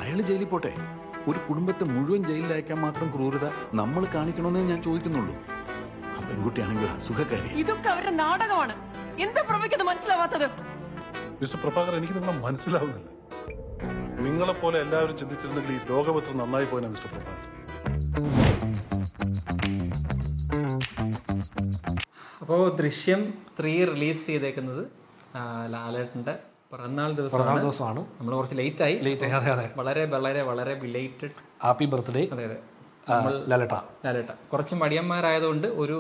അയാൾ ജയിലിൽ പോട്ടെ. ഒരു കുടുംബത്തെ മുഴുവൻ ജയിലിൽ അയക്കാൻ മാത്രം ക്രൂരത നമ്മൾ കാണിക്കണമെന്നേ ഞാൻ ചോദിക്കുന്നുള്ളൂ. ആ പെൺകുട്ടിയാണെങ്കിൽ അസുഖക്കാരി. ഇതൊക്കെ അവരുടെ നാടകമാണ്. എന്താ പ്രഭയ്ക്കത് മനസ്സിലാവാത്തത്? മിസ്റ്റർ പ്രഭാകർ, എനിക്ക് നിങ്ങളെ മനസ്സിലാവുന്നില്ല. നിങ്ങളെപ്പോലെ എല്ലാവരും ചിന്തിച്ചിരുന്നെങ്കിൽ ഈ ലോകം എത്ര നന്നായി പോയനാ മിസ്റ്റർ പ്രഭാകർ. അപ്പോൾ ദൃശ്യം 3 റിലീസ് ചെയ്തേക്കുന്നത് ലാലേട്ടൻ്റെ പിറന്നാൾ ദിവസമാണ്. നമ്മൾ കുറച്ച് ലേറ്റ് ആയി. വളരെ വളരെ വളരെ ബിലേറ്റഡ് ഹാപ്പി ബർത്ത്ഡേ. അതെ അതെ, ലാലേട്ട കുറച്ച് മടിയന്മാരായതുകൊണ്ട് ഒരു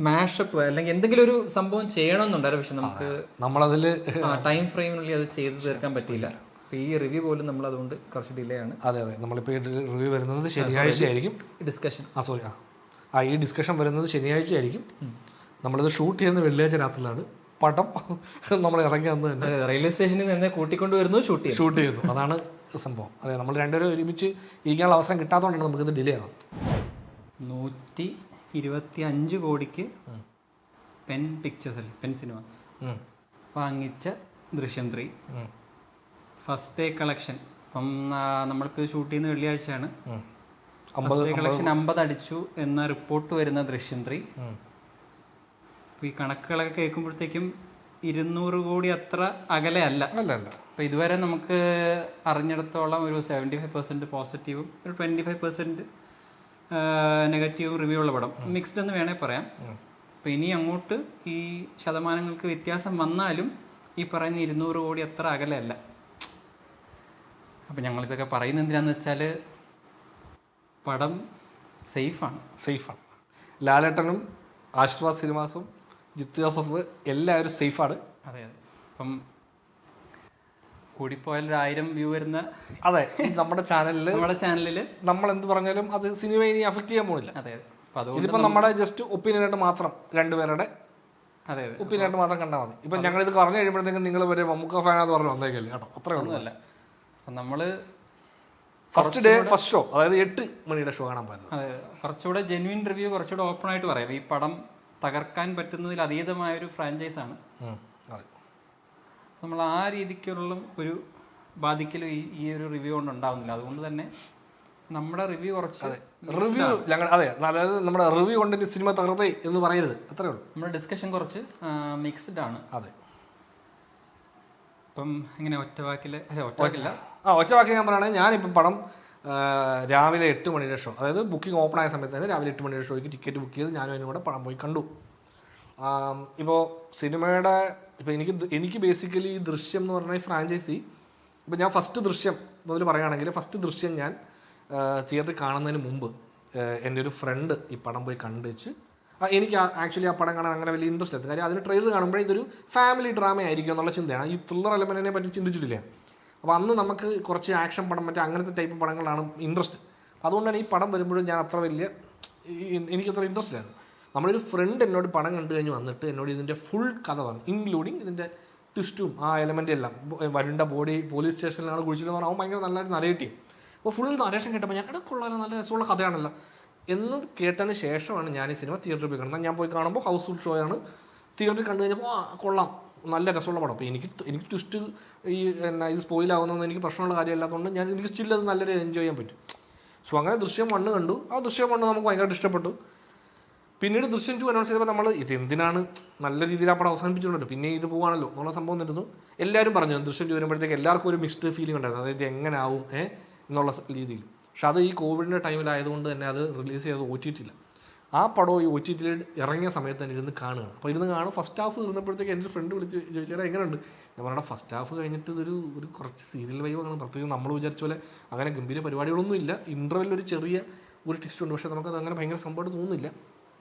മാഷപ്പ് അല്ലെങ്കിൽ എന്തെങ്കിലും ഒരു സംഭവം ചെയ്യണമെന്നുണ്ടായിരുന്നു. പക്ഷെ നമുക്ക് നമ്മളതിൽ ടൈം ഫ്രെയിമിനുള്ളിൽ അത് ചെയ്ത് തീർക്കാൻ പറ്റിയില്ല. അപ്പോൾ ഈ റിവ്യൂ പോലും നമ്മൾ അതുകൊണ്ട് കുറച്ച് ഡിലേ ആണ്. അതെ അതെ, നമ്മളിപ്പോൾ ഈ റിവ്യൂ വരുന്നത് ശനിയാഴ്ച ആയിരിക്കും. ഡിസ്കഷൻ ഈ ഡിസ്കഷൻ വരുന്നത് ശനിയാഴ്ച ആയിരിക്കും. നമ്മളിത് ഷൂട്ട് ചെയ്യുന്ന വെള്ളിയാഴ്ച രാത്രിയിലാണ്. പടം നമ്മൾ ഇറങ്ങി വന്ന് തന്നെ റെയിൽവേ സ്റ്റേഷനിൽ നിന്ന് കൂട്ടിക്കൊണ്ട് വരുന്നു, ഷൂട്ട് ചെയ്യുന്നു. അതാണ് സംഭവം. അതെ, നമ്മൾ രണ്ടുപേരും ഒരുമിച്ച് ഇരിക്കാനുള്ള അവസരം കിട്ടാത്തതുകൊണ്ടാണ് നമുക്കിത് ഡിലേ ആകും. 125 കോടിക്ക് പെൻ പിക്ചേഴ്സ് അല്ലേ, പെൻ സിനിമാസ് വാങ്ങിച്ച ദൃശ്യം 3 ഫസ്റ്റ് ഡേ കളക്ഷൻ. ഇപ്പം നമ്മളിപ്പോൾ ഷൂട്ട് ചെയ്യുന്ന വെള്ളിയാഴ്ചയാണ്. ഫസ്റ്റ് ഡേ കളക്ഷൻ 50 അടിച്ചു എന്ന റിപ്പോർട്ട് വരുന്ന ദൃശ്യം 3. അപ്പോൾ ഈ കണക്കുകളൊക്കെ കേൾക്കുമ്പോഴത്തേക്കും 200 കോടി അത്ര അകലെ അല്ല. അപ്പോൾ ഇതുവരെ നമുക്ക് അറിഞ്ഞിടത്തോളം ഒരു 75% പോസിറ്റീവും ഒരു 25% നെഗറ്റീവും റിവ്യൂ ഉള്ള പടം. മിക്സ്ഡ് എന്ന് വേണേൽ പറയാം. അപ്പോൾ ഇനി അങ്ങോട്ട് ഈ ശതമാനങ്ങൾക്ക് വ്യത്യാസം വന്നാലും ഈ പറയുന്ന 200 കോടി അത്ര അകലെ അല്ല. അപ്പം ഞങ്ങളിതൊക്കെ പറയുന്നത് എന്തിനാന്ന് വെച്ചാൽ പടം സേഫാണ്. ലാലേട്ടനും ആശ്വാസ് സിനിമാസും ജിത്തു ജോസഫ് എല്ലാവരും സേഫാണ്. അതെ അതെ. അപ്പം കൂടിപ്പോയാൽ 1000 വ്യൂ വരുന്ന അതെ നമ്മുടെ ചാനലിൽ നമ്മൾ എന്ത് പറഞ്ഞാലും അത് സിനിമയെ ഇനി അഫക്റ്റ് ചെയ്യാൻ പോകുന്നില്ല. അതെ അതെ. അപ്പം അതുകൊണ്ട് ഇതിപ്പോൾ നമ്മുടെ ജസ്റ്റ് ഒപ്പീനിയനായിട്ട് മാത്രം രണ്ടുപേരുടെ ഒപ്പീനിയനായിട്ട് മാത്രം കണ്ടാൽ മതി. ഇപ്പം ഞങ്ങളിത് പറഞ്ഞു കഴിയുമ്പോഴത്തേക്കും നിങ്ങൾ വരെ മമ്മൂക്ക ഫാനാന്ന് പറഞ്ഞ് വന്നേക്കല്ലേ കേട്ടോ. അത്രേ ഒന്നുമല്ല. അപ്പം നമ്മൾ ഫസ്റ്റ് ഷോ, അതായത് 8 മണിയുടെ ഷോ കാണാൻ പോയത്. അതെ, കുറച്ചുകൂടെ ജെന്വിൻ റിവ്യൂ, കുറച്ചുകൂടെ ഓപ്പൺ ആയിട്ട് പറയാം. ഈ പടം തകർക്കാൻ പറ്റുന്നതിൽ അതീതമായൊരു ഫ്രാഞ്ചൈസാണ്. നമ്മൾ ആ രീതിക്കുള്ള ഒരു ബാധിക്കലും ഈ ഒരു റിവ്യൂ കൊണ്ട് ഉണ്ടാവുന്നില്ല. അതുകൊണ്ട് തന്നെ നമ്മുടെ റിവ്യൂ കുറച്ച് അതായത് നമ്മുടെ റിവ്യൂ കൊണ്ട് സിനിമ തകർത്തേ എന്ന് പറയരുത്, അത്രേ ഉള്ളൂ. നമ്മുടെ ഡിസ്കഷൻ കുറച്ച് മിക്സ്ഡ് ആണ്. അതെ. ഇപ്പം ഇങ്ങനെ ഒറ്റവാക്കിൽ ഞാൻ പറയുകയാണെങ്കിൽ ഞാനിപ്പം പടം രാവിലെ 8 മണിയുടെ ഷോ, അതായത് ബുക്കിംഗ് ഓപ്പൺ ആയ സമയത്ത് തന്നെ രാവിലെ 8 മണിയുടെ ഷോയ്ക്ക് ടിക്കറ്റ് ബുക്ക് ചെയ്ത് ഞാനും അതിനും കൂടെ പടം പോയി കണ്ടു. ഇപ്പോൾ സിനിമയുടെ ഇപ്പോൾ എനിക്ക് ബേസിക്കലി ഈ ദൃശ്യം എന്ന് പറഞ്ഞാൽ ഈ ഫ്രാഞ്ചൈസി, ഇപ്പോൾ ഞാൻ ഫസ്റ്റ് ദൃശ്യം മുതൽ പറയുകയാണെങ്കിൽ ഫസ്റ്റ് ദൃശ്യം ഞാൻ തിയേറ്ററിൽ കാണുന്നതിന് മുമ്പ് എൻ്റെ ഒരു ഫ്രണ്ട് ഈ പടം പോയി കണ്ടുവെച്ച് എനിക്ക് ആക്ച്വലി ആ പടം കാണാൻ അങ്ങനെ വലിയ ഇൻട്രസ്റ്റ് ആയിരുന്നു. കാര്യം അതിന് ട്രെയിലർ കാണുമ്പോഴേ ഇതൊരു ഫാമിലി ഡ്രാമ ആയിരിക്കും എന്നുള്ള ചിന്തയാണ്. ഈ ത്രില്ലർ എലമെൻറ്റിനെ പറ്റി ചിന്തിച്ചിട്ടില്ല. അപ്പോൾ അന്ന് നമുക്ക് കുറച്ച് ആക്ഷൻ പടം മറ്റേ അങ്ങനത്തെ ടൈപ്പ് പടങ്ങളാണ് ഇൻട്രസ്റ്റ്. അതുകൊണ്ടാണ് ഈ പടം വരുമ്പോഴും ഞാൻ അത്ര വലിയ എനിക്കത്ര ഇൻട്രസ്റ്റ് ആയിരുന്നു. നമ്മളൊരു ഫ്രണ്ട് എന്നോട് പടം കണ്ടു കഴിഞ്ഞ് വന്നിട്ട് എന്നോട് ഇതിൻ്റെ ഫുൾ കഥ പറഞ്ഞു, ഇൻക്ലൂഡിങ് ഇതിൻ്റെ ട്വിസ്റ്റും ആ എലമെൻ്റ് എല്ലാം. വരുണ്ട ബോഡി പോലീസ് സ്റ്റേഷനിലാണ് കുഴിച്ചില്ലെന്ന് പറഞ്ഞാൽ അവൻ ഭയങ്കര നല്ലതായിട്ട് നരേറ്റ്. അപ്പോൾ ഫുൾ നരേഷൻ കേട്ടപ്പോൾ ഞാൻ കൊള്ളാലോ, നല്ല രസമുള്ള കഥയാണല്ലോ എന്ന് കേട്ടതിന് ശേഷമാണ് ഞാൻ ഈ സിനിമ തിയേറ്ററിൽ പോയി കാണുന്നത്. ഞാൻ പോയി കാണുമ്പോൾ ഹൗസ്ഫുൾ ഷോ ആണ്. തിയേറ്ററിൽ കണ്ടു കഴിഞ്ഞപ്പോൾ കൊള്ളാം, നല്ല രസമുള്ള പടം. അപ്പോൾ എനിക്ക് ട്വിസ്റ്റ് ഈ ഇത് സ്പോയിലാവുന്നതെന്ന് എനിക്ക് പ്രശ്നമുള്ള കാര്യമല്ലാത്തതുകൊണ്ട് എനിക്ക് സ്റ്റിൽ അത് നല്ലൊരു എൻജോയ് ചെയ്യാൻ പറ്റും. സോ അങ്ങനെ ദൃശ്യം 1 കണ്ടു. ആ ദൃശ്യം 1 നമുക്ക് ഭയങ്കരമായിട്ട് ഇഷ്ടപ്പെട്ടു. പിന്നീട് ദൃശ്യം 2 അനൗൺസ് ചെയ്തപ്പോൾ നമ്മൾ ഇതെന്തിനാണ് നല്ല രീതിയിൽ ആ പടം അവസാനിപ്പിച്ചിട്ടുണ്ട്, പിന്നെ ഇത് പോകാണല്ലോ എന്നുള്ള സംഭവം തരുന്നു. എല്ലാവരും പറഞ്ഞു ദൃശ്യം 2 വരുമ്പോഴത്തേക്ക് എല്ലാവർക്കും ഒരു മിക്സ്ഡ് ഫീലിംഗ് ഉണ്ടായിരുന്നു, അതായത് എങ്ങനെ ആവും എന്നുള്ള രീതിയിൽ. പക്ഷെ അത് ഈ കോവിഡിൻ്റെ ടൈമിലായതുകൊണ്ട് തന്നെ അത് റിലീസ് ചെയ്ത് OTT ഇല്ല. ആ പടം ഈ OTT ഇറങ്ങിയ സമയത്ത് തന്നെ ഇരുന്ന് കാണുകയാണ്. അപ്പോൾ ഇരുന്ന് കാണും. ഫസ്റ്റ് ഹാഫ് ഇരുന്നപ്പോഴത്തേക്ക് എൻ്റെ ഫ്രണ്ട് വിളിച്ച് ചോദിച്ചാൽ എങ്ങനെയുണ്ട്. ഞാൻ പറഞ്ഞ ഫസ്റ്റ് ഹാഫ് കഴിഞ്ഞിട്ട് ഒരു കുറച്ച് സീരിയൽ വൈബ് അങ്ങനെ പ്രത്യേകിച്ച് നമ്മൾ വിചാരിച്ച പോലെ അങ്ങനെ ഗംഭീര പരിപാടികളൊന്നും ഇല്ല. ഇൻ്റർവെല്ലിൽ ഒരു ചെറിയ ഒരു ട്വിസ്റ്റ് ഉണ്ട്, പക്ഷേ നമുക്കത് അങ്ങനെ ഭയങ്കര സംഭവമായിട്ട് തോന്നുന്നില്ല.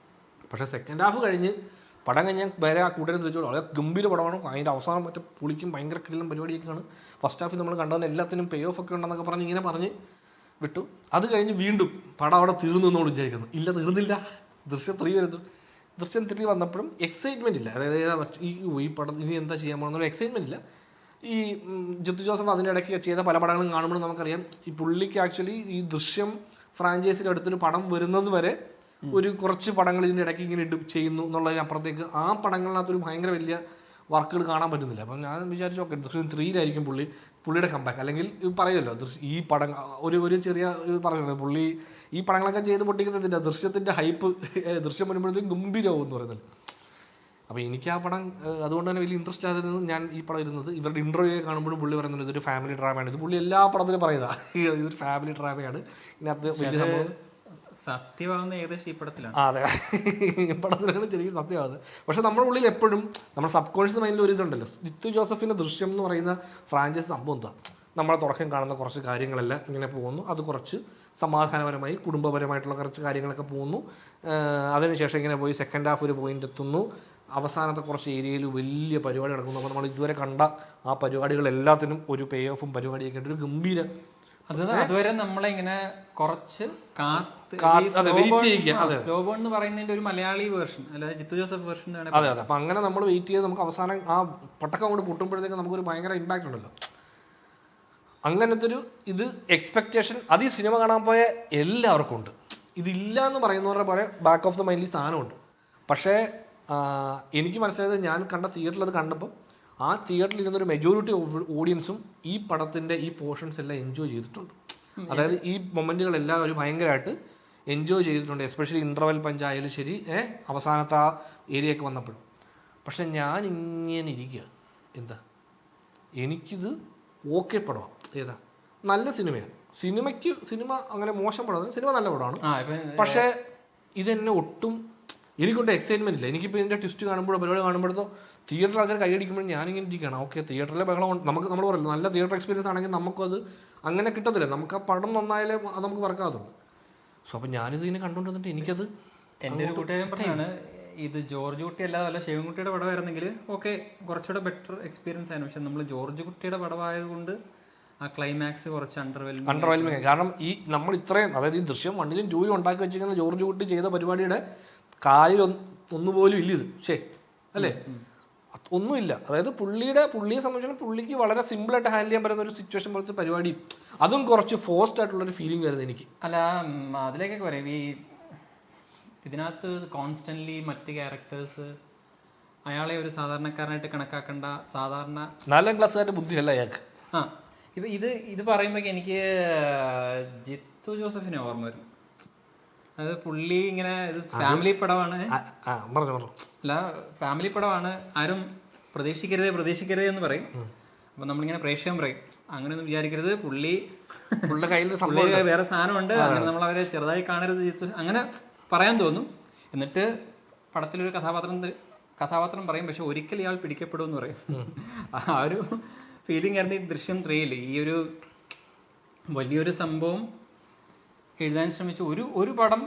പക്ഷേ സെക്കൻഡ് ഹാഫ് കഴിഞ്ഞ് പടം കഴിഞ്ഞ് വേറെ ആ കൂട്ടരെ ചോദിച്ചോളൂ, വളരെ ഗംഭീര പടമാണ്. അതിൻ്റെ അവസാനം മറ്റേ പുളിക്കും ഭയങ്കര കിടലും പരിപാടിയൊക്കെയാണ്. ഫസ്റ്റ് ഹാഫിൽ നമ്മൾ കണ്ടതിന് എല്ലാത്തിനും പേ ഓഫ് ഒക്കെ ഉണ്ടെന്നൊക്കെ പറഞ്ഞ് ഇങ്ങനെ പറഞ്ഞ് വിട്ടു. അത് കഴിഞ്ഞ് വീണ്ടും പടം അവിടെ തീർന്നു എന്നോട് വിചാരിക്കുന്നു. ഇല്ല, തീർന്നില്ല. ദൃശ്യം 3 വരുന്നു. ദൃശ്യം 3 വന്നപ്പോഴും എക്സൈറ്റ്മെൻറ്റ് ഇല്ല. അതായത് ഈ പടം ഇനി എന്താ ചെയ്യാൻ പോകുന്നുള്ള എക്സൈറ്റ്മെൻറ്റ് ഇല്ല. ഈ ജിത്തു ജോസഫ് അതിൻ്റെ ഇടയ്ക്ക് ചെയ്ത പല പടങ്ങളും കാണുമ്പോഴും നമുക്കറിയാം ഈ പുള്ളിക്ക് ആക്ച്വലി ഈ ദൃശ്യം ഫ്രാഞ്ചൈസിൻ്റെ അടുത്തൊരു പടം വരുന്നത് വരെ ഒരു കുറച്ച് പടങ്ങൾ ഇതിൻ്റെ ഇടയ്ക്ക് ഇങ്ങനെ ചെയ്യുന്നു എന്നുള്ളതിനപ്പുറത്തേക്ക് ആ പടങ്ങളിനകത്തൊരു ഭയങ്കര വലിയ വർക്കുകൾ കാണാൻ പറ്റുന്നില്ല. അപ്പം ഞാൻ വിചാരിച്ചു ഓക്കെ ദൃശ്യം 3-ലായിരിക്കും പുള്ളിയുടെ കമ്പാക്ക്. അല്ലെങ്കിൽ പറയുമല്ലോ ഈ പടം ഒരു ചെറിയ പറയുന്നത് പുള്ളി ഈ പടങ്ങളൊക്കെ ചെയ്ത് പൊട്ടിക്കുന്നതിൻ്റെ ദൃശ്യത്തിൻ്റെ ഹൈപ്പ് ദൃശ്യം വരുമ്പോഴത്തേക്കും ഗംഭീരമാവും എന്ന് പറയുന്നത്. അപ്പോൾ എനിക്ക് ആ പടം അതുകൊണ്ട് തന്നെ വലിയ ഇൻട്രസ്റ്റ് ആയിരുന്നു ഞാൻ ഈ പടം ഇരുന്നത്. ഇവരുടെ ഇൻ്റർവ്യൂ കാണുമ്പോഴും പുള്ളി പറയുന്നത് ഇതൊരു ഫാമിലി ഡ്രാമയാണ്. ഇത് പുള്ളി എല്ലാ പടത്തിലും പറയുന്നതാണ്, ഇതൊരു ഫാമിലി ഡ്രാമയാണ്. ഇതിനകത്ത് വലിയ സംഭവം സത്യമാകുന്ന ഏകദേശം ഈ പടത്തിലാണ്. അതെ, ഈ പടത്തിലാണ് ശരിക്കും സത്യമാകുന്നത്. പക്ഷെ നമ്മുടെ ഉള്ളിൽ എപ്പോഴും നമ്മുടെ സബ് കോൺഷ്യസ് മൈൻഡിൽ ഒരു ഇതുണ്ടല്ലോ, ജിത്തു ജോസഫിൻ്റെ ദൃശ്യം എന്ന് പറയുന്ന ഫ്രാഞ്ചൈസ് സംഭവം എന്താ, നമ്മളെ തുടക്കം കാണുന്ന കുറച്ച് കാര്യങ്ങളെല്ലാം ഇങ്ങനെ പോകുന്നു, അത് കുറച്ച് സമാധാനപരമായി കുടുംബപരമായിട്ടുള്ള കുറച്ച് കാര്യങ്ങളൊക്കെ പോകുന്നു. അതിനുശേഷം ഇങ്ങനെ പോയി സെക്കൻഡ് ഹാഫ് ഒരു പോയിന്റ് എത്തുന്നു, അവസാനത്തെ കുറച്ച് ഏരിയയിൽ വലിയ പരിപാടി നടക്കുന്നു. അപ്പോൾ നമ്മൾ ഇതുവരെ കണ്ട ആ പരിപാടികളെല്ലാത്തിനും ഒരു പേ ഓഫും പരിപാടിയൊക്കെ ആയിട്ട് ഒരു ഗംഭീര അതുവരെ നമ്മളെ ഇങ്ങനെ കുറച്ച് സ്ലോ ബേൺ എന്ന് പറയുന്നതിന്റെ ഒരു മലയാളി വേർഷൻ, അല്ലാതെ ജിത്തു ജോസഫ് വേർഷൻ. അതെ അതെ. അപ്പം അങ്ങനെ നമ്മൾ വെയിറ്റ് ചെയ്ത് നമുക്ക് അവസാനം ആ പട്ടക്കം കൊണ്ട് പൊട്ടുമ്പോഴത്തേക്ക് നമുക്കൊരു ഭയങ്കര ഇമ്പാക്റ്റ് ഉണ്ടല്ലോ. അങ്ങനത്തെ ഒരു ഇത് എക്സ്പെക്റ്റേഷൻ അത് ഈ സിനിമ കാണാൻ പോയ എല്ലാവർക്കും ഉണ്ട്. ഇതില്ല എന്ന് പറയുന്നവരുടെ പോലെ ബാക്ക് ഓഫ് ദ മൈൻഡിൽ സാധനമുണ്ട്. പക്ഷേ എനിക്ക് മനസ്സിലായത് ഞാൻ കണ്ട തിയേറ്ററിൽ അത് കണ്ടപ്പോൾ ആ തിയേറ്ററിൽ ഇരുന്നൊരു മെജോറിറ്റി ഓഡിയൻസും ഈ പടത്തിൻ്റെ ഈ പോർഷൻസ് എല്ലാം എൻജോയ് ചെയ്തിട്ടുണ്ട്. അതായത് ഈ മൊമെൻറ്റുകളെല്ലാം ഒരു ഭയങ്കരമായിട്ട് എൻജോയ് ചെയ്തിട്ടുണ്ട്. എസ്പെഷ്യലി ഇൻ്റർവെൽ പഞ്ചായാലും ശരി, അവസാനത്തെ ആ ഏരിയയൊക്കെ വന്നപ്പോഴും. പക്ഷെ ഞാൻ ഇങ്ങനെ ഇരിക്കുക, എന്താ എനിക്കിത് ഓക്കെ പടമാണ്. ഏതാ നല്ല സിനിമയാണ്, സിനിമ അങ്ങനെ മോശം പടമാണ്, സിനിമ നല്ല പടമാണ്. പക്ഷേ ഇതെന്നെ ഒട്ടും എനിക്കൊട്ടും എക്സൈറ്റ്മെന്റ് ഇല്ല. എനിക്കിപ്പോൾ ഇതിൻ്റെ ട്വിസ്റ്റ് കാണുമ്പോഴോ പരിപാടി കാണുമ്പോഴത്തോ തിയേറ്ററിൽ ആൾക്കാർ കൈയടിക്കുമ്പോഴും ഞാനിങ്ങനെ ഇരിക്കുകയാണ്. ഓക്കെ, തിയേറ്ററിലെ ബഹളം നമ്മൾ പറയുന്നത് നല്ല തിയേറ്റർ എക്സ്പീരിയൻസ് ആണെങ്കിൽ നമുക്കത് അങ്ങനെ കിട്ടത്തില്ല. നമുക്ക് ആ പടം നന്നായാലേ അത് നമുക്ക് വർക്കാകത്തുള്ളൂ. സോ അപ്പം ഞാനിത് ഇങ്ങനെ കണ്ടുകൊണ്ടിരുന്നിട്ട് എനിക്കത് എൻ്റെ ഒരു കൂട്ടുകാരൻ പറഞ്ഞാണ് ഇത് ജോർജ് കുട്ടി അല്ലാതെ വല്ല ശിവൻകുട്ടിയുടെ പടമായിരുന്നെങ്കിൽ ഓക്കെ കുറച്ചുകൂടെ ബെറ്റർ എക്സ്പീരിയൻസ് ആയിരുന്നു. പക്ഷെ നമ്മൾ ജോർജ് കുട്ടിയുടെ പടമായതുകൊണ്ട് ആ ക്ലൈമാക്സ് കുറച്ച് അണ്ടർവെൽമിങ്. കാരണം ഈ നമ്മൾ ഇത്രയും, അതായത് ഈ ദൃശ്യം 1-ലും 2-ലും ഉണ്ടാക്കി വെച്ചിരിക്കുന്ന ജോർജ് കുട്ടി ചെയ്ത പരിപാടിയുടെ കാലിൽ ഒന്നുപോലും ഇല്ല ഇത്. ശേ അല്ലേ, ഒന്നുമില്ല. അതായത് പുള്ളിയെ സംബന്ധിച്ചാൽ പുള്ളിക്ക് വളരെ സിമ്പിളായിട്ട് ഹാൻഡിൽ ചെയ്യാൻ പറ്റുന്ന ഒരു സിറ്റുവേഷൻ പോലത്തെ പരിപാടി, അതും കുറച്ച് ഫോഴ്സ്ഡ് ആയിട്ടുള്ളൊരു ഫീലിംഗ് ആയിരുന്നു എനിക്ക്. അല്ല അതിലേക്കൊക്കെ പറയാം, ഈ ഇതിനകത്ത് കോൺസ്റ്റന്റ്ലി മറ്റ് ക്യാരക്ടേഴ്സ് അയാളെ ഒരു സാധാരണക്കാരനായിട്ട് കണക്കാക്കേണ്ട, സാധാരണ 4ാം ക്ലാസ്സുകാരുടെ ബുദ്ധിയല്ല അയാൾക്ക്. ഇപ്പം ഇത് പറയുമ്പോൾ എനിക്ക് ജിത്തു ജോസഫിനെ ഓർമ്മ വരും. അത് പുള്ളി ഇങ്ങനെ ഇത് ഫാമിലി പടമാണ്, അല്ല ഫാമിലി പടമാണ്, ആരും പ്രതീക്ഷിക്കരുതേ എന്ന് പറയും. അപ്പം നമ്മളിങ്ങനെ പ്രേക്ഷകൻ പറയും അങ്ങനെയൊന്നും വിചാരിക്കരുത്, പുള്ളിയുടെ കയ്യിൽ വേറെ സാധനമുണ്ട്, അങ്ങനെ നമ്മൾ അവരെ ചെറുതായി കാണരുത് ജിത്തു, അങ്ങനെ പറയാൻ തോന്നും. എന്നിട്ട് പടത്തിലൊരു കഥാപാത്രം പറയും, പക്ഷെ ഒരിക്കലും ഇയാൾ പിടിക്കപ്പെടുമെന്ന് പറയും. ആ ഒരു ഫീലിംഗ് ആയിരുന്നു ഈ ദൃശ്യം 3-ൽ. ഈ ഒരു വലിയൊരു സംഭവം എഴുതാൻ ശ്രമിച്ചു ഒരു പടം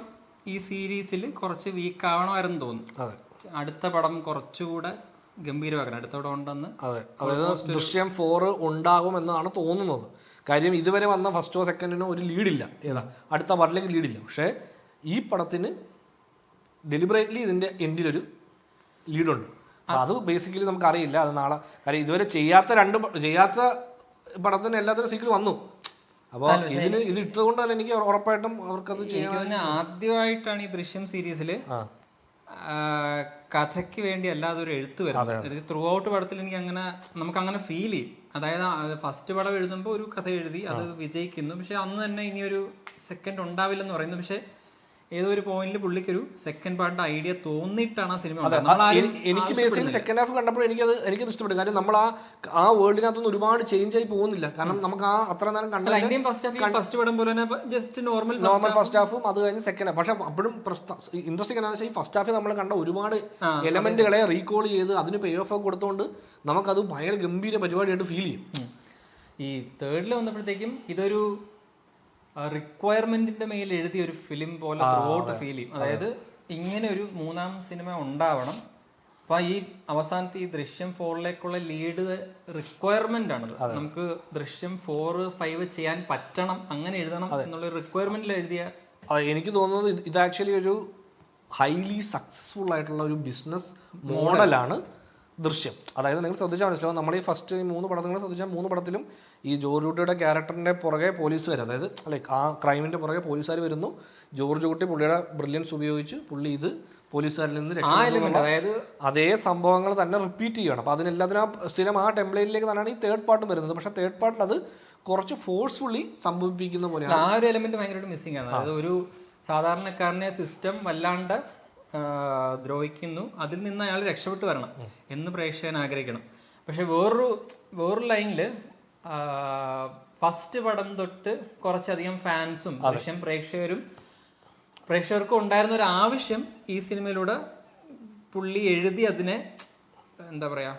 ഈ സീരീസിൽ കുറച്ച് വീക്ക് ആവണമായിരുന്നു തോന്നുന്നു. അടുത്ത പടം കുറച്ചുകൂടെ ഗംഭീരമാക്കണം, അടുത്ത പടം ഉണ്ടെന്ന്. അതെ, അതായത് ദൃശ്യം 4 ഉണ്ടാകുമെന്നാണ് തോന്നുന്നത്. കാര്യം ഇതുവരെ വന്ന ഫസ്റ്റോ സെക്കൻഡിനോ ഒരു ലീഡില്ല, അടുത്ത പാർട്ടിലേക്ക് ലീഡില്ല. പക്ഷേ ഈ പടത്തിന് ഡെലിബറേറ്റ്ലി ഇതിൻ്റെ എൻഡിലൊരു ലീഡുണ്ട്. അത് ബേസിക്കലി നമുക്കറിയില്ല, അത് നാളെ. കാര്യം ഇതുവരെ ചെയ്യാത്ത പടത്തിന് എല്ലാത്തിനും സീക്വൽ വന്നു. അപ്പോൾ ഇത് ഇട്ടത് കൊണ്ട് തന്നെ എനിക്ക് ഉറപ്പായിട്ടും അവർക്കത് ചെയ്യാൻ ആദ്യമായിട്ടാണ് ഈ ദൃശ്യം സീരീസിൽ കഥയ്ക്ക് വേണ്ടി അല്ലാതെ ഒരു എഴുത്ത് വരുന്നത്. ത്രൂ ഔട്ട് പടത്തിൽ നമുക്ക് അങ്ങനെ ഫീൽ ചെയ്യും. അതായത് ഫസ്റ്റ് പടം എഴുതുമ്പോൾ ഒരു കഥ എഴുതി, അത് വിജയിക്കുന്നു, പക്ഷെ അന്ന് തന്നെ ഇനി ഒരു സെക്കൻഡ് ഉണ്ടാവില്ലെന്ന് പറയുന്നു. പക്ഷെ ഏതോ ഒരു പോയിന്റിൽ പുള്ളിക്കൊരു സെക്കൻഡ് പാർട്ടിന്റെ ഐഡിയ തോന്നിയിട്ടാണ് ആ സിനിമ. എനിക്ക് ബേസിക്കലി സെക്കൻഡ് ഹാഫ് കണ്ടപ്പോൾ എനിക്കത് ഇഷ്ടപ്പെട്ടു. കാര്യം നമ്മൾ ആ വേൾഡിനകത്തൊന്നും ഒരുപാട് ചേഞ്ച് ആയി പോകുന്നില്ല. കാരണം നമുക്ക് ആ അത്ര നേരം കണ്ട ഫസ്റ്റ് പടം പോലെ ജസ്റ്റ് നോർമൽ ഫസ്റ്റ് ഹാഫും അത് കഴിഞ്ഞ് സെക്കൻഡ് ഹാഫ്. പക്ഷെ അപ്പോഴും ഇൻട്രസ്റ്റിംഗ് എന്താണെന്ന് വെച്ചാൽ ഈ ഫസ്റ്റ് ഹാഫിൽ നമ്മൾ കണ്ട ഒരുപാട് എലമെന്റുകളെ റീകോൾ ചെയ്ത് അതിന് പേ ഓഫ് ഒക്കെ കൊടുത്തുകൊണ്ട് നമുക്കത് ഭയങ്കര ഗംഭീര പരിപാടിയായിട്ട് ഫീൽ ചെയ്യും. ഈ തേർഡിൽ വന്നപ്പോഴത്തേക്കും ഇതൊരു റിക്വയർമെന്റിന്റെ മേൽ എഴുതിയ ഒരു ഫിലിം പോലെ ത്രൂ ഔട്ട് ഫീൽ ചെയ്യും. അതായത് ഇങ്ങനെ ഒരു 3ാം സിനിമ ഉണ്ടാവണം. അപ്പൊ ഈ അവസാനത്തെ ഈ ദൃശ്യം 4-ലേക്കുള്ള ലീഡ് റിക്വയർമെന്റ് ആണ്. നമുക്ക് ദൃശ്യം 4-5 ചെയ്യാൻ പറ്റണം, അങ്ങനെ എഴുതണം എന്നുള്ള റിക്വയർമെന്റിൽ എഴുതിയ. എനിക്ക് തോന്നുന്നത് ഇത് ആക്ച്വലി ഒരു ഹൈലി സക്സസ്ഫുൾ ആയിട്ടുള്ള ഒരു ബിസിനസ് മോഡലാണ് ദൃശ്യം. അതായത് നിങ്ങൾ ശ്രദ്ധിച്ചാൽ മനസ്സിലാവും, നമ്മൾ ഈ ഫസ്റ്റ് 3 പടങ്ങൾ ശ്രദ്ധിച്ചാൽ 3 പടത്തിലും ഈ ജോർജ് കുട്ടിയുടെ ക്യാരക്ടറിന്റെ പുറകെ പോലീസുകാർ, അതായത് ലൈക്ക് ആ ക്രൈമിന്റെ പുറകെ പോലീസുകാർ വരുന്നു. ജോർജ് കുട്ടി പുള്ളിയുടെ ബ്രില്യൻസ് ഉപയോഗിച്ച് പുള്ളി ഇത് പോലീസുകാരിൽ നിന്ന് ആ എലിമെന്റ്, അതായത് അതേ സംഭവങ്ങൾ തന്നെ റിപ്പീറ്റ് ചെയ്യണം. അപ്പോൾ അതിനെല്ലാത്തിനും സ്ഥിരം ആ ടെംപ്ലേറ്റിലേക്ക് തന്നെയാണ് ഈ തേർഡ് പാർട്ടും വരുന്നത്. പക്ഷേ തേർഡ് പാർട്ടിൽ അത് കുറച്ച് ഫോഴ്സ്ഫുള്ളി സംഭവിപ്പിക്കുന്ന പോലെയാണ്. ആ ഒരു എലിമെന്റ് ഭയങ്കരമായിട്ട് മിസ്സിംഗ് ആണ്. അതായത് ഒരു സാധാരണക്കാരനെ സിസ്റ്റം വല്ലാണ്ട് ദ്രോഹിക്കുന്നു, അതിൽ നിന്ന് അയാൾ രക്ഷപ്പെട്ടു വരണം എന്ന് പ്രേക്ഷകൻ ആഗ്രഹിക്കണം. പക്ഷെ വേറൊരു ലൈനിൽ ഫസ്റ്റ് പടം തൊട്ട് കുറച്ചധികം ഫാൻസും ദൃശ്യം പ്രേക്ഷകർക്കും ഉണ്ടായിരുന്ന ഒരു ആവശ്യം ഈ സിനിമയിലൂടെ പുള്ളി എഴുതി അതിനെ എന്താ പറയാ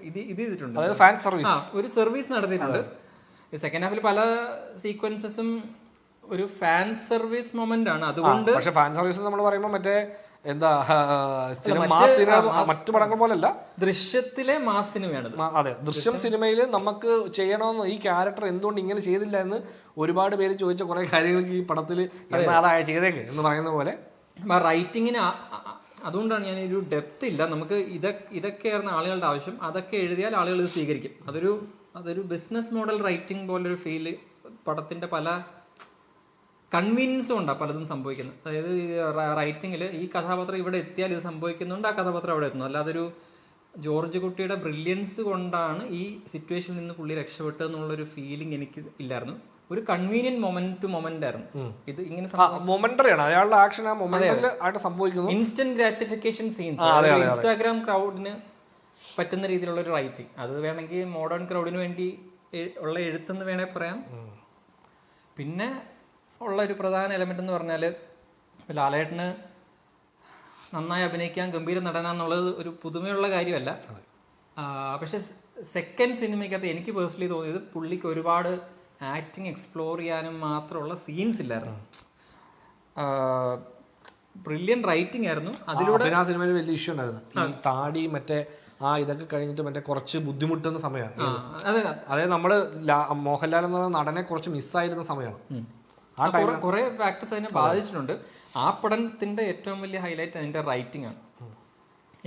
ഇത് ചെയ്തിട്ടുണ്ട്. ഫാൻ സർവീസ്, ഒരു സർവീസ് നടത്തിയിട്ടുണ്ട്. ഈ സെക്കൻഡ് ഹാഫിൽ പല സീക്വൻസസും ഒരു ഫാൻ സർവീസ് മൊമെന്റ് ആണ്. അതുകൊണ്ട് പക്ഷെ ഫാൻ സർവീസ് നമ്മൾ പറയുമ്പോൾ മറ്റേ എന്താ മറ്റു പടങ്ങൾ പോലല്ല, ദൃശ്യത്തിലെ മാസ് സിനിമയാണ്. അതെ, ദൃശ്യം സിനിമയിൽ നമുക്ക് ചെയ്യണമെന്ന് ഈ ക്യാരക്ടർ എന്തുകൊണ്ട് ഇങ്ങനെ ചെയ്തില്ല എന്ന് ഒരുപാട് പേര് ചോദിച്ച കുറെ കാര്യങ്ങൾക്ക് ഈ പടത്തിൽ അതായ ചെയ്തേക്ക് എന്ന് പറയുന്ന പോലെ റൈറ്റിങ്ങിന് അതുകൊണ്ടാണ് ഞാൻ ഒരു ഡെപ്ത് ഇല്ല. നമുക്ക് ഇതൊക്കെയായിരുന്നു ആളുകളുടെ ആവശ്യം. അതൊക്കെ എഴുതിയാൽ ആളുകൾ ഇത് സ്വീകരിക്കും. അതൊരു ബിസിനസ് മോഡൽ റൈറ്റിംഗ് പോലൊരു ഫീല് പടത്തിന്റെ പല കൺവീനിയൻസും ഉണ്ടാ പലതും സംഭവിക്കുന്നത്. അതായത് റൈറ്റിങ്ങിൽ ഈ കഥാപാത്രം ഇവിടെ എത്തിയാൽ ഇത് സംഭവിക്കുന്നുണ്ട്, ആ കഥാപാത്രം അവിടെ എത്തുന്നു. അല്ലാതൊരു ജോർജ് കുട്ടിയുടെ ബ്രില്യൻസ് കൊണ്ടാണ് ഈ സിറ്റുവേഷനിൽ നിന്ന് പുള്ളി രക്ഷപ്പെട്ടതെന്നുള്ളൊരു ഫീലിംഗ് എനിക്ക് ഇല്ലായിരുന്നു. ഒരു കൺവീനിയന്റ് മൊമെന്റ് ടു മൊമെന്റ് ആയിരുന്നു ഇത്. ഇങ്ങനെ മൊമെന്ററിയാണ് അയാളുടെ ആക്ഷൻ ആ മൊമെന്റിൽ ആയിട്ട് സംഭവിക്കുന്നു. ഇൻസ്റ്റന്റ് ഗ്രാറ്റിഫിക്കേഷൻ സീൻസ്, ഇൻസ്റ്റാഗ്രാം ക്രൗഡിന് പറ്റുന്ന രീതിയിലുള്ള ഒരു റൈറ്റിംഗ്. അത് വേണമെങ്കിൽ മോഡേൺ ക്രൗഡിന് വേണ്ടി ഉള്ള എഴുത്തെന്ന് വേണേ പറയാം. പിന്നെ ഉള്ള ഒരു പ്രധാന എലമെന്റ് എന്ന് പറഞ്ഞാൽ ലാലേട്ടന് നന്നായി അഭിനയിക്കാൻ, ഗംഭീര നടനാന്നുള്ളത് ഒരു പുതുമയുള്ള കാര്യമല്ല. പക്ഷെ സെക്കൻഡ് സിനിമയ്ക്കകത്ത് എനിക്ക് പേഴ്സണലി തോന്നിയത് പുള്ളിക്ക് ഒരുപാട് ആക്ടിങ് എക്സ്പ്ലോർ ചെയ്യാനും മാത്രമുള്ള സീൻസ് ഇല്ലായിരുന്നു. ബ്രില്യൻ റൈറ്റിംഗ് ആയിരുന്നു. അതിലൂടെ ആ സിനിമയിൽ വലിയ ഇഷ്യൂ ഉണ്ടായിരുന്നു. ഈ താടി മറ്റേ ഇതൊക്കെ കഴിഞ്ഞിട്ട് മറ്റേ കുറച്ച് ബുദ്ധിമുട്ടുന്ന സമയമാണ്. അതായത് നമ്മള് മോഹൻലാൽ എന്ന് പറയുന്ന നടനെ കുറച്ച് മിസ്സായിരുന്ന സമയമാണ്. കുറെ ഫാക്ടേഴ്സ് അതിനെ ബാധിച്ചിട്ടുണ്ട്. ആ പടത്തിന്റെ ഏറ്റവും വലിയ ഹൈലൈറ്റ് അതിന്റെ റൈറ്റിംഗ് ആണ്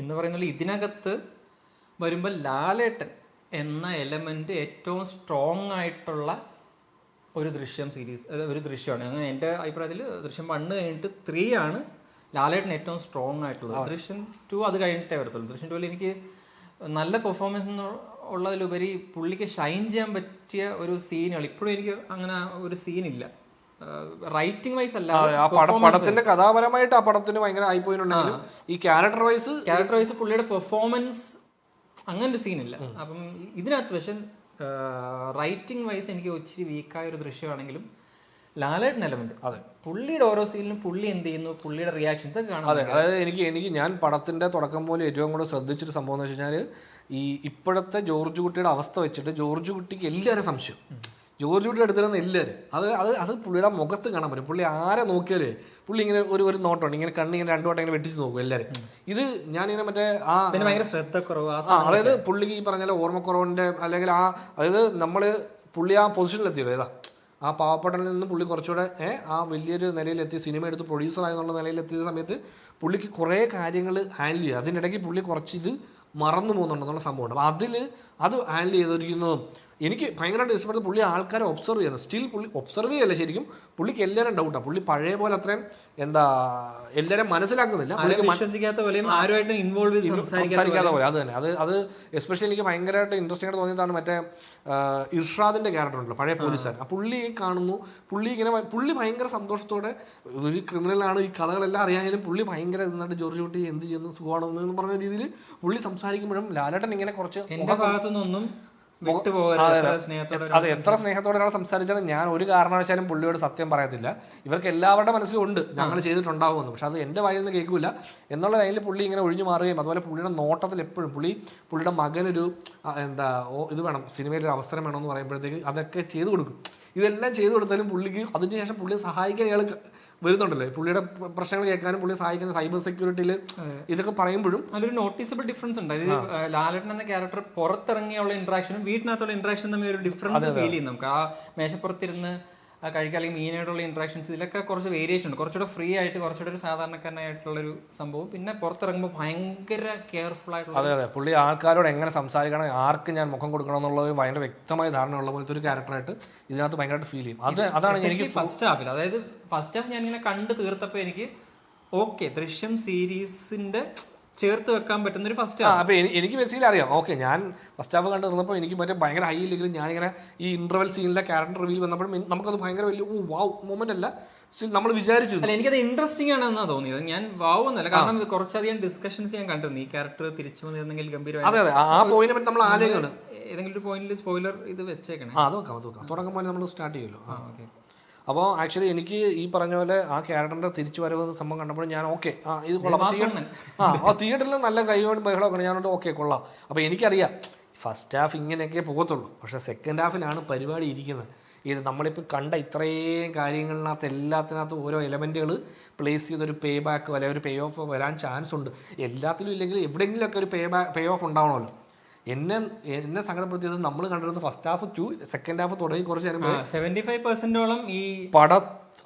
എന്ന് പറയുന്നത്. ഇതിനകത്ത് വരുമ്പോൾ ലാലേട്ടൻ എന്ന എലമെന്റ് ഏറ്റവും സ്ട്രോങ് ആയിട്ടുള്ള ഒരു ദൃശ്യം സീരീസ്, ഒരു ദൃശ്യമാണ്. അങ്ങനെ എൻ്റെ അഭിപ്രായത്തിൽ ദൃശ്യം 1 കഴിഞ്ഞിട്ട് 3 ആണ് ലാലേട്ടൻ ഏറ്റവും സ്ട്രോങ് ആയിട്ടുള്ളത്. ദൃശ്യം 2 അത് കഴിഞ്ഞിട്ടേ വരത്തുള്ളൂ. ദൃശ്യം 2 എനിക്ക് നല്ല പെർഫോമൻസ് ഉള്ളതിലുപരി പുള്ളിക്ക് ഷൈൻ ചെയ്യാൻ പറ്റിയ ഒരു സീനുകൾ ഇപ്പോഴും എനിക്ക് അങ്ങനെ ഒരു സീനില്ല. റൈറ്റിംഗ് വൈസ് അല്ല, പടത്തിന്റെ കഥാപരമായിട്ട് ആ പടത്തിന് ഭയങ്കര ആയിപ്പോയിട്ടുണ്ടെങ്കിലും ഈ ക്യാരക്ടർ വൈസ് പുള്ളിയുടെ പെർഫോമൻസ് അങ്ങനെ ഒരു സീനില്ല. അപ്പം ഇതിനകത്ത് പക്ഷെ റൈറ്റിംഗ് വൈസ് എനിക്ക് ഒത്തിരി വീക്കായ ഒരു ദൃശ്യമാണെങ്കിലും ലാലേട്ടൻ എലമെന്റ്, അതെ, പുള്ളിയുടെ ഓരോ സീനിലും പുള്ളി എന്ത് ചെയ്യുന്നു, പുള്ളിയുടെ റിയാക്ഷൻ ഇതൊക്കെ കാണാം. അതെ, അതായത് എനിക്ക് ഞാൻ പടത്തിന്റെ തുടക്കം പോലെ ഏറ്റവും കൂടുതൽ ശ്രദ്ധിച്ചൊരു സംഭവം എന്ന് വെച്ച് കഴിഞ്ഞാൽ ഈ ഇപ്പോഴത്തെ ജോർജ് കുട്ടിയുടെ അവസ്ഥ വെച്ചിട്ട് ജോർജ് കുട്ടിക്ക് എല്ലാവരും സംശയം. ജോർജ് കുട്ടി എടുത്തിരുന്ന എല്ലാവരും അത് പുള്ളിയുടെ മുഖത്ത് കാണാൻ പറ്റും. പുള്ളി ആരെ നോക്കിയാലേ പുള്ളി ഇങ്ങനെ ഒരു നോട്ടമുണ്ട്, ഇങ്ങനെ കണ്ണിങ്ങനെ 2 വട്ടം ഇങ്ങനെ വെട്ടിച്ച് നോക്കും എല്ലാവരും. ഇത് ഞാനിങ്ങനെ മറ്റേ ഭയങ്കര ശ്രദ്ധക്കുറവ്, അതായത് പുള്ളിക്ക് ഈ പറഞ്ഞ ഓർമ്മക്കുറവിന്റെ അല്ലെങ്കിൽ അതായത് നമ്മള് പുള്ളി ആ പൊസിഷനിലെത്തിയല്ലോ, ഏതാ ആ പാവപ്പെട്ടനിൽ നിന്ന് പുള്ളി കുറച്ചുകൂടെ ആ വലിയൊരു നിലയിലെത്തി, സിനിമ എടുത്ത് പ്രൊഡ്യൂസർ ആയെന്നുള്ള നിലയിലെത്തിയ സമയത്ത് പുള്ളിക്ക് കുറേ കാര്യങ്ങൾ ഹാൻഡിൽ ചെയ്യുക. അതിനിടയ്ക്ക് പുള്ളി കുറച്ച് ഇത് മറന്നു പോകുന്നുണ്ടെന്നുള്ള സംഭവമുണ്ട്. അപ്പോൾ അത് ഹാൻഡിൽ ചെയ്തിരിക്കുന്നതും എനിക്ക് ഭയങ്കരമായിട്ട് ഇഷ്ടപ്പെട്ടത് പുള്ളി ആൾക്കാരെ ഒബ്സർവ് ചെയ്യുന്നത്. സ്റ്റിൽ പുള്ളി ഒബ്സർവ് ചെയ്യല്ല, ശരിക്കും പുള്ളിക്ക് എല്ലാവരും ഡൗട്ടാണ്. പുള്ളി പഴയ പോലെ അത്രയും എല്ലാവരും മനസ്സിലാക്കുന്നില്ല, സംസാരിക്കാത്ത പോലെ. അത് തന്നെ അത് എസ്പെഷ്യലി എനിക്ക് ഭയങ്കരമായിട്ട് ഇൻട്രസ്റ്റിംഗ് ആയിട്ട് തോന്നിയതാണ് മറ്റേ ഇർഷാദിന്റെ ക്യാരക്ടർ ഉണ്ടല്ലോ, പഴയ പോലീസുകാരൻ. ആ പുള്ളി കാണുന്നു, പുള്ളി ഭയങ്കര സന്തോഷത്തോടെ ഒരു ക്രിമിനലാണ്, ഈ കഥകളെല്ലാം അറിയാമെങ്കിലും പുള്ളി ഭയങ്കര എന്നിട്ട് ജോർജ് കുട്ടി എന്ത് ചെയ്യുന്നു സുഖമാണോ എന്ന് പറഞ്ഞ രീതിയിൽ പുള്ളി സംസാരിക്കുമ്പോഴും ലാലേട്ടൻ ഇങ്ങനെ കുറച്ച് എന്റെ ഭാഗത്തുനിന്നൊന്നും അതെ, എത്ര സ്നേഹത്തോടെ ഒരാൾ സംസാരിച്ചാലും ഞാൻ ഒരു കാരണവശാലും പുള്ളിയോട് സത്യം പറയത്തില്ല. ഇവർക്ക് എല്ലാവരുടെ മനസ്സിലും ഉണ്ട് ഞങ്ങൾ ചെയ്തിട്ടുണ്ടാവുമെന്ന്, പക്ഷെ അത് എൻ്റെ വായിൽ നിന്ന് കേൾക്കില്ല എന്നുള്ള ലൈനിൽ പുള്ളി ഇങ്ങനെ ഒഴിഞ്ഞു മാറുകയും അതുപോലെ പുള്ളിയുടെ നോട്ടത്തിൽ എപ്പോഴും പുള്ളിയുടെ മകനൊരു ഇത് വേണം, സിനിമയിൽ ഒരു അവസരം വേണമെന്ന് പറയുമ്പോഴത്തേക്ക് അതൊക്കെ ചെയ്തു കൊടുക്കും. ഇതെല്ലാം ചെയ്തു കൊടുത്താലും പുള്ളിക്ക് അതിനുശേഷം പുള്ളിയെ സഹായിക്കാൻ ഇയാൾ വരുന്നുണ്ടല്ലേ, പുള്ളിയുടെ പ്രശ്നങ്ങൾ കേൾക്കാനും പുള്ളിയെ സഹായിക്കുന്ന സൈബർ സെക്യൂരിറ്റിയിൽ ഇതൊക്കെ പറയുമ്പോഴും അതൊരു നോട്ടീസബിൾ ഡിഫറൻസ് ഉണ്ട്. അതായത് ലാലേട്ടൻ എന്ന ക്യാരക്ടർ പുറത്തിറങ്ങിയുള്ള ഇന്ററാക്ഷനും വീട്ടിനകത്തുള്ള ഇന്ററാക്ഷനും തമ്മിൽ ഒരു ഡിഫറൻസ് ഫീൽ ചെയ്യും നമുക്ക്. ആ മേശപ്പുറത്തിരുന്ന് കഴിക്കുക അല്ലെങ്കിൽ മീനായിട്ടുള്ള ഇന്ററാക്ഷൻസ്, ഇതിലൊക്കെ കുറച്ച് വേരിയേഷൻ ഉണ്ട്. കുറച്ചുകൂടെ ഫ്രീ ആയിട്ട്, കുറച്ചുകൂടെ ഒരു സാധാരണക്കാരനായിട്ടുള്ളൊരു സംഭവം. പിന്നെ പുറത്തിറങ്ങുമ്പോൾ ഭയങ്കര കെയർഫുൾ ആയിട്ടുള്ള, അതെ, പുള്ളി ആൾക്കാരോട് എങ്ങനെ സംസാരിക്കണം, ആർക്ക് ഞാൻ മുഖം കൊടുക്കണം എന്നുള്ളത് ഭയങ്കര വ്യക്തമായ ധാരണ ഉള്ള പോലത്തെ ഒരു ക്യാരക്ടറായിട്ട് ഇതിനകത്ത് ഭയങ്കരമായിട്ട് ഫീൽ ചെയ്യും. അതാണ് എനിക്ക് ഫസ്റ്റ് ഹാഫിൽ, അതായത് ഫസ്റ്റ് ഹാഫ് ഞാൻ ഇങ്ങനെ കണ്ട് തീർത്തപ്പോൾ എനിക്ക് ഓക്കെ ദൃശ്യം സീരീസിന്റെ ചേർത്ത് വെക്കാൻ പറ്റുന്ന ഒരു ഫസ്റ്റ് അപ്പൊ എനിക്ക് ബേസിക്കലി അറിയാം. ഓക്കെ, ഞാൻ ഫസ്റ്റ് ഹാഫ് കണ്ട് ഇരുന്നപ്പോൾ എനിക്ക് മറ്റേ ഭയങ്കര ഹൈ ഇല്ലെങ്കിലും ഞാനിങ്ങനെ ഈ ഇന്റർവെൽ സീനിലെ ക്യാരക്ടർ റിവീൽ വന്നപ്പോഴും നമുക്കത് ഭയങ്കര വലിയ വാവ് മൊമെന്റ് അല്ല, സ്റ്റിൽ നമ്മൾ വിചാരിച്ചിരുന്നു. അല്ല, എനിക്കത് ഇൻട്രസ്റ്റിംഗ് ആണെന്നാ തോന്നിയത്. ഞാൻ വാവ് എന്നല്ല, കാരണം ഇത് കുറച്ചധികം ഡിസ്കഷൻസ് ഞാൻ കണ്ടിരുന്നു. ഈ ക്യാരക്ടർ തിരിച്ചു വന്നിരുന്നെങ്കിൽ ഗംഭീരമായി. അതെ അതെ, ആ പോയിന്റിനെ പറ്റി നമ്മൾ ആലോചിക്കുന്നുണ്ട്. ഏതെങ്കിലും ഒരു പോയിന്റിൽ സ്പോയിലർ ഇത് വെച്ചേക്കണേ. അത് വെക്കാം തുടങ്ങുമ്പോൾ നമ്മൾ സ്റ്റാർട്ട് ചെയ്യുമല്ലോ. അപ്പോൾ ആക്ച്വലി എനിക്ക് ഈ പറഞ്ഞ പോലെ ആ ക്യാരക്ടറിന്റെ തിരിച്ചു വരവ് സംഭവം കണ്ടപ്പോൾ ഞാൻ ഓക്കെ ഇത് കൊള്ളാം. തിയേറ്ററിൽ നല്ല കൈകൊണ്ട് ബഹളമൊക്കെ ഞാൻ ഓക്കെ കൊള്ളാം. അപ്പോൾ എനിക്കറിയാം ഫസ്റ്റ് ഹാഫ് ഇങ്ങനെയൊക്കെ പോകത്തുള്ളൂ, പക്ഷെ സെക്കൻഡ് ഹാഫിലാണ് പരിപാടി ഇരിക്കുന്നത്. ഇത് നമ്മളിപ്പോൾ കണ്ട ഇത്രയും കാര്യങ്ങളിനകത്ത് എല്ലാത്തിനകത്തും ഓരോ എലമെൻറ്റുകൾ പ്ലേസ് ചെയ്തൊരു പേ ബാക്ക് അല്ലെങ്കിൽ ഒരു പേ ഓഫ് വരാൻ ചാൻസ് ഉണ്ട്. എല്ലാത്തിലും ഇല്ലെങ്കിൽ എവിടെയെങ്കിലുമൊക്കെ ഒരു പേ ഓഫ് ഉണ്ടാവണമല്ലോ. എന്നെ സങ്കടപ്പെടുത്തിയത് നമ്മൾ കണ്ടിരുന്നത് first half to second half തുടങ്ങി കുറച്ച് നേരം 75%ഓളം ഈ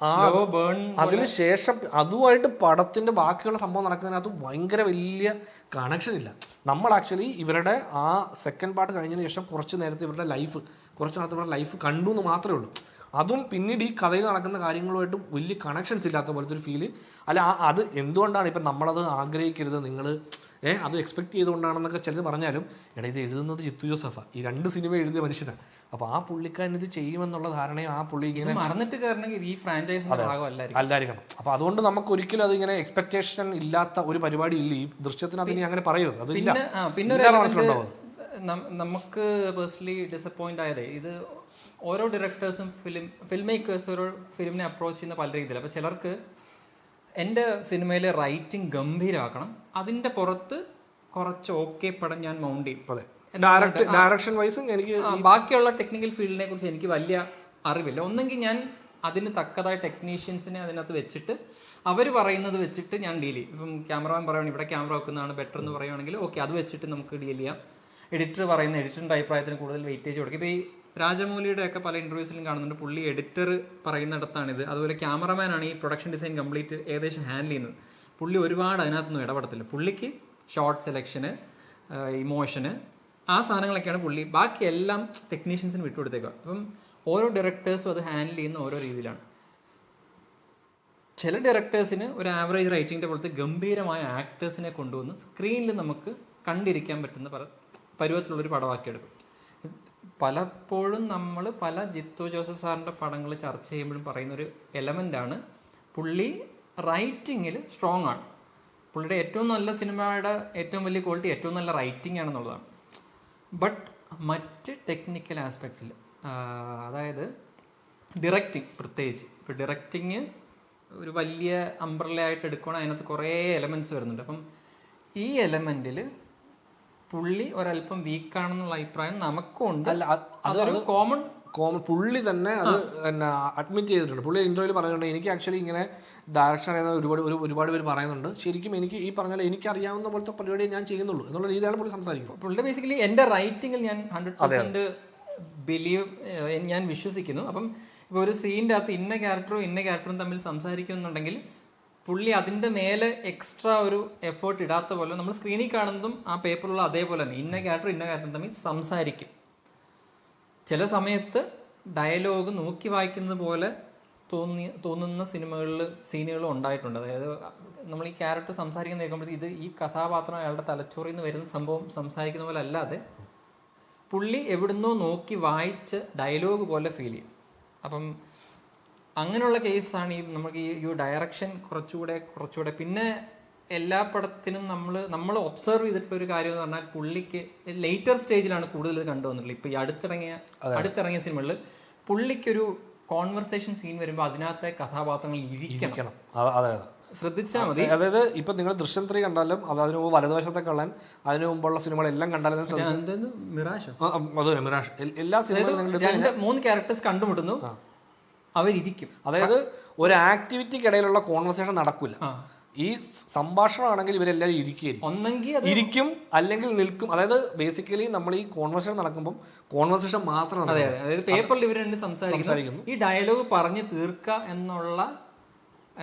അതിനുശേഷം അതുമായിട്ട് പടത്തിന്റെ ബാക്കിയുള്ള സംഭവം നടക്കുന്നതിനകത്ത് ഭയങ്കര വലിയ കണക്ഷൻ ഇല്ല. നമ്മൾ ആക്ച്വലി ഇവരുടെ ആ സെക്കൻഡ് പാർട്ട് കഴിഞ്ഞതിന് ശേഷം കുറച്ച് നേരത്തെ ഇവരുടെ ലൈഫ് കണ്ടു എന്ന് മാത്രമേ ഉള്ളൂ. അതും പിന്നീട് ഈ കഥയിൽ നടക്കുന്ന കാര്യങ്ങളുമായിട്ട് വലിയ കണക്ഷൻസ് ഇല്ലാത്ത പോലത്തെ ഒരു ഫീല്. അല്ല അത് എന്തുകൊണ്ടാണ് ഇപ്പം നമ്മളത് ആഗ്രഹിക്കരുത്, നിങ്ങൾ അത് എക്സ്പെക്ട് ചെയ്തുകൊണ്ടാണെന്നൊക്കെ ചിലർ പറഞ്ഞാലും ഇത് എഴുതുന്നത് ജിത്തു ജോസഫാണ്, ഈ 2 സിനിമ എഴുതിയ മനുഷ്യനാണ്. അപ്പോൾ ആ പുള്ളിക്കാരൻ ഇത് ചെയ്യുമെന്നുള്ള ധാരണയും ആ പുള്ളി ഇങ്ങനെ മറന്നിട്ട് കയറണമെങ്കിൽ ഈ ഫ്രാഞ്ചൈസിന്റെ അല്ലായിരിക്കണം. അപ്പോൾ അതുകൊണ്ട് നമുക്ക് ഒരിക്കലും അത് ഇങ്ങനെ എക്സ്പെക്ടേഷൻ ഇല്ലാത്ത ഒരു പരിപാടി ഇല്ല. ഈ ദൃശ്യത്തിന് അതിന് അങ്ങനെ പറയരുത്. അത് പിന്നെ നമുക്ക് പേഴ്സണലി ഡിസപ്പോയിന്റ് ആയത് ഇത് ഓരോ ഡയറക്ടേഴ്സും ഫിലിം മേക്കേഴ്സ് ഓരോ ഫിലിമിനെ അപ്രോച്ച് ചെയ്യുന്ന പല രീതിയിൽ. അപ്പോൾ ചിലർക്ക് എൻ്റെ സിനിമയിലെ റൈറ്റിംഗ് ഗംഭീരമാക്കണം, അതിൻ്റെ പുറത്ത് കുറച്ച് ഓക്കെ പടം ഞാൻ മൗണ്ട് ചെയ്യും. ഡയറക്ഷൻ വൈസും എനിക്ക് ബാക്കിയുള്ള ടെക്നിക്കൽ ഫീൽഡിനെ കുറിച്ച് എനിക്ക് വലിയ അറിവില്ല. ഒന്നെങ്കിൽ ഞാൻ അതിന് തക്കതായ ടെക്നീഷ്യൻസിനെ അതിനകത്ത് വെച്ചിട്ട് അവർ പറയുന്നത് വെച്ചിട്ട് ഞാൻ ഡീൽ ചെയ്യും. ഇപ്പം ക്യാമറമാൻ പറയുകയാണെങ്കിൽ ഇവിടെ ക്യാമറ വെക്കുന്നതാണ് ബെറ്റർ എന്ന് പറയുകയാണെങ്കിൽ ഓക്കെ അത് വെച്ചിട്ട് നമുക്ക് ഡീൽ ചെയ്യാം. എഡിറ്ററിൻ്റെ അഭിപ്രായത്തിന് കൂടുതൽ വെയിറ്റേജ് കൊടുക്കും. ഇപ്പോൾ ഈ രാജമൗലിയുടെ ഒക്കെ പല ഇൻ്റർവ്യൂസിലും കാണുന്നുണ്ട്, പുള്ളി എഡിറ്റർ പറയുന്നിടത്താണിത്. അതുപോലെ ക്യാമറമാനാണ് ഈ പ്രൊഡക്ഷൻ ഡിസൈൻ കംപ്ലീറ്റ് ഏകദേശം ഹാൻഡിൽ ചെയ്യുന്നത്. പുള്ളി ഒരുപാട് അതിനകത്തൊന്നും ഇടപെടത്തില്ല. പുള്ളിക്ക് ഷോർട്ട് സെലക്ഷന്, ഇമോഷന്, ആ സാധനങ്ങളൊക്കെയാണ് പുള്ളി, ബാക്കി എല്ലാം ടെക്നീഷ്യൻസിന് വിട്ടുകൊടുത്തേക്കുക. അപ്പം ഓരോ ഡയറക്ടേഴ്സും അത് ഹാൻഡിൽ ചെയ്യുന്ന ഓരോ രീതിയിലാണ്. ചില ഡയറക്ടേഴ്സിന് ഒരു ആവറേജ് റൈറ്റിങ്ങിൻ്റെ പോലത്തെ ഗംഭീരമായ ആക്ടേഴ്സിനെ കൊണ്ടുവന്ന് സ്ക്രീനിൽ നമുക്ക് കണ്ടിരിക്കാൻ പറ്റുന്ന പരുവത്തിലുള്ളൊരു പടമാക്കിയെടുക്കും. പലപ്പോഴും നമ്മൾ പല ജിത്തു ജോസഫ് സാറിൻ്റെ പടങ്ങൾ ചർച്ച ചെയ്യുമ്പോഴും പറയുന്നൊരു എലമെൻ്റാണ് പുള്ളി റൈറ്റിങ്ങിൽ സ്ട്രോങ് ആണ്. പുള്ളിയുടെ ഏറ്റവും നല്ല സിനിമയുടെ ഏറ്റവും വലിയ ക്വാളിറ്റി ഏറ്റവും നല്ല റൈറ്റിംഗ് ആണെന്നുള്ളതാണ്. ബട്ട് മറ്റ് ടെക്നിക്കൽ ആസ്പെക്ട്സിൽ, അതായത് ഡിറക്റ്റിംഗ് പ്രത്യേകിച്ച്, ഇപ്പോൾ ഡിറക്റ്റിങ് ഒരു വലിയ അംബ്രലയായിട്ട് എടുക്കുകയാണെങ്കിൽ അതിനകത്ത് കുറേ എലമെൻറ്റ്സ് വരുന്നുണ്ട്. അപ്പം ഈ എലമെൻറ്റിൽ പുള്ളി ഒരല്പം വീക്കാണെന്നുള്ള അഭിപ്രായം നമുക്കും ഉണ്ട്. അതൊരു കോമൺ പുള്ളി തന്നെ അത് പിന്നെ അഡ്മിറ്റ് ചെയ്തിട്ടുണ്ട്. പുള്ളി ഇന്റർവ്യൂവിൽ പറയുന്നുണ്ട്, എനിക്ക് ആക്ച്വലി ഇങ്ങനെ ഡയറക്ഷൻ അറിയുന്ന ഒരുപാട് പേര് പറയുന്നുണ്ട്, ശരിക്കും എനിക്ക് ഈ പറഞ്ഞാൽ എനിക്ക് അറിയാവുന്ന പോലത്തെ പരിപാടിയെ ഞാൻ ചെയ്യുന്നുള്ളൂ എന്നുള്ള രീതിയാണ് പുള്ളി സംസാരിക്കുന്നത്. പുള്ളിയുടെ ബേസിക്കലി എൻ്റെ റൈറ്റിങ്ങിൽ ഞാൻ 100% ഞാൻ വിശ്വസിക്കുന്നു. അപ്പം ഇപ്പോൾ ഒരു സീനിൻ്റെ അകത്ത് ഇന്ന ക്യാരക്ടറും തമ്മിൽ സംസാരിക്കുന്നുണ്ടെങ്കിൽ പുള്ളി അതിൻ്റെ മേലെ എക്സ്ട്രാ ഒരു എഫേർട്ട് ഇടാത്ത പോലെ നമ്മൾ സ്ക്രീനിൽ കാണുന്നതും ആ പേപ്പറിലുള്ള അതേപോലെ തന്നെ ഇന്ന ക്യാരക്ടറും തമ്മിൽ സംസാരിക്കും. ചില സമയത്ത് ഡയലോഗ് നോക്കി വായിക്കുന്നത് പോലെ തോന്നുന്ന സീനുകളും ഉണ്ടായിട്ടുണ്ട്. അതായത് നമ്മൾ ഈ ക്യാരക്ടർ സംസാരിക്കുന്ന കേൾക്കുമ്പോഴത്തേക്ക് ഇത് ഈ കഥാപാത്രം അയാളുടെ തലച്ചോറിൽ നിന്ന് വരുന്ന സംഭവം സംസാരിക്കുന്ന പോലെ അല്ലാതെ പുള്ളി എവിടുന്നോ നോക്കി വായിച്ച് ഡയലോഗ് പോലെ ഫീൽ ചെയ്യും. അപ്പം അങ്ങനെയുള്ള കേസാണ് ഈ നമുക്ക് ഈ ഡയറക്ഷൻ കുറച്ചുകൂടെ പിന്നെ എല്ലാ പടത്തിനും നമ്മൾ ഒബ്സർവ് ചെയ്തിട്ടുള്ള ഒരു കാര്യം എന്ന് പറഞ്ഞാൽ പുള്ളിക്ക് ലേറ്റർ സ്റ്റേജിലാണ് കൂടുതൽ കണ്ടുവന്നിട്ടുള്ളത്. ഇപ്പോൾ ഈ അടുത്തിറങ്ങിയ സിനിമകളിൽ പുള്ളിക്കൊരു കോൺവെർസേഷൻ സീൻ വരുമ്പോൾ അതിനകത്തെ കഥാപാത്രങ്ങൾ ഇരിക്കണം. ശ്രദ്ധിച്ചാൽ മതി. അതായത് ഇപ്പൊ നിങ്ങൾ ദൃശ്യം 3 കണ്ടാലും അതിന് മുമ്പ് വലതുവശത്തെ കള്ളൻ, അതിനു മുമ്പുള്ള സിനിമകളെല്ലാം കണ്ടാലും മിറാഷ് എല്ലാ സിനിമകളും 2-3 ക്യാരക്ടേഴ്സ് കണ്ടുമുട്ടുന്നു, അവരിയ്ക്കും. അതായത് ഒരു ആക്ടിവിറ്റിക്കിടയിലുള്ള കോൺവെർസേഷൻ നടക്കില്ല. ഈ സംഭാഷണമാണെങ്കിൽ ഇവരെല്ലാവരും ഇരിക്കും, അല്ലെങ്കിൽ നിൽക്കും. അതായത് ബേസിക്കലി നമ്മൾ ഈ കോൺവെർസേഷൻ നടക്കുമ്പോൾ കോൺവെർസേഷൻ മാത്രം, അതായത് പേപ്പറിൽ ഇവർ രണ്ട് സംസാരിക്കുന്നു, ഈ ഡയലോഗ് പറഞ്ഞ് തീർക്കുക എന്നുള്ള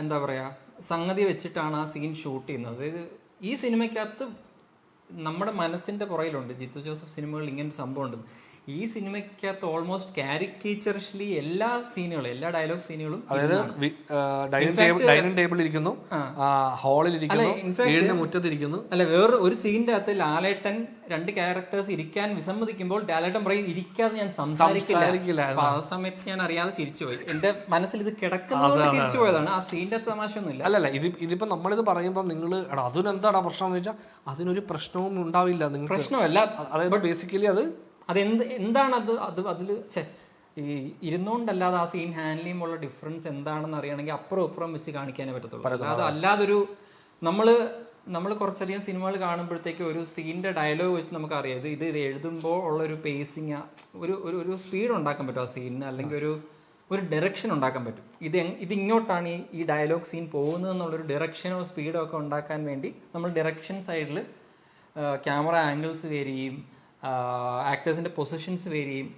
എന്താ പറയാ സംഗതി വെച്ചിട്ടാണ് ആ സീൻ ഷൂട്ട് ചെയ്യുന്നത്. അതായത് ഈ സിനിമയ്ക്കകത്ത് നമ്മുടെ മനസ്സിന്റെ പുറയിലുണ്ട് ജിത്തു ജോസഫ് സിനിമകളിൽ ഇങ്ങനൊരു സംഭവം ഉണ്ട്. ഈ സിനിമയ്ക്കകത്ത് ഓൾമോസ്റ്റ് കാരിക്കേച്ചറിഷലി എല്ലാ സീനുകളും, എല്ലാ ഡയലോഗ് സീനുകളും, അതായത് ഡൈനിങ് ടേബിളിൽ ഇരിക്കുന്നു, ഹാളിൽ ഇരിക്കുന്നു, വീടിന്റെ മുറ്റത്തിരിക്കുന്നു. അല്ല, വേറെ ഒരു സീനിന്റെ അകത്ത് ലാലേട്ടൻ 2 ക്യാരക്ടേഴ്സ് ഇരിക്കാൻ വിസമ്മതിക്കുമ്പോൾ ലാലേട്ടൻ പറയും ഇരിക്കാതെ ഞാൻ സംസാരിക്കില്ല. അപ്പൊ ആ സമയത്ത് ഞാൻ അറിയാതെ ചിരിച്ചുപോയി. എന്റെ മനസ്സിൽ ഇത് കിടക്കുന്നതുകൊണ്ട് ചിരിച്ചു പോയതാണ്. ആ സീനിന്റെ തമാശയൊന്നുമില്ല. അല്ലല്ല, ഇതിപ്പോ നമ്മളിത് പറയുമ്പോൾ നിങ്ങൾ അതിനെന്താടാ പ്രശ്നം എന്ന് വെച്ചാൽ അതിനൊരു പ്രശ്നവും ഉണ്ടാവില്ല. നിങ്ങൾക്ക് പ്രശ്നമല്ല, അതായത് ബേസിക്കലി എന്താണ് അതിൽ ഈ ഇരുന്നുകൊണ്ടല്ലാതെ ആ സീൻ ഹാൻഡിൽ ചെയ്യുമ്പോൾ ഡിഫറൻസ് എന്താണെന്ന് അറിയണമെങ്കിൽ അപ്പുറം വെച്ച് കാണിക്കാനേ പറ്റത്തുള്ളൂ. അല്ലാതൊരു നമ്മൾ കുറച്ചധികം സിനിമകൾ കാണുമ്പോഴത്തേക്ക് ഒരു സീനിന്റെ ഡയലോഗ് വെച്ച് നമുക്ക് അറിയാം ഇത് എഴുതുമ്പോൾ ഉള്ളൊരു പേസിങ്, ഒരു സ്പീഡ് ഉണ്ടാക്കാൻ പറ്റും ആ സീനിന്, അല്ലെങ്കിൽ ഒരു ഡയറക്ഷൻ ഉണ്ടാക്കാൻ പറ്റും. ഇത് ഇങ്ങോട്ടാണ് ഈ ഡയലോഗ് സീൻ പോകുന്നത് എന്നുള്ളൊരു ഡയറക്ഷനോ സ്പീഡോ ഒക്കെ ഉണ്ടാക്കാൻ വേണ്ടി നമ്മൾ ഡയറക്ഷൻ സൈഡിൽ ക്യാമറ ആംഗിൾസ് വേരി ചെയ്യും, ആക്ടേഴ്സിൻ്റെ പൊസിഷൻസ് വേരി ചെയ്യും,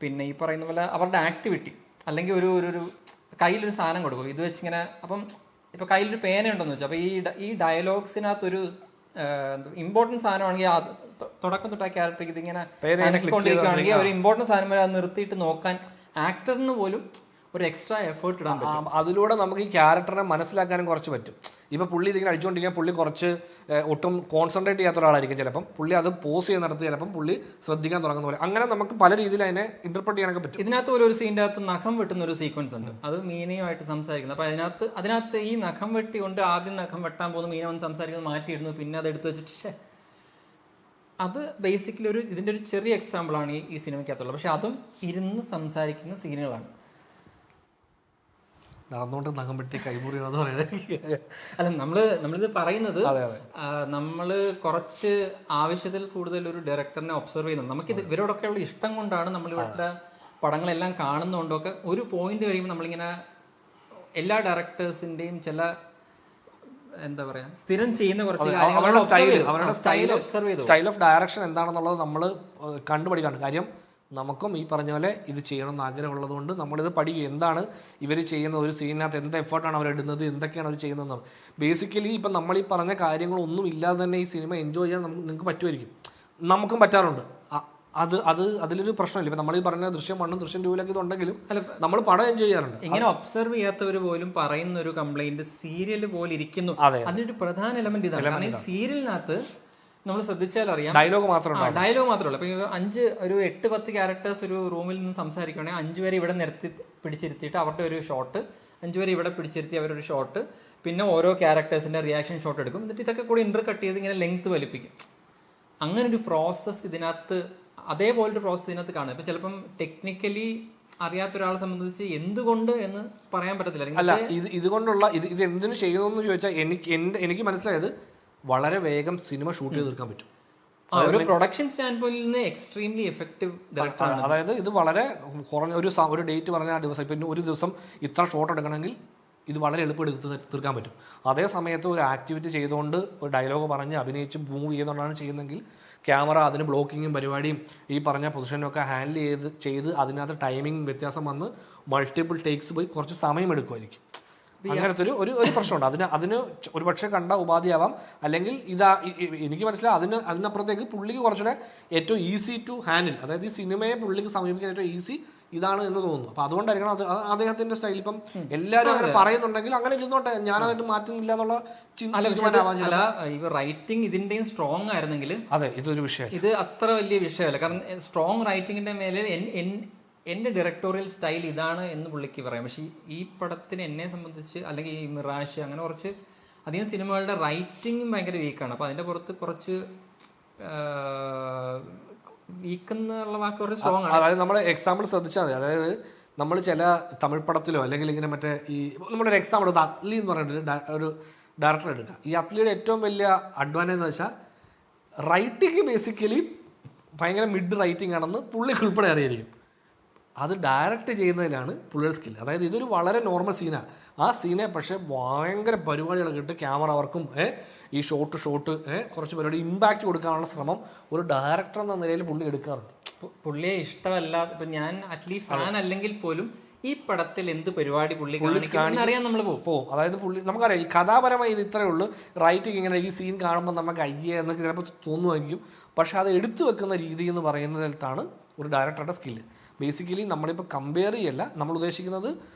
പിന്നെ ഈ പറയുന്ന പോലെ അവരുടെ ആക്ടിവിറ്റി, അല്ലെങ്കിൽ ഒരു കയ്യിലൊരു സാധനം കൊടുക്കും ഇത് വെച്ചിങ്ങനെ. അപ്പം ഇപ്പോൾ കയ്യിലൊരു പേന ഉണ്ടെന്ന് വെച്ചാൽ, അപ്പോൾ ഈ ഡയലോഗ്സിനകത്തൊരു ഇമ്പോർട്ടൻറ്റ് സാധനമാണെങ്കിൽ തുടക്കം തൊട്ട് ആ ക്യാരക്ടർക്ക് ഇതിങ്ങനെ കൊണ്ടിരിക്കുകയാണെങ്കിൽ ഒരു ഇമ്പോർട്ടൻറ്റ് സാധനം വരെ അത് നിർത്തിയിട്ട് നോക്കാൻ ആക്ടറിന് പോലും ഒരു എക്സ്ട്രാ എഫേർട്ട് ഇടാൻ പറ്റും. അതിലൂടെ നമുക്ക് ഈ ക്യാരക്ടറിനെ മനസ്സിലാക്കാനും കുറച്ച് പറ്റും. ഇപ്പൊ പുള്ളി ഇതിങ്ങനെ അടിച്ചുകൊണ്ടിരിക്കാൻ പുള്ളി കുറച്ച് ഒട്ടും കോൺസെൻട്രേറ്റ് ചെയ്യാത്ത ഒരാളായിരിക്കും ചിലപ്പം. പുള്ളി അത് പോസ് ചെയ്യുന്നിടത്ത് ചിലപ്പം പുള്ളി ശ്രദ്ധിക്കാൻ തുടങ്ങുന്ന പോലെ, അങ്ങനെ നമുക്ക് പല രീതിയിൽ അതിനെ ഇന്റർപ്രറ്റ് ചെയ്യാനൊക്കെ പറ്റും. ഇതിനകത്ത് ഒരു സീൻ്റെ അകത്ത് നഖം വെട്ടുന്ന ഒരു സീക്വൻസ് ഉണ്ട്, അത് മീനയുമായിട്ട് സംസാരിക്കുന്നത്. അപ്പൊ അതിനകത്ത് ഈ നഖം വെട്ടി കൊണ്ട് ആദ്യം നഖം വെട്ടാൻ പോകുന്ന മീന വന്ന് സംസാരിക്കുന്നത് മാറ്റിയിടുന്നു, പിന്നെ അത് എടുത്തു വെച്ചിട്ട് അത് ബേസിക്കലി ഇതിന്റെ ഒരു ചെറിയ എക്സാമ്പിളാണ് ഈ സിനിമയ്ക്കകത്തുള്ളത്. പക്ഷെ അതും ഇരുന്ന് സംസാരിക്കുന്ന സീനുകളാണ്. നടന്നുകൊണ്ട് നഖം വെട്ടി കൈമുറി എന്ന് പറയുന്നത് അല്ല, നമ്മളിത് പറയുന്നത് നമ്മൾ കുറച്ച് ആവശ്യത്തിൽ കൂടുതൽ ഒരു ഡയറക്ടറിനെ ഒബ്സർവ് ചെയ്യുന്നത്. നമുക്കിത് ഇവരോടൊക്കെയുള്ള ഇഷ്ടം കൊണ്ടാണ് നമ്മൾ ഇവരുടെ പടങ്ങളെല്ലാം കാണുന്നതുകൊണ്ടൊക്കെ. ഒരു പോയിന്റ് കഴിയുമ്പോൾ നമ്മളിങ്ങനെ എല്ലാ ഡയറക്ടേഴ്സിന്റെയും ചില എന്താ പറയാ സ്ഥിരം ചെയ്യുന്ന കുറച്ച് അവരുടെ സ്റ്റൈൽ ഓഫ് ഡയറക്ഷൻ എന്താണെന്നുള്ളത് നമ്മൾ കണ്ടുപഠിക്കാണ്. കാര്യം നമുക്കും ഈ പറഞ്ഞ പോലെ ഇത് ചെയ്യണമെന്ന് ആഗ്രഹമുള്ളത് കൊണ്ട് നമ്മളിത് പഠിക്കും. എന്താണ് ഇവർ ചെയ്യുന്ന ഒരു സീനിനകത്ത്, എന്ത് എഫേർട്ടാണ് അവരിടുന്നത്, എന്തൊക്കെയാണ് അവർ ചെയ്യുന്നത്. ബേസിക്കലി ഇപ്പം നമ്മൾ ഈ പറഞ്ഞ കാര്യങ്ങളൊന്നും ഇല്ലാതെ തന്നെ ഈ സിനിമ എൻജോയ് ചെയ്യാൻ നിങ്ങൾക്ക് പറ്റുമായിരിക്കും. നമുക്കും പറ്റാറുണ്ട്. അതിലൊരു പ്രശ്നമില്ല. ഇപ്പം നമ്മൾ ഈ പറഞ്ഞ ദൃശ്യം 1 ദൃശ്യം 2 ഇതുണ്ടെങ്കിലും നമ്മൾ പടം എൻജോയ് ചെയ്യാറുണ്ട്. ഇങ്ങനെ ഒബ്സർവ് ചെയ്യാത്തവർ പോലും പറയുന്ന ഒരു കംപ്ലൈന്റ് സീരിയൽ പോലെ ഇരിക്കുന്നു. അതിനൊരു പ്രധാന എലമെന്റ് ഇതാണ്. കാരണം ഈ സീരിയലിനകത്ത് നമ്മൾ ശ്രദ്ധിച്ചാൽ അറിയാം ഡയലോഗ് മാത്രമേ ഉള്ളൂ. അപ്പൊ ഒരു 8-10 ക്യാരക്ടേഴ്സ് ഒരു റൂമിൽ നിന്ന് സംസാരിക്കുകയാണെങ്കിൽ 5 പേരെ ഇവിടെ പിടിച്ചിരുത്തിയിട്ട് അവരുടെ ഒരു ഷോട്ട്, 5 പേരെ ഇവിടെ പിടിച്ചിരുത്തി അവരൊരു ഷോട്ട്, പിന്നെ ഓരോ ക്യാരക്ടേഴ്സിന്റെ റിയാക്ഷൻ ഷോട്ട് എടുക്കും. എന്നിട്ട് ഇതൊക്കെ കൂടി ഇന്റർ കട്ട് ചെയ്ത് ഇങ്ങനെ ലെങ്ത് വലിപ്പിക്കും. അങ്ങനെ ഒരു പ്രോസസ്സ് ഇതിനകത്ത്, അതേപോലൊരു പ്രോസസ്സ് ഇതിനകത്ത് കാണും. ഇപ്പൊ ചിലപ്പം ടെക്നിക്കലി അറിയാത്ത ഒരാളെ സംബന്ധിച്ച് എന്തുകൊണ്ട് എന്ന് പറയാൻ പറ്റത്തില്ല. അല്ല, ഇതുകൊണ്ടുള്ള ഇത് എന്തിനു ചെയ്യുന്നു ചോദിച്ചാൽ എനിക്ക് മനസ്സിലായത് വളരെ വേഗം സിനിമ ഷൂട്ട് ചെയ്ത് തീർക്കാൻ പറ്റും. ഒരു പ്രൊഡക്ഷൻ സ്റ്റാൻഡ് പോയിന്റിൽ നിന്ന് എക്സ്ട്രീംലി എഫക്റ്റീവ് ഡയറക്ടറാണ്. അതായത് ഇത് വളരെ കുറഞ്ഞ ഒരു ഡേറ്റ് പറഞ്ഞ ആ ദിവസം, ഇപ്പം ഒരു ദിവസം ഇത്ര ഷോട്ട് എടുക്കണമെങ്കിൽ ഇത് വളരെ എളുപ്പം എടുത്ത് തീർക്കാൻ പറ്റും. അതേ സമയത്ത് ഒരു ആക്ടിവിറ്റി ചെയ്തുകൊണ്ട് ഒരു ഡയലോഗ് പറഞ്ഞ് അഭിനയിച്ച് മൂവ് ചെയ്തുകൊണ്ടാണ് ചെയ്യുന്നതെങ്കിൽ ക്യാമറ അതിന് ബ്ലോക്കിങ്ങും പരിപാടിയും ഈ പറഞ്ഞ പൊസിഷനൊക്കെ ഹാൻഡിൽ ചെയ്ത് അതിനകത്ത് ടൈമിംഗ് വ്യത്യാസം വന്ന് മൾട്ടിപ്പിൾ ടേക്സ് പോയി കുറച്ച് സമയം എടുക്കുമായിരിക്കും. അങ്ങനത്തെ ഒരു പ്രശ്നമുണ്ട്. അതിന് ഒരു പക്ഷേ കണ്ട ഉപാധിയാവാം, അല്ലെങ്കിൽ എനിക്ക് മനസ്സിലായി അതിനപ്പുറത്തേക്ക് പുള്ളിക്ക് കുറച്ചുകൂടെ ഏറ്റവും ഈസി ടു ഹാൻഡിൽ, അതായത് ഈ സിനിമയെ പുള്ളിക്ക് സമീപിക്കാൻ ഏറ്റവും ഈസി ഇതാണ് എന്ന് തോന്നുന്നു. അപ്പൊ അതുകൊണ്ടായിരിക്കണം അദ്ദേഹത്തിന്റെ സ്റ്റൈൽ. ഇപ്പം എല്ലാവരും അങ്ങനെ പറയുന്നുണ്ടെങ്കിൽ അങ്ങനെ ഇരുന്നോട്ടെ, ഞാനതായിട്ട് മാറ്റുന്നില്ല എന്നുള്ള റൈറ്റിംഗ് ഇതിന്റെയും സ്ട്രോങ് ആയിരുന്നെങ്കിൽ അതെ ഇതൊരു വിഷയം, ഇത് അത്ര വലിയ വിഷയമല്ല. കാരണം സ്ട്രോങ് റൈറ്റിംഗിന്റെ മേലെ എൻ്റെ ഡയറക്ടോറിയൽ സ്റ്റൈൽ ഇതാണ് എന്ന് പുള്ളിക്ക് പറയാം. പക്ഷേ ഈ പടത്തിന് എന്നെ സംബന്ധിച്ച്, അല്ലെങ്കിൽ ഈ മിറാഷ്, അങ്ങനെ കുറച്ച് അധികം സിനിമകളുടെ റൈറ്റിംഗും ഭയങ്കര വീക്കാണ്. അപ്പോൾ അതിൻ്റെ പുറത്ത് കുറച്ച് വീക്ക് എന്നുള്ള വാക്ക് കുറച്ച് സ്ട്രോങ് ആണ്. അതായത് നമ്മൾ എക്സാമ്പിൾ ശ്രദ്ധിച്ചാൽ മതി. അതായത് നമ്മൾ ചില തമിഴ് പടത്തിലോ അല്ലെങ്കിൽ ഇങ്ങനെ മറ്റേ ഈ നമ്മളൊരു എക്സാമ്പിൾ അത്ലി എന്ന് പറഞ്ഞിട്ട് ഒരു ഡയറക്ടർ എടുക്കുക. ഈ അത്ലിയുടെ ഏറ്റവും വലിയ അഡ്വാൻറ്റേജ് എന്ന് വെച്ചാൽ റൈറ്റിംഗ് ബേസിക്കലി ഭയങ്കര മിഡ് റൈറ്റിംഗ് ആണെന്ന് പുള്ളിക്ക് ഉൾപ്പെടെ അറിയായിരിക്കും. അത് ഡയറക്റ്റ് ചെയ്യുന്നതിലാണ് പുള്ളിയുടെ സ്കിൽ. അതായത് ഇതൊരു വളരെ നോർമൽ സീനാണ്. ആ സീനെ പക്ഷേ ഭയങ്കര പരിപാടികളൊക്കെ ഇട്ട് ക്യാമറ വർക്കും ഈ ഷോട്ട് കുറച്ച് പരിപാടി ഇമ്പാക്റ്റ് കൊടുക്കാനുള്ള ശ്രമം ഒരു ഡയറക്ടർ എന്ന നിലയിൽ പുള്ളി എടുക്കാറുണ്ട്. പുള്ളിയെ ഇഷ്ടമല്ല. ഇപ്പം ഞാൻ അറ്റ്ലീസ്റ്റ് ഫാൻ അല്ലെങ്കിൽ പോലും ഈ പടത്തിൽ എന്ത് പരിപാടി പുള്ളി കാണിക്കും അറിയാൻ നമ്മൾ പോവും. അതായത് പുള്ളി നമുക്കറിയാം ഈ കഥാപരമായി ഇത് ഇത്രയേ ഉള്ളൂ, റൈറ്റിംഗ് ഇങ്ങനെ ഈ സീൻ കാണുമ്പോൾ നമുക്ക് അയ്യേ എന്നൊക്കെ ചിലപ്പോൾ തോന്നുമായിരിക്കും. പക്ഷെ അത് എടുത്തു വെക്കുന്ന രീതി എന്ന് പറയുന്നതിലാണ് ഒരു ഡയറക്ടറുടെ സ്കില്ല്. ബേസിക്കലി നമ്മളിപ്പോൾ കമ്പയർ ചെയ്യല്ല, നമ്മൾ ഉദ്ദേശിക്കുന്നത്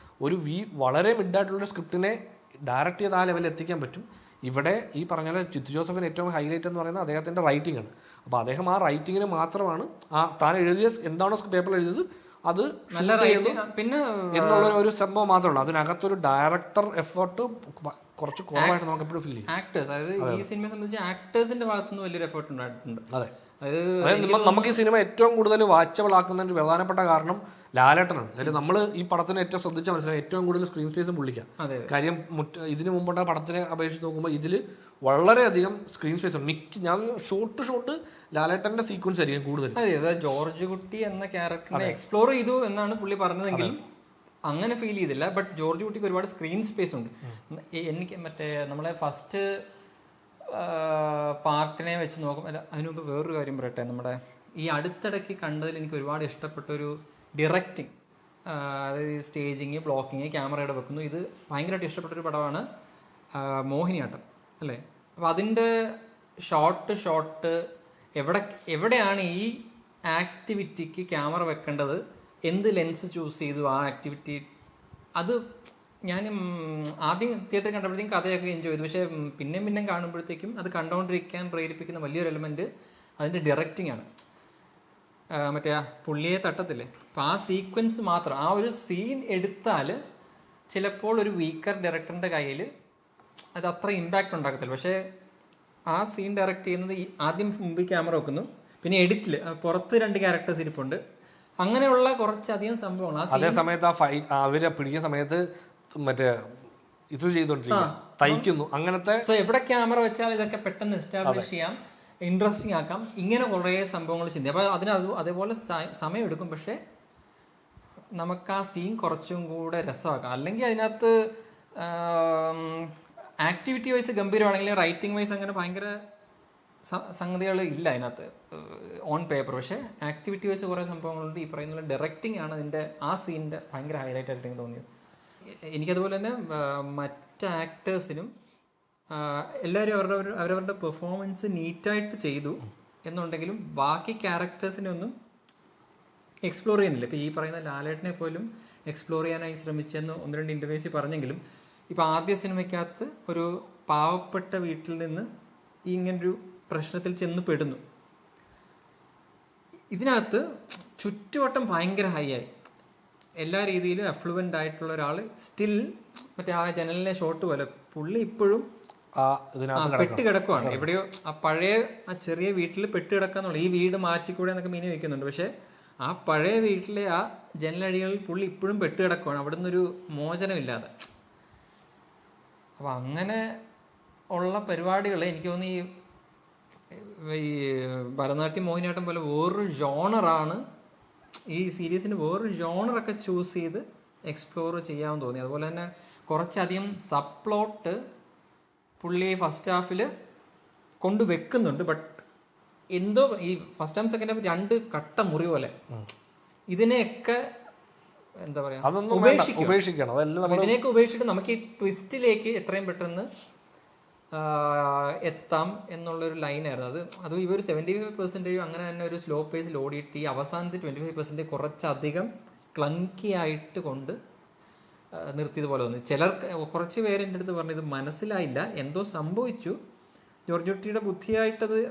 ഒരു വളരെ മിഡായിട്ടുള്ളൊരു സ്ക്രിപ്റ്റിനെ ഡയറക്റ്റ് ചെയ്ത് ആ ലെവലിൽ എത്തിക്കാൻ പറ്റും. ഇവിടെ ഈ പറഞ്ഞ പോലെ ജിത്തു ജോസഫിന് ഏറ്റവും ഹൈലൈറ്റ് എന്ന് പറയുന്നത് അദ്ദേഹത്തിൻ്റെ റൈറ്റിംഗ് ആണ്. അപ്പോൾ അദ്ദേഹം ആ റൈറ്റിങ്ങിന് മാത്രമാണ് താൻ എഴുതിയ എന്താണോ പേപ്പറിൽ എഴുതിയത് അത് നല്ല പിന്നെ എന്നുള്ള ഒരു സംഭവം മാത്രമേ ഉള്ളൂ. അതിനകത്തൊരു ഡയറക്ടർ എഫേർട്ട് കുറച്ച് കുറവായിട്ട് നമുക്ക് എപ്പോഴും ഫീൽ ചെയ്യും. ആക്ടേഴ്സ്, അതായത് ഈ സിനിമയെ സംബന്ധിച്ച് ആക്ടേഴ്സിന്റെ ഭാഗത്തുനിന്ന് വലിയൊരു എഫേർട്ട് ഉണ്ടായിട്ടുണ്ട്. അതെ, അതായത് നമുക്ക് ഈ സിനിമ ഏറ്റവും കൂടുതൽ വാച്ചബിൾ ആക്കുന്നതിന് പ്രധാനപ്പെട്ട കാരണം ലാലേട്ടനാണ്. അതായത് നമ്മൾ ഈ പടത്തിന് ഏറ്റവും ശ്രദ്ധിച്ചാൽ മനസ്സിലായി ഏറ്റവും കൂടുതൽ സ്ക്രീൻ സ്പേസും പുള്ളിക്കാം. കാര്യം ഇതിന് മുമ്പുള്ള പടത്തിനെ അപേക്ഷിച്ച് നോക്കുമ്പോൾ ഇതിൽ വളരെയധികം സ്ക്രീൻ സ്പേസ് ഉണ്ട്. ഞാൻ ഷോട്ട് ലാലേട്ടന്റെ സീക്വൻസ് ആയിരിക്കും കൂടുതൽ. അതെ, ജോർജ് കുട്ടി എന്ന ക്യാരക്ടറിനെ എക്സ്പ്ലോർ ചെയ്തു എന്നാണ് പുള്ളി പറഞ്ഞതെങ്കിലും അങ്ങനെ ഫീൽ ചെയ്തില്ല. ബട്ട് ജോർജ് കുട്ടിക്ക് ഒരുപാട് സ്ക്രീൻ സ്പേസ് ഉണ്ട്. എനിക്ക് മറ്റേ നമ്മളെ ഫസ്റ്റ് പാർട്ടിനെ വെച്ച് നോക്കും. അല്ല, അതിനു മുമ്പ് വേറൊരു കാര്യം പറയട്ടെ. നമ്മുടെ ഈ അടുത്തിടയ്ക്ക് കണ്ടതിൽ എനിക്ക് ഒരുപാട് ഇഷ്ടപ്പെട്ട ഒരു ഡിറക്റ്റിംഗ്, അതായത് സ്റ്റേജിങ്, ബ്ലോക്കിങ്, ക്യാമറയുടെ വെക്കുന്നു, ഇത് ഭയങ്കരമായിട്ട് ഇഷ്ടപ്പെട്ടൊരു പടമാണ് മോഹിനിയാട്ടം അല്ലേ. അപ്പോൾ അതിൻ്റെ ഷോട്ട് എവിടെയാണ് ഈ ആക്ടിവിറ്റിക്ക് ക്യാമറ വെക്കേണ്ടത്, എന്ത് ലെൻസ് ചൂസ് ചെയ്തു ആ ആക്ടിവിറ്റി, അത് ഞാൻ ആദ്യം തിയേറ്ററിൽ കണ്ടപ്പോഴത്തേക്കും കഥയൊക്കെ എൻജോയ് ചെയ്തു. പക്ഷേ പിന്നെയും കാണുമ്പോഴത്തേക്കും അത് കണ്ടുകൊണ്ടിരിക്കാൻ പ്രേരിപ്പിക്കുന്ന വലിയൊരു എലമെൻറ്റ് അതിൻ്റെ ഡിറക്റ്റിംഗ് ആണ്. മറ്റേ ആ പുള്ളിയെ തട്ടത്തില്ലേ, അപ്പോൾ ആ സീക്വൻസ് മാത്രം, ആ ഒരു സീൻ എടുത്താൽ ചിലപ്പോൾ ഒരു വീക്കർ ഡയറക്ടറിൻ്റെ കയ്യിൽ അത് അത്ര ഇമ്പാക്റ്റ് ഉണ്ടാക്കത്തില്ല. പക്ഷേ ആ സീൻ ഡയറക്റ്റ് ചെയ്യുന്നത് ആദ്യം മുമ്പിൽ ക്യാമറ വെക്കുന്നു, പിന്നെ എഡിറ്റിൽ പുറത്ത് 2 ക്യാരക്ടേഴ്സ് ഇരിപ്പുണ്ട്, അങ്ങനെയുള്ള കുറച്ചധികം സംഭവങ്ങൾ. അതേ സമയത്ത് ആ ഫൈറ്റ് അവരെ പിടിക്കുന്ന സമയത്ത് മറ്റേ ഇത് ചെയ്തോണ്ടിരിക്കുക, തയ്ക്കുന്നു, അങ്ങനത്തെ. സോ എവിടെ ക്യാമറ വെച്ചാൽ ഇതൊക്കെ പെട്ടെന്ന് എസ്റ്റാബ്ലിഷ് ചെയ്യാം, ഇൻട്രസ്റ്റിംഗ് ആക്കാം, ഇങ്ങനെ കുറേ സംഭവങ്ങൾ ചിന്തിക്കും. അപ്പോൾ അതിന് അതേപോലെ സമയമെടുക്കും. പക്ഷേ നമുക്ക് ആ സീൻ കുറച്ചും കൂടെ രസമാക്കാം. അല്ലെങ്കിൽ അതിനകത്ത് ആക്ടിവിറ്റി വൈസ് ഗംഭീരമാണെങ്കിൽ റൈറ്റിംഗ് വൈസ് അങ്ങനെ ഭയങ്കര സംഗതികൾ ഇല്ല അതിനകത്ത് ഓൺ പേപ്പർ. പക്ഷേ ആക്ടിവിറ്റി വൈസ് കുറേ സംഭവങ്ങളുണ്ട്. ഈ പറയുന്ന ഡയറക്റ്റിംഗ് ആണ് അതിൻ്റെ ആ സീനിൻ്റെ ഭയങ്കര ഹൈലൈറ്റ് ആയിട്ട് എനിക്ക് തോന്നിയത്. എനിക്കതുപോലെ തന്നെ മറ്റ് ആക്ടേഴ്സിനും എല്ലാവരും അവരവരുടെ പെർഫോമൻസ് നീറ്റായിട്ട് ചെയ്തു എന്നുണ്ടെങ്കിലും ബാക്കി ക്യാരക്ടേഴ്സിനെ ഒന്നും എക്സ്പ്ലോർ ചെയ്യുന്നില്ല. ഇപ്പോൾ ഈ പറയുന്ന ലാലേട്ടനെ പോലും എക്സ്പ്ലോർ ചെയ്യാനായി ശ്രമിച്ചെന്ന് 1-2 ഇൻ്റർവ്യൂസിൽ പറഞ്ഞെങ്കിലും ഇപ്പോൾ ആദ്യ സിനിമയ്ക്കകത്ത് ഒരു പാവപ്പെട്ട വീട്ടിൽ നിന്ന് ഇങ്ങനൊരു പ്രശ്നത്തിൽ ചെന്ന് പെടുന്നു. ഇതിനകത്ത് ചുറ്റുവട്ടം ഭയങ്കര ഹൈ ആയി, എല്ലാ രീതിയിലും അഫ്ലുവൻ്റ് ആയിട്ടുള്ള ഒരാൾ സ്റ്റിൽ മറ്റേ ആ ജനലിലെ ഷോട്ട് പോലെ പുള്ളി ഇപ്പോഴും പെട്ട് കിടക്കുവാണ്. എവിടെയോ ആ പഴയ ആ ചെറിയ വീട്ടിൽ പെട്ട് കിടക്കാന്നുള്ള, ഈ വീട് മാറ്റിക്കൂടെ എന്നൊക്കെ മീനി വയ്ക്കുന്നുണ്ട്. പക്ഷേ ആ പഴയ വീട്ടിലെ ആ ജനലടികളിൽ പുള്ളി ഇപ്പോഴും പെട്ട് കിടക്കുവാണ്, അവിടെ നിന്നൊരു മോചനമില്ലാതെ. അപ്പം അങ്ങനെ ഉള്ള പരിപാടികൾ എനിക്ക് തോന്നുന്നു ഈ ഭരതനാട്യം മോഹിനിയാട്ടം പോലെ വേറൊരു ജോണറാണ് ഈ സീരീസിന്, വേറൊരു ജോണറൊക്കെ ചൂസ് ചെയ്ത് എക്സ്പ്ലോർ ചെയ്യാമെന്ന് തോന്നി. അതുപോലെ തന്നെ കുറച്ചധികം സബ്പ്ലോട്ട് പുള്ളി ഫസ്റ്റ് ഹാഫിൽ കൊണ്ടുവെക്കുന്നുണ്ട്. ബട്ട് എന്തോ ഈ ഫസ്റ്റ് ഹാഫ് സെക്കൻഡ് ഹാഫ് 2 കട്ട മുറി പോലെ ഇതിനെയൊക്കെ എന്താ പറയുക ഉപേക്ഷിക്കണം. ഇതിനെയൊക്കെ ഉപേക്ഷിച്ചിട്ട് നമുക്ക് ഈ ട്വിസ്റ്റിലേക്ക് എത്രയും പെട്ടെന്ന് എത്താം എന്നുള്ളൊരു ലൈനായിരുന്നു അത് ഇവർ 75% അങ്ങനെ തന്നെ ഒരു സ്ലോ പേസിൽ ഓടിയിട്ട് ഈ അവസാനത്തെ 25% കുറച്ചധികം ക്ലങ്കി ആയിട്ട് കൊണ്ട് നിർത്തിയത് പോലെ തോന്നി. കുറച്ച് പേര് എൻ്റെ അടുത്ത് പറഞ്ഞു ഇത് മനസ്സിലായില്ല, എന്തോ സംഭവിച്ചു, ജോർജ് കുട്ടിയുടെ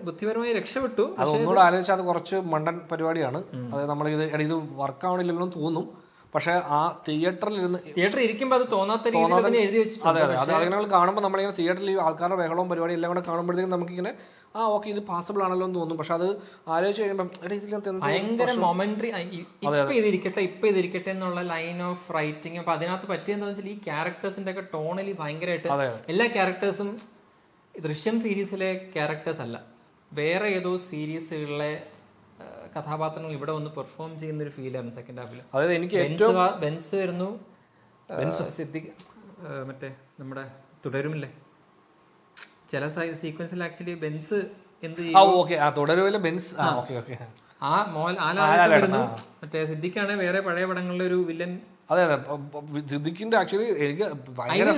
ബുദ്ധിപരമായി രക്ഷപ്പെട്ടു. അതൊന്നുകൂടെ ആലോചിച്ചാൽ അത് കുറച്ച് മണ്ടൻ പരിപാടിയാണ്. അതായത് നമ്മളിത് വർക്ക് ആവണില്ലെന്ന് തോന്നും. പക്ഷെ ആ തിയേറ്ററിൽ ഇരിക്കുമ്പോൾ അത് തോന്നാത്ത രീതിയിൽ എഴുതി വെച്ചിട്ടുണ്ട്. അതെ അതെ, അത് അങ്ങനെ കാണുമ്പോൾ നമ്മളിങ്ങനെ തിയേറ്ററിൽ ആൾക്കാരുടെ ബഹളവും പരിപാടി എല്ലാം കൂടെ കാണുമ്പോഴത്തേക്കും നമുക്കിങ്ങനെ ഓക്കെ ഇത് പോസിബിൾ ആണല്ലോ എന്ന് തോന്നും. പക്ഷെ അത് ആലോചിച്ച് കഴിയുമ്പോൾ ഭയങ്കര മൊമെന്ററി, ഇപ്പൊ ഇതിരിക്കട്ടെ എന്നുള്ള ലൈൻ ഓഫ് റൈറ്റിംഗ്. അപ്പൊ അതിനകത്ത് പറ്റിയെന്താ വെച്ചാൽ ഈ ക്യാരക്ടേഴ്സിന്റെ ഒക്കെ ടോണലി ഭയങ്കരമായിട്ട് എല്ലാ ക്യാരക്ടേഴ്സും ദൃശ്യം സീരീസിലെ ക്യാരക്ടേഴ്സ് അല്ല, വേറെ ഏതോ സീരീസുകളിലെ കഥാപാത്രങ്ങൾ ഇവിടെ വന്ന് പെർഫോം ചെയ്യുന്ന ഒരു ഫീലായിരുന്നു സെക്കൻഡ് ഹാഫിൽ. അതായത് എനിക്ക് ബെൻസ് വരുന്നു, സിദ്ദിഖ് മറ്റേ നമ്മുടെ തുടരുമില്ലേ ചില സീക്വൻസിൽ ആക്ച്വലി ബെൻസ് എന്ത് വരുന്നു. മറ്റേ സിദ്ദിഖാണ് വേറെ പഴയ പടങ്ങളിലെ ഒരു വില്ലൻ അതെ അതെ സിദ്ദിഖിന്റെ ആക്ച്വലി എനിക്ക് ഭയങ്കര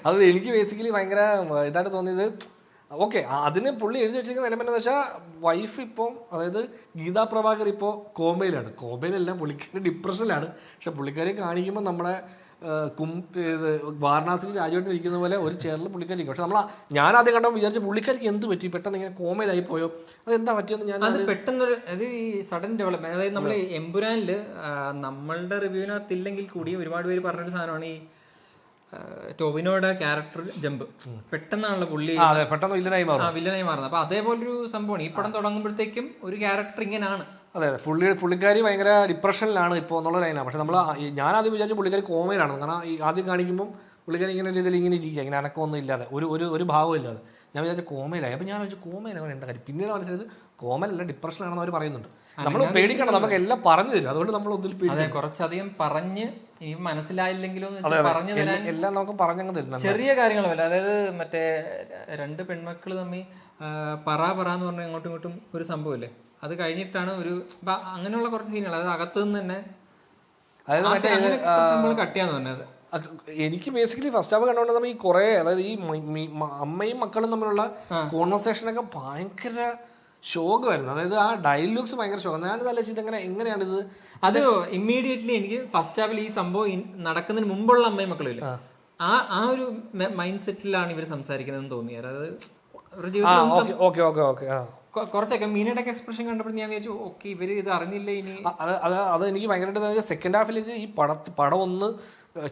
അത് എനിക്ക് ബേസിക്കലി ഭയങ്കര ഇതായിട്ട് തോന്നിയത്. ഓക്കെ, അതിന് പുള്ളി എഴുതി വെച്ചിരിക്കുന്ന എലമെന്റ് എന്ന് വെച്ചാൽ വൈഫ് ഇപ്പം, അതായത് ഗീതാ പ്രഭാകർ ഇപ്പോൾ കോമയിലല്ല, പുള്ളിക്കാരി ഡിപ്രഷനിലാണ്. പക്ഷെ പുള്ളിക്കാരി കാണിക്കുമ്പോൾ നമ്മുടെ വാരണാസിയിൽ രാജുവായിട്ട് ഇരിക്കുന്ന പോലെ ഒരു ചെയറിൽ പുള്ളിക്കാരി ഇരിക്കും. പക്ഷെ ഞാനാദ്യം കണ്ടപ്പോൾ വിചാരിച്ച പുള്ളിക്കാരിക്ക് എന്ത് പറ്റി, പെട്ടെന്ന് ഇങ്ങനെ കോമയിലായി പോയോ, അതെന്താ പറ്റിയെന്ന് ഞാൻ അത് പെട്ടെന്നൊരു അത് ഈ സഡൻ ഡെവലപ്മെന്റ്. അതായത് നമ്മൾ എമ്പുരാനില് നമ്മളുടെ റിവ്യൂവിനകത്ത് ഇല്ലെങ്കിൽ കൂടി ഒരുപാട് പേര് പറഞ്ഞൊരു സാധനമാണ് ഈ ടോവിനോയുടെ ക്യാരക്ടർ ജമ്പ്. പെട്ടെന്നാണല്ലോ പുള്ളി പെട്ടെന്ന് വില്ലനായി മാറുന്നത്. അപ്പൊ അതേപോലൊരു സംഭവമാണ്. ഈ പടം തുടങ്ങുമ്പോഴത്തേക്കും ഒരു ക്യാരക്ടർ ഇങ്ങനെയാണ്. അതെ അതെ, പുള്ളിക്കാരി ഭയങ്കര ഡിപ്രഷനിലാണ് ഇപ്പോൾ എന്നുള്ള ലൈനാണ്. പക്ഷെ ഞാൻ ആദ്യം വിചാരിച്ചു പുള്ളിക്കാരി കോമയിലാണ്. കാരണം ഈ ആദ്യം കാണിക്കുമ്പോൾ പുള്ളിക്കാരി ഇങ്ങനെ രീതിയിൽ ഇങ്ങനെ ഇരിക്കുക, ഇങ്ങനെ അനക്കമൊന്നും ഇല്ലാതെ, ഒരു ഭാവം ഇല്ലാതെ. ഞാൻ വിചാരിച്ചു കോമയിലായി. അപ്പോൾ ഞാൻ വിചാരിച്ചു കോമയിലാവൻ എന്താ കാര്യം. പിന്നീട് മനസ്സിലായത് കോമയിലല്ല, ഡിപ്രഷനാണെന്ന് അവർ പറയുന്നുണ്ട്. നമ്മൾ പേടിക്കണം, നമുക്ക് എല്ലാം പറഞ്ഞു തരും. അതുകൊണ്ട് നമ്മൾ ഒന്നിൽ പേടിക്കും. കുറച്ചധികം പറഞ്ഞ് ഈ മനസ്സിലായില്ലെങ്കിലും പറഞ്ഞു തരാൻ എല്ലാം നമുക്ക് പറഞ്ഞങ്ങ് തരുന്നുണ്ട്. ചെറിയ കാര്യങ്ങളുമല്ല. അതായത് മറ്റേ രണ്ട് പെൺമക്കൾ തമ്മിൽ പറ എന്ന് പറഞ്ഞാൽ ഇങ്ങോട്ടും ഇങ്ങോട്ടും ഒരു സംഭവമില്ലേ, അത് കഴിഞ്ഞിട്ടാണ് ഒരു അങ്ങനെയുള്ള കുറച്ച് സീനുകൾ, അതായത് അകത്തു നിന്ന് തന്നെ അതായത് കട്ട് ചെയ്യാന്ന് പറഞ്ഞത്. എനിക്ക് ബേസിക്കലി ഫസ്റ്റ് ഹാഫ് കണ്ടുകൊണ്ട് നമ്മൾ ഈ കുറെ, അതായത് ഈ അമ്മയും മക്കളും തമ്മിലുള്ള കോൺവെർസേഷനൊക്കെ ഭയങ്കര ശോകമായിരുന്നു. അതായത് ആ ഡയലോഗ്സ് ഭയങ്കര ശോകം. ഞാനിത് ആലോചിച്ചത് എങ്ങനെയാണിത്. അത് ഇമ്മീഡിയറ്റ്ലി എനിക്ക് ഫസ്റ്റ് ഹാഫിൽ ഈ സംഭവം നടക്കുന്നതിന് മുമ്പുള്ള അമ്മയും മക്കളും ഇല്ല, ആ ഒരു മൈൻഡ് സെറ്റിലാണ് ഇവർ സംസാരിക്കുന്നതെന്ന് തോന്നി. അതായത് കുറച്ചൊക്കെ മീനയുടെ എക്സ്പ്രഷൻ കണ്ടപ്പോൾ ഞാൻ വിചാരിച്ചു ഓക്കെ ഇവര് ഇത് അറിഞ്ഞില്ല ഇനി. അത് എനിക്ക് ഭയങ്കരമായിട്ട് സെക്കൻഡ് ഹാഫിലേക്ക് ഈ പടം ഒന്ന്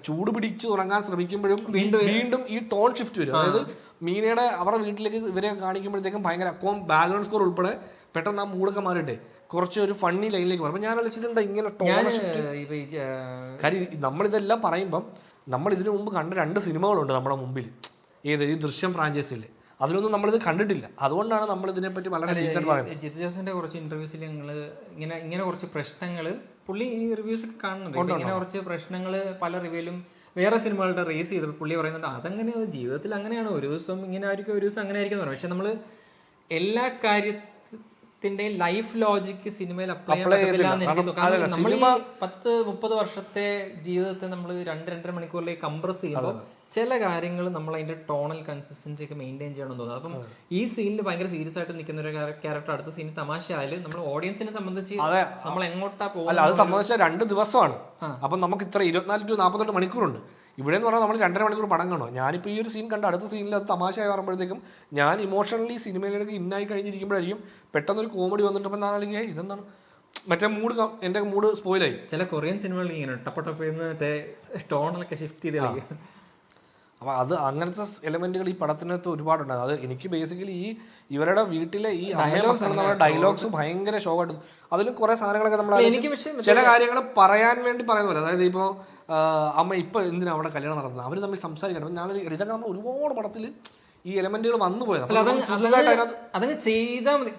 ചൂട് പിടിച്ച് തുടങ്ങാൻ ശ്രമിക്കുമ്പോഴും വീണ്ടും ഈ ടോൺ ഷിഫ്റ്റ് വരും. അതായത് മീനയുടെ അവരുടെ വീട്ടിലേക്ക് ഇവരെ കാണിക്കുമ്പോഴത്തേക്കും ഭയങ്കര ബാക്ക്ഗ്രൗണ്ട് സ്കോർ ഉൾപ്പെടെ പെട്ടെന്ന് ആ മൂടൊക്കെ മാറിയിട്ടെ കുറച്ച് ഒരു ഫണ്ണി ലൈനിലേക്ക് മാറും. ഞാൻ ആലോചിച്ചത് എന്താ ഇങ്ങനെ ടോൺ ഷിഫ്റ്റ്. കാര്യം നമ്മളിതെല്ലാം പറയുമ്പം നമ്മൾ ഇതിനു മുമ്പ് കണ്ട 2 സിനിമകളുണ്ട് നമ്മുടെ മുമ്പിൽ, ഏത് ഈ ദൃശ്യം ഫ്രാഞ്ചൈസിയിൽ. അതിലൊന്നും നമ്മളിത് കണ്ടിട്ടില്ല. അതുകൊണ്ടാണ് നമ്മൾ ഇതിനെപ്പറ്റി വളരെ പറയുന്നത്. ജിത്തു ജോസഫിന്റെ കുറച്ച് ഇന്റർവ്യൂസിൽ ഞങ്ങൾ ഇങ്ങനെ കുറച്ച് പ്രശ്നങ്ങൾ പുള്ളി ഈ റിവ്യൂസ് ഒക്കെ കാണുന്നുണ്ട്. ഇങ്ങനെ കുറച്ച് പ്രശ്നങ്ങൾ പല റിവ്യൂലും വേറെ സിനിമകളുടെ റേസ് ചെയ്തപ്പോൾ പുള്ളി പറയുന്നുണ്ട് അതങ്ങനെ ജീവിതത്തിൽ അങ്ങനെയാണ്, ഒരു ദിവസം ഇങ്ങനെ ആയിരിക്കും, ഒരു ദിവസം അങ്ങനെ ആയിരിക്കും. പക്ഷെ നമ്മൾ എല്ലാ കാര്യത്തിന്റെയും ലൈഫ് ലോജിക്ക് സിനിമയിൽ അപ്ലൈ ചെയ്യാൻ പറ്റത്തില്ല. നമ്മൾ 10-30 വർഷത്തെ ജീവിതത്തെ നമ്മൾ 2-2.5 മണിക്കൂറിലേക്ക് കംപ്രസ് ചെയ്യുമ്പോൾ ചില കാര്യങ്ങൾ നമ്മൾ അതിന്റെ ടോണൽ കൺസിസ്റ്റൻസി ഒക്കെ മെയിൻറ്റെയിൻ ചെയ്യണമെന്ന് തോന്നുന്നു. അപ്പം ഈ സീനിൽ ഭയങ്കര സീരിയസ് ആയിട്ട് നിൽക്കുന്ന ഒരു ക്യാരക്ടർ അടുത്ത സീനിൽ തമാശ ആയാലും നമ്മൾ ഓഡിയൻസിനെ സംബന്ധിച്ച് നമ്മൾ എങ്ങോട്ടാ പോകുന്നത് അത് സംബന്ധിച്ച 2 ദിവസമാണ്. അപ്പം നമുക്ക് ഇത്ര 24-48 മണിക്കൂറുണ്ട്. ഇവിടെ എന്ന് പറഞ്ഞാൽ നമ്മൾ 2.5 മണിക്കൂർ പടം കാണോ. ഞാനിപ്പോൾ ഈ ഒരു സീൻ കണ്ട് അടുത്ത സീനിൽ അത് തമാശയായി പറയുമ്പോഴത്തേക്കും ഞാൻ ഇമോഷണലി സിനിമയിലേക്ക് ഇന്നായി കഴിഞ്ഞിരിക്കുമ്പോഴായിരിക്കും പെട്ടെന്നൊരു കോമഡി വന്നിട്ട് അപ്പം നാളെ ഇതെന്താണ് മറ്റേ എൻ്റെ മൂഡ് സ്പോയിലായി. ചില കൊറിയൻ സിനിമകളിൽ ഇങ്ങനെ ടപ്പട്ടപ്പന്ന് മറ്റേ ടോണലൊക്കെ ഷിഫ്റ്റ് ചെയ്ത്. അപ്പോൾ അത് അങ്ങനത്തെ എലമെന്റുകൾ ഈ പടത്തിനകത്ത് ഒരുപാടുണ്ടാകും. അത് എനിക്ക് ബേസിക്കലി ഈ ഇവരുടെ വീട്ടിലെ ഈ ഡയലോഗ്സ് ഭയങ്കര ഷോക്കായിട്ട്, അതിലും കുറെ സാധനങ്ങളൊക്കെ നമ്മൾ ചില കാര്യങ്ങൾ പറയാൻ വേണ്ടി പറയുന്ന പോലെ. അതായത് ഇപ്പോൾ അമ്മ ഇപ്പൊ എന്തിനാ അവിടെ കല്യാണം നടത്തുന്നത്, അവർ തമ്മിൽ സംസാരിക്കണം. ഞാൻ ഇതൊക്കെ നമ്മൾ ഒരുപാട് പടത്തിൽ ഈ എലമെന്റുകൾ വന്നു പോയത്. അതങ്ങ് ചെയ്താൽ മതി.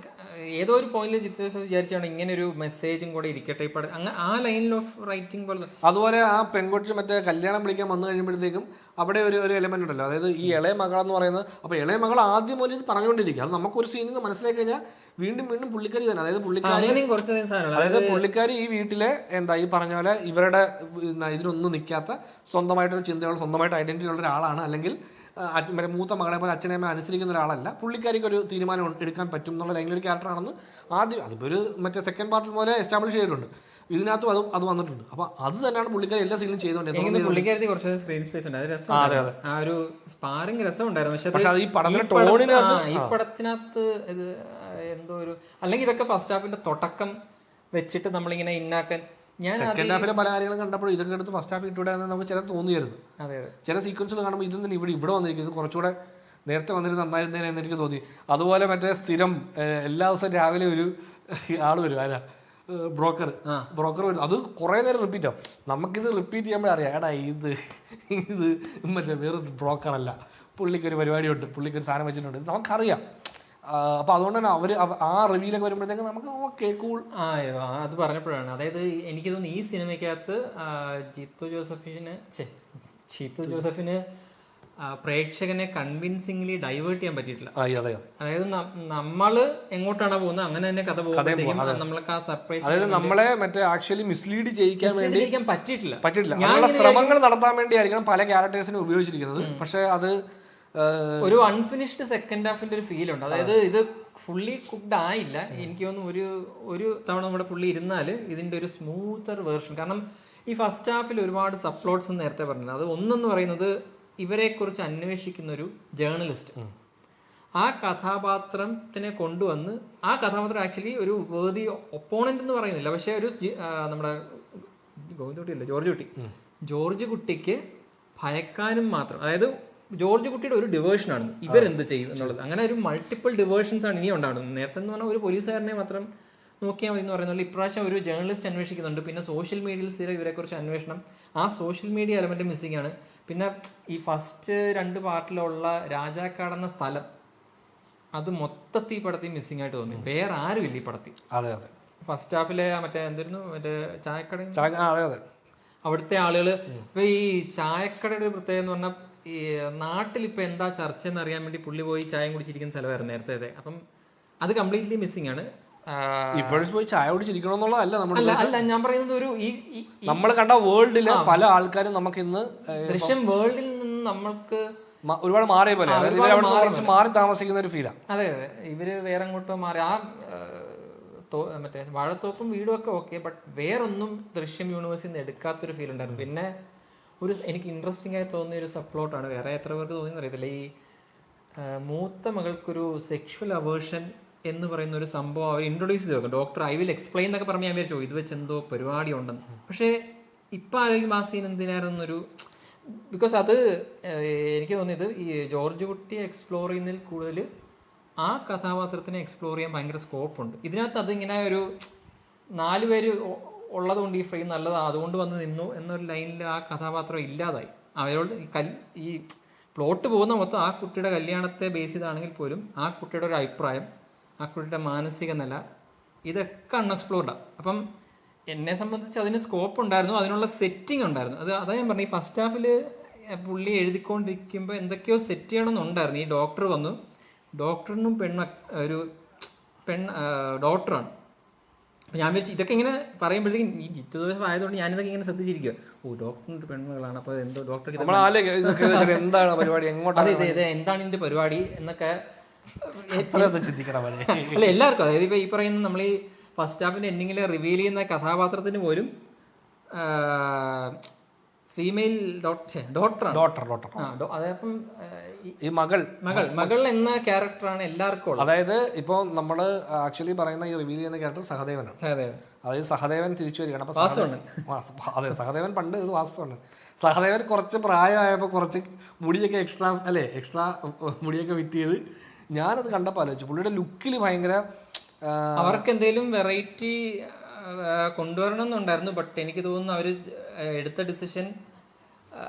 ഏതോ ഒരു പോയിന്റിൽ ജിത്തു ജോസഫ് വിചാരിച്ചാണ് ഇങ്ങനെ ഒരു മെസ്സേജും കൂടെ ഇരിക്കട്ടെ ഈ പടം, അങ്ങനെ ആ ലൈനിൽ ഓഫ് റൈറ്റിംഗ് പോലെ. അതുപോലെ ആ പെൺകൊച്ച് മറ്റേ കല്യാണം വിളിക്കാൻ വന്നു കഴിയുമ്പോഴത്തേക്കും അവിടെ ഒരു എലമെന്റ് ഉണ്ടല്ലോ, അതായത് ഈ ഇളയ മകളെന്ന് പറയുന്നത്. അപ്പോൾ ഇളയ മകൾ ആദ്യം പോലെ ഇത് പറഞ്ഞുകൊണ്ടിരിക്കുക, അത് നമുക്കൊരു സീനിൽ നിന്ന് മനസ്സിലാക്കി കഴിഞ്ഞാൽ വീണ്ടും പുള്ളിക്കാരി തന്നെ. അതായത് പുള്ളിക്കാരി ഈ വീട്ടിലെ എന്താ ഈ പറഞ്ഞ പോലെ ഇവരുടെ ഇതിനൊന്നും നിൽക്കാത്ത സ്വന്തമായിട്ടൊരു ചിന്തയുള്ള സ്വന്തമായിട്ട് ഐഡന്റിറ്റി ഉള്ള ഒരാളാണ്. അല്ലെങ്കിൽ മൂത്ത മകളെ പോലെ അച്ഛനമ്മ അനുസരിക്കുന്ന ഒരാളല്ല. പുള്ളിക്കാരിക്ക് ഒരു തീരുമാനം എടുക്കാൻ പറ്റും എന്നുള്ള ലൈനിലൊരു ക്യാരക്ടറാണെന്ന് ആദ്യം അതിപ്പോൾ ഒരു മറ്റേ സെക്കൻഡ് പാർട്ടിൽ പോലെ എസ്റ്റാബ്ലിഷ് ചെയ്തിട്ടുണ്ട്. ഇതിനകത്തും അത് വന്നിട്ടുണ്ട്. അപ്പൊ അത് തന്നെയാണ് പുള്ളിക്കാരി എല്ലാ സീനിലും ചെയ്തുകൊണ്ടിരുന്നത്. പുള്ളിക്കാരി കുറച്ച് സ്ക്രീൻ സ്പേസ് ഉണ്ട്, അത് രസമാണ്. ആ ഒരു സ്പാറിംഗ് രസം ഉണ്ടായിരുന്നു. പക്ഷെ ഈ പടത്തിനകത്ത് ഇത് എന്തോ ഒരു, അല്ലെങ്കിൽ ഇതൊക്കെ ഫസ്റ്റ് ഹാഫിന്റെ തുടക്കം വെച്ചിട്ട് നമ്മളിങ്ങനെ ഇന്നാക്കാൻ. ഞാൻ സെക്കൻഡ് ഹാഫിലെ പല കാര്യങ്ങളും കണ്ടപ്പോൾ ഇതൊക്കെ എടുത്ത് ഫസ്റ്റ് ഹാഫ് ഇട്ടുകൂടെ നമുക്ക് ചില തോന്നിയായിരുന്നു. ചില സീക്വൻസുകൾ കാണുമ്പോൾ ഇതൊന്നും ഇവിടെ വന്നിരിക്കുന്നത് കുറച്ചുകൂടെ നേരത്തെ വന്നിരുന്ന് നന്നായിരുന്നേനെ എന്ന് എനിക്ക് തോന്നി. അതുപോലെ മറ്റേ സ്ഥിരം എല്ലാ ദിവസവും രാവിലെ ഒരു ആള് വരും, ആരാ ബ്രോക്കർ വരും. അത് കുറേ നേരം റിപ്പീറ്റ് ആവും. നമുക്കിത് റിപ്പീറ്റ് ചെയ്യുമ്പോൾ അറിയാം എടാ ഇത് മറ്റേ വേറൊരു ബ്രോക്കറല്ല, പുള്ളിക്കൊരു പരിപാടിയുണ്ട്, പുള്ളിക്കൊരു സാധനം വെച്ചിട്ടുണ്ട്, നമുക്കറിയാം. അപ്പൊ അതുകൊണ്ട് തന്നെ അവര് ആ റിവ്യൂലൊക്കെ വരുമ്പോഴത്തേക്ക് നമുക്ക് ഓക്കെ കൂൾ. അത് പറഞ്ഞപ്പോഴാണ്, അതായത് എനിക്ക് തോന്നുന്നു ഈ സിനിമയ്ക്കകത്ത് ജിത്തു ജോസഫിന് പ്രേക്ഷകനെ കൺവിൻസിംഗ്ലി ഡൈവേർട്ട് ചെയ്യാൻ പറ്റിയിട്ടില്ല. അതെ അതെ. അതായത് നമ്മള് എങ്ങോട്ടാണ് പോകുന്നത് അങ്ങനെ തന്നെ കഥ പോകുമ്പോഴത്തേക്കും നമ്മൾക്ക് ആ സർപ്രൈസ്, അതായത് നമ്മളെ മറ്റേ ആക്ച്വലി മിസ്ലീഡ് ചെയ്യിക്കാൻ വേണ്ടി പറ്റിയിട്ടില്ല. അതിനുള്ള ശ്രമങ്ങൾ നടത്താൻ വേണ്ടിയായിരിക്കണം പല ക്യാരക്ടേഴ്സിനെ ഉപയോഗിച്ചിരിക്കുന്നത്. പക്ഷെ അത് ഒരു അൺഫിനിഷ്ഡ് സെക്കൻഡ് ഹാഫിന്റെ ഒരു ഫീൽ ഉണ്ട്. അതായത് ഇത് ഫുള്ളി കുക്ക്ഡ് ആയില്ല. എനിക്ക് തോന്നുന്നു ഒരു തവണ നമ്മുടെ പുള്ളി ഇരുന്നാല് ഇതിന്റെ ഒരു സ്മൂത്തർ വേർഷൻ. കാരണം ഈ ഫസ്റ്റ് ഹാഫിൽ ഒരുപാട് സപ്ലോട്ട്സ് നേരത്തെ പറഞ്ഞില്ല. അത് ഒന്നെന്ന് പറയുന്നത് ഇവരെ കുറിച്ച് അന്വേഷിക്കുന്ന ഒരു ജേർണലിസ്റ്റ്, ആ കഥാപാത്രത്തിനെ കൊണ്ടുവന്ന് ആ കഥാപാത്രം ആക്ച്വലി ഒരു വേർതി ഒപ്പോണന്റ് എന്ന് പറയുന്നില്ല, പക്ഷെ ഒരു നമ്മുടെ ഗോവിന്ദകുട്ടിയല്ലേ ജോർജ് കുട്ടിക്ക് ഭയക്കാനും മാത്രം. അതായത് ജോർജ് കുട്ടിയുടെ ഒരു ഡിവേർഷനാണ് ഇവരെന്ത് ചെയ്യും എന്നുള്ളത്. അങ്ങനെ ഒരു മൾട്ടിപ്പിൾ ഡിവേർഷൻസ് ആണ് ഇനി ഉണ്ടാകുന്നത്. നേരത്തെ എന്ന് പറഞ്ഞാൽ ഒരു പോലീസുകാരനെ മാത്രം നോക്കിയാൽ മതി എന്ന് പറയുന്നത് ഇപ്രാവശ്യം ഒരു ജേർണലിസ്റ്റ് അന്വേഷിക്കുന്നുണ്ട്. പിന്നെ സോഷ്യൽ മീഡിയയിൽ സ്ഥിരം ഇവരെക്കുറിച്ച് അന്വേഷണം, ആ സോഷ്യൽ മീഡിയ എലമെന്റ് മിസ്സിംഗ് ആണ്. പിന്നെ ഈ ഫസ്റ്റ് 2 പാർട്ടിലുള്ള രാജാക്കാടെന്ന സ്ഥലം അത് മൊത്തത്തിൽ ഈ പടത്തിൽ മിസ്സിംഗ് ആയിട്ട് തോന്നി. വേറെ ആരും ഇല്ല ഈ പടത്തിൽ. അതെ അതെ. ഫസ്റ്റ് ഹാഫിലെ മറ്റേ എന്തായിരുന്നു മറ്റേ ചായക്കട, അതെ അതെ, അവിടുത്തെ ആളുകൾ. ഇപ്പൊ ഈ ചായക്കടയുടെ ഒരു പ്രത്യേകത എന്ന് പറഞ്ഞാൽ ഈ നാട്ടിൽ ഇപ്പൊ എന്താ ചർച്ച എന്ന് അറിയാൻ വേണ്ടി പുള്ളി പോയി ചായ കുടിച്ചിരിക്കുന്ന സ്ഥലമായിരുന്നു നേരത്തെ. അപ്പം അത് കംപ്ലീറ്റ്ലി മിസ്സിംഗ് ആണ്. ഇപ്പോഴും പോയി ചായ കുടിച്ചിരിക്കണമെന്നുള്ളതല്ല നമ്മുടെ അല്ല, ഞാൻ പറയുന്നത് ഒരു നമ്മൾ കണ്ട വേൾഡില് പല ആൾക്കാരും നമുക്ക് ഇന്ന് ദൃശ്യം വേൾഡിൽ നിന്ന് നമ്മൾക്ക് ഒരുപാട് മാറിയ പോലെ മാറി താമസിക്കുന്ന ഒരു ഫീലാണ്. അതെ അതെ, ഇവര് വേറെ അങ്ങോട്ടോ മാറി. ആ മറ്റേ വാഴത്തോപ്പും വീടും ഒക്കെ ഓക്കെ, ബട്ട് വേറൊന്നും ദൃശ്യം യൂണിവേഴ്സിൽ നിന്ന് എടുക്കാത്തൊരു ഫീൽ ഉണ്ടായിരുന്നു. പിന്നെ എനിക്ക് ഇൻട്രസ്റ്റിംഗ് ആയി തോന്നിയ ഒരു സബ്പ്ലോട്ടാണ്, വേറെ എത്ര പേർക്ക് തോന്നിയെന്ന് അറിയത്തില്ല. ഈ മൂത്ത മകൾക്കൊരു സെക്ഷുവൽ അവേർഷൻ എന്ന് പറയുന്ന ഒരു സംഭവം അവർ ഇൻട്രൊഡ്യൂസ് ചെയ്ത് നോക്കും. ഡോക്ടർ ഐ വിൽ എക്സ്പ്ലെയിൻ എന്നൊക്കെ പറഞ്ഞ് ഞാൻ വിചാരിച്ചു ഇത് വെച്ച് എന്തോ പരിപാടി ഉണ്ടെന്ന്. പക്ഷേ ഇപ്പം ആലോചിക്കും ആ സീൻ എന്തിനായിരുന്നൊരു, ബിക്കോസ് അത് എനിക്ക് തോന്നിയത് ഈ ജോർജ് കുട്ടിയെ എക്സ്പ്ലോർ ചെയ്യുന്നതിൽ കൂടുതൽ ആ കഥാപാത്രത്തിനെ എക്സ്പ്ലോർ ചെയ്യാൻ ഭയങ്കര സ്കോപ്പുണ്ട് ഇതിനകത്ത്. അതിങ്ങനെ ഒരു 4 പേര് ഉള്ളതുകൊണ്ട് ഈ ഫ്രെയിം നല്ലതാണ് അതുകൊണ്ട് വന്ന് നിന്നു എന്നൊരു ലൈനിൽ ആ കഥാപാത്രം ഇല്ലാതായി. അവരോട് ഈ പ്ലോട്ട് പോകുന്ന മൊത്തം ആ കുട്ടിയുടെ കല്യാണത്തെ ബേസ് ചെയ്താണെങ്കിൽ പോലും ആ കുട്ടിയുടെ ഒരു അഭിപ്രായം, ആ കുട്ടിയുടെ മാനസിക നില, ഇതൊക്കെ അൺഎക്സ്പ്ലോർഡാണ്. അപ്പം എന്നെ സംബന്ധിച്ച് അതിന് സ്കോപ്പ് ഉണ്ടായിരുന്നു, അതിനുള്ള സെറ്റിംഗ് ഉണ്ടായിരുന്നു. അതാ ഞാൻ പറഞ്ഞു, ഈ ഫസ്റ്റ് ഹാഫിൽ പുള്ളി എഴുതിക്കൊണ്ടിരിക്കുമ്പോൾ എന്തൊക്കെയോ സെറ്റ് ചെയ്യണമെന്നുണ്ടായിരുന്നു. ഈ ഡോക്ടർ വന്നു, ഡോക്ടറിനും ഡോക്ടറാണ്. അപ്പം ഞാൻ വിചാരിച്ചു ഇതൊക്കെ ഇങ്ങനെ പറയുമ്പോഴത്തേക്കും ഈ ജിത്തു ദിവസം ആയതുകൊണ്ട് ഞാനിതൊക്കെ ഇങ്ങനെ ശ്രദ്ധിച്ചിരിക്കുക. ഓ പെൺമകളാണ്, അപ്പോൾ എന്തോ ഡോക്ടർക്ക് എന്താണ് പരിപാടി, അതെ ഇത് എന്താണ് ഇതിന്റെ പരിപാടി എന്നൊക്കെ ചിന്തിക്കണം. അല്ല എല്ലാവർക്കും, അതായത് ഇപ്പൊ ഈ പറയുന്ന നമ്മൾ ഈ ഫസ്റ്റ് ഹാഫിന്റെ എൻഡിങ്ങിൽ റിവീൽ ചെയ്യുന്ന കഥാപാത്രത്തിന് പോലും ഫീമെയിൽ ഡോക്ടറാണ്. അതേപ്പം ഈ മകൾ എന്ന ക്യാരക്ടറാണ് എല്ലാവർക്കും ഉള്ളത്. അതായത് ഇപ്പൊ നമ്മള് ആക്ച്വലി പറയുന്ന ഈ റിവീൽ ചെയ്യുന്ന ക്യാരക്ടർ സഹദേവനാണ്. അതായത് സഹദേവൻ തിരിച്ചു വരികയാണ്. അതെ, സഹദേവൻ പണ്ട് ഇത് വാസ്തവമാണ്. സഹദേവൻ കുറച്ച് പ്രായമായപ്പോൾ കുറച്ച് മുടിയൊക്കെ എക്സ്ട്രാ മുടിയൊക്കെ വിറ്റ് ചെയ്ത് ഞാനത് കണ്ടപ്പോൾ ആലോചിച്ചു പുള്ളിയുടെ ലുക്കിൽ ഭയങ്കര അവർക്ക് എന്തെങ്കിലും വെറൈറ്റി കൊണ്ടുവരണം എന്നുണ്ടായിരുന്നു. ബട്ട് എനിക്ക് തോന്നുന്നു അവർ എടുത്ത ഡിസിഷൻ